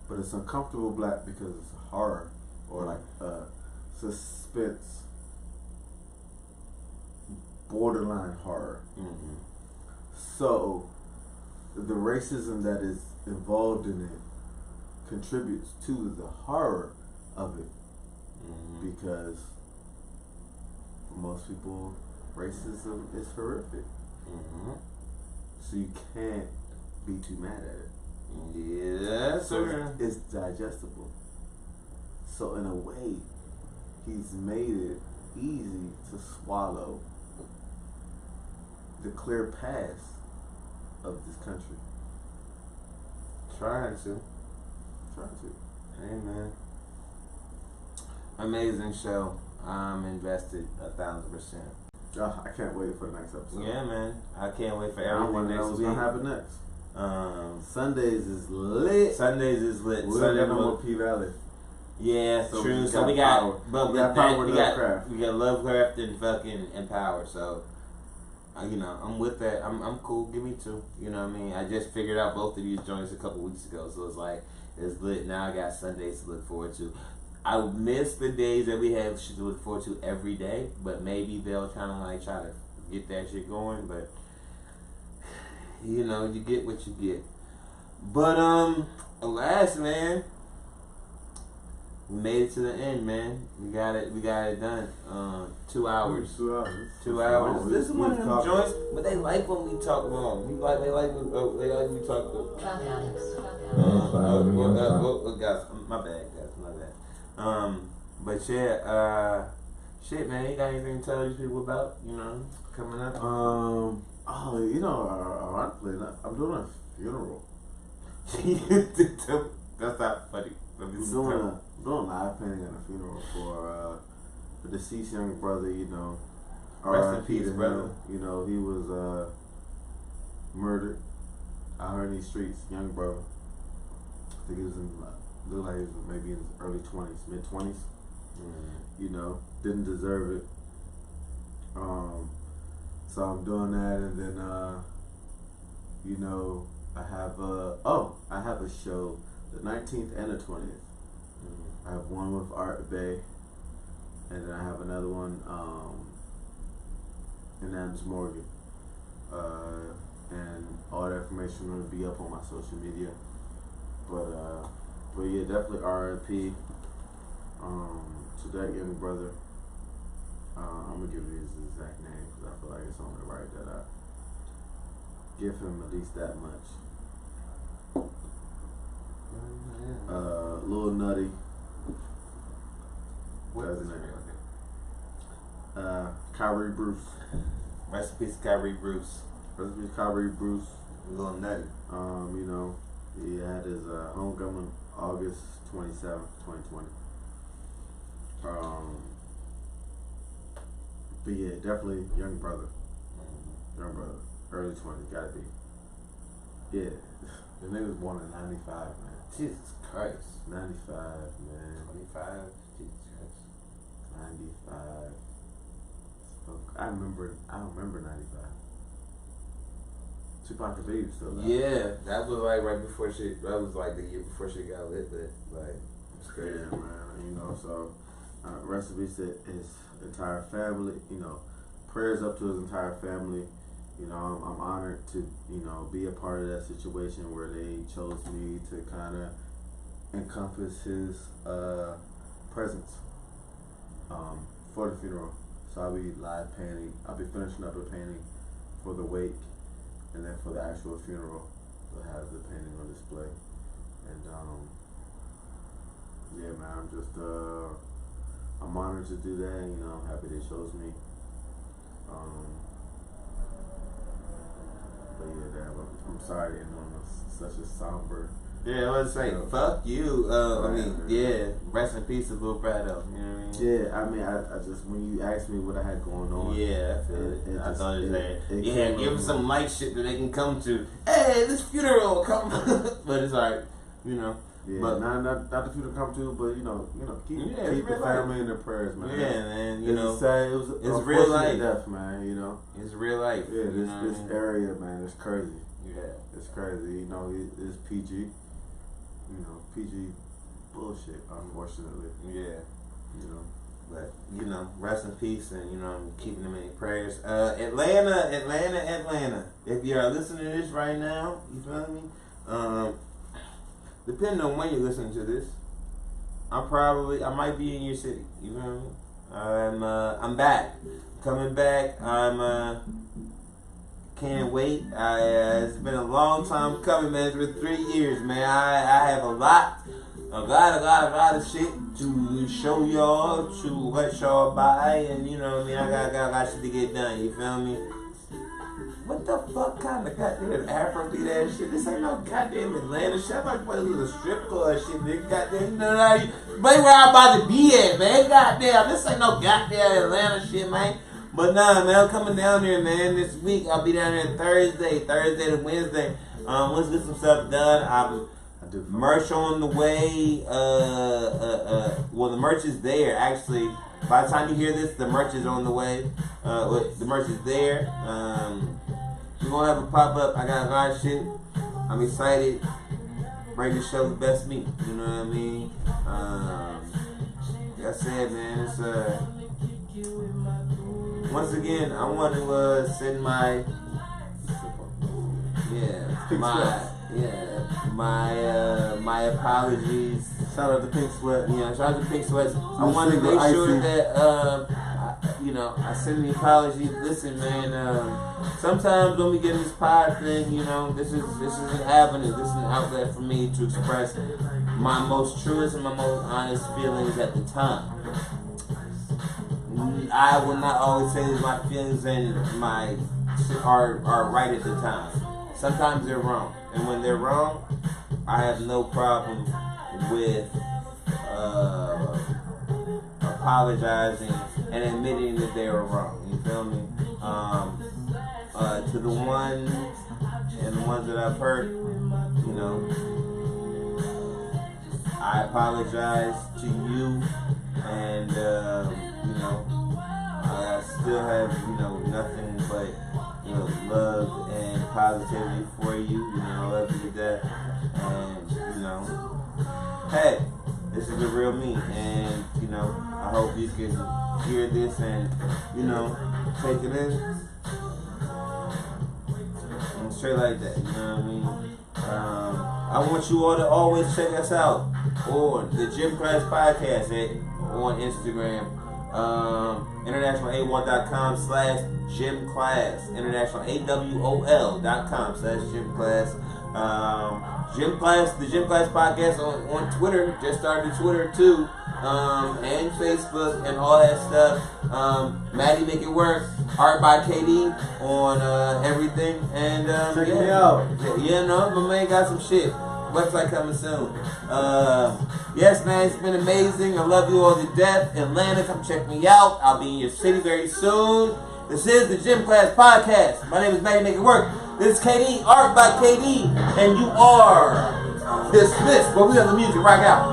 but it's uncomfortable black because it's horror or like suspense, borderline horror. Mm-hmm. So the racism that is involved in it contributes to the horror of it. Mm-hmm. Because for most people, racism is horrific. Mm-hmm. So you can't be too mad at it. Yeah, So sir. it's digestible. So in a way, he's made it easy to swallow the clear past of this country. Trying to. Hey, man. Amazing show. I'm invested 1,000%. I can't wait for the next episode. Yeah, man. I can't wait for I everything want to know next what's week. gonna happen next. Um, Sundays is lit. Sundays is lit. We're Sunday gonna will- more Pvalley. Yeah, So true. we So got we got, power. but We got with power that, with we got Lovecraft. we got Lovecraft and fucking and power. So, you know, I'm with that. I'm cool. Give me two. You know what I mean? I just figured out both of these joints a couple weeks ago, so it's like it's lit. Now I got Sundays to look forward to. I miss the days that we have shit to look forward to every day, but maybe they'll kind of like try to get that shit going. But you know, you get what you get. But alas, man, we made it to the end, man. We got it done. 2 hours. 2 hours. 2 hours. This is one of them talk- joints, but they like when we talk long. They like when we talk. Guys, my bad. But yeah, shit, man. You got anything to tell these people about? You know, coming up. You know, ironically, I'm doing a funeral. That's not funny. I'm doing live painting at a funeral for the deceased young brother. You know, Rest in RIP peace, to him. brother. You know, he was murdered out here in these streets. Young brother. I think he was looked like he was maybe in his early 20s, mid 20s. You know, didn't deserve it. So I'm doing that, and then you know, I have a show the 19th and the 20th. I have one with Art Bay, and then I have another one in Adams Morgan. And all that information will be up on my social media. But yeah, definitely RIP to that young brother. I'm gonna give you his exact name because I feel like it's only right that I give him at least that much. Lil Nutty. What's his name? Kyrie Bruce. Rest in peace, Kyrie Bruce. Rest in peace, Kyrie Bruce. Lil Nutty. You know, he had his homecoming August 27th, 2020. But yeah, definitely young brother. Young brother. Early 20s, gotta be. Yeah. The nigga was born in 95, man. Jesus Christ. 95, man. 25. Jesus Christ. 95. I remember 95. Tupac and Biggie was still alive. Yeah, that was like right before shit. That was like the year before shit got lit, but like, it's crazy. Yeah, man. You know, so rest in peace to his entire family. You know, prayers up to his entire family. You know, I'm honored to, you know, be a part of that situation where they chose me to kind of encompass his presence for the funeral. So I'll be live painting. I'll be finishing up a painting for the wake, and then for the actual funeral, they'll have the painting on display. And yeah, man, I'm just I'm honored to do that. You know, I'm happy they chose me. But yeah, damn, I'm sorry to end on such a somber. Yeah, I was saying, fuck you. I mean, yeah, rest in peace to Lil Brado. You know what I mean? Yeah, I mean, I just, when you asked me what I had going on. Yeah, I feel it. I thought it was that. Yeah, give them up, some light shit that they can come to. Hey, this funeral, come. But it's alright, you know. Yeah, but not the future come to, but you know, keep the real family life. in their prayers, man. Yeah, man. You know, it's real life. Death, man. You know, it's real life. Yeah, this area, man, it's crazy. Yeah, it's crazy. You know, it's PG. You know, PG bullshit. Unfortunately. Yeah. You know. But, you know, rest in peace, and, you know, I'm keeping them in prayers. Atlanta. If you are listening to this right now, you feel me? Depending on when you're listening to this, I might be in your city. You feel me? I'm back. Coming back. Can't wait. It's been a long time coming, man. It's been 3 years, man. I have a lot of shit to show y'all, to let y'all by, and you know what I mean. I got shit to get done. You feel me? What the fuck kind of goddamn Afrobeat ass shit? This ain't no goddamn Atlanta shit. I'm like, what is a strip club shit, nigga? Goddamn, you know what I mean? But where I'm about to be at, man. Goddamn, this ain't no goddamn Atlanta shit, man. But nah, man, I'm coming down here, man, this week. I'll be down here Thursday to Wednesday. Let's get some stuff done. I do. Merch on the way. Well, the merch is there. Actually, by the time you hear this, the merch is on the way. The merch is there. We're gonna have a pop up. I got a lot of shit. I'm excited. Bring the show the best me. You know what I mean? Like I said, man, it's once again, I want to send my my apologies. Shout out to Pink Sweat. Yeah, shout out to Pink Sweat. I want to make sure that I send the apologies. Listen, man. Sometimes when we get in this pod thing, this is an avenue. This is an outlet for me to express my most truest and my most honest feelings at the time. I will not always say that my feelings and my are right at the time. Sometimes they're wrong, and when they're wrong, I have no problem with apologizing and admitting that they were wrong. You feel me? To the ones and the ones that I've hurt, I apologize to you, and I still have nothing but love and positivity for you. I love you to death, and hey, this is the real me, and I hope you can hear this and take it in. And straight like that, you know what I mean? I want you all to always check us out on the Gym Class Podcast on Instagram, InternationalAWoL.com/gym class, InternationalAWoL.com/gym class. Gym Class, the Gym Class Podcast on Twitter, just started Twitter too, and Facebook and all that stuff. Maddie Make It Work, Art by KD on everything, and check me out. My man got some shit. Website coming soon. Yes, man, it's been amazing. I love you all to death. Atlanta, come check me out. I'll be in your city very soon. This is the Gym Class Podcast. My name is Maddie Make It Work. This is KD, Art by KD, and you are dismissed. But we have the music rock out.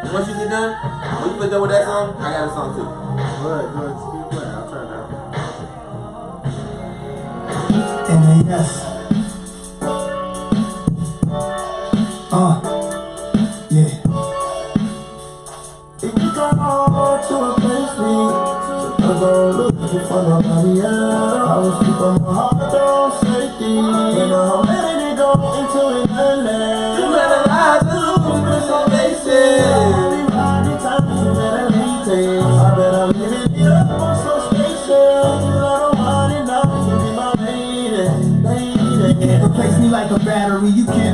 And once you get done, when you get done with that song, I got a song too. Go ahead, keep playing. I'll turn it out. And then yes. Yeah. If you come on to a place me, I go looking for nobody else. I was keep on my heart on safety. And I'm letting it go into it land. You better rise and lose some bases. Everybody time to better maintain. I bet I'm living it up on some station. You don't want it now, you be my lady. Replace me like a battery, you can't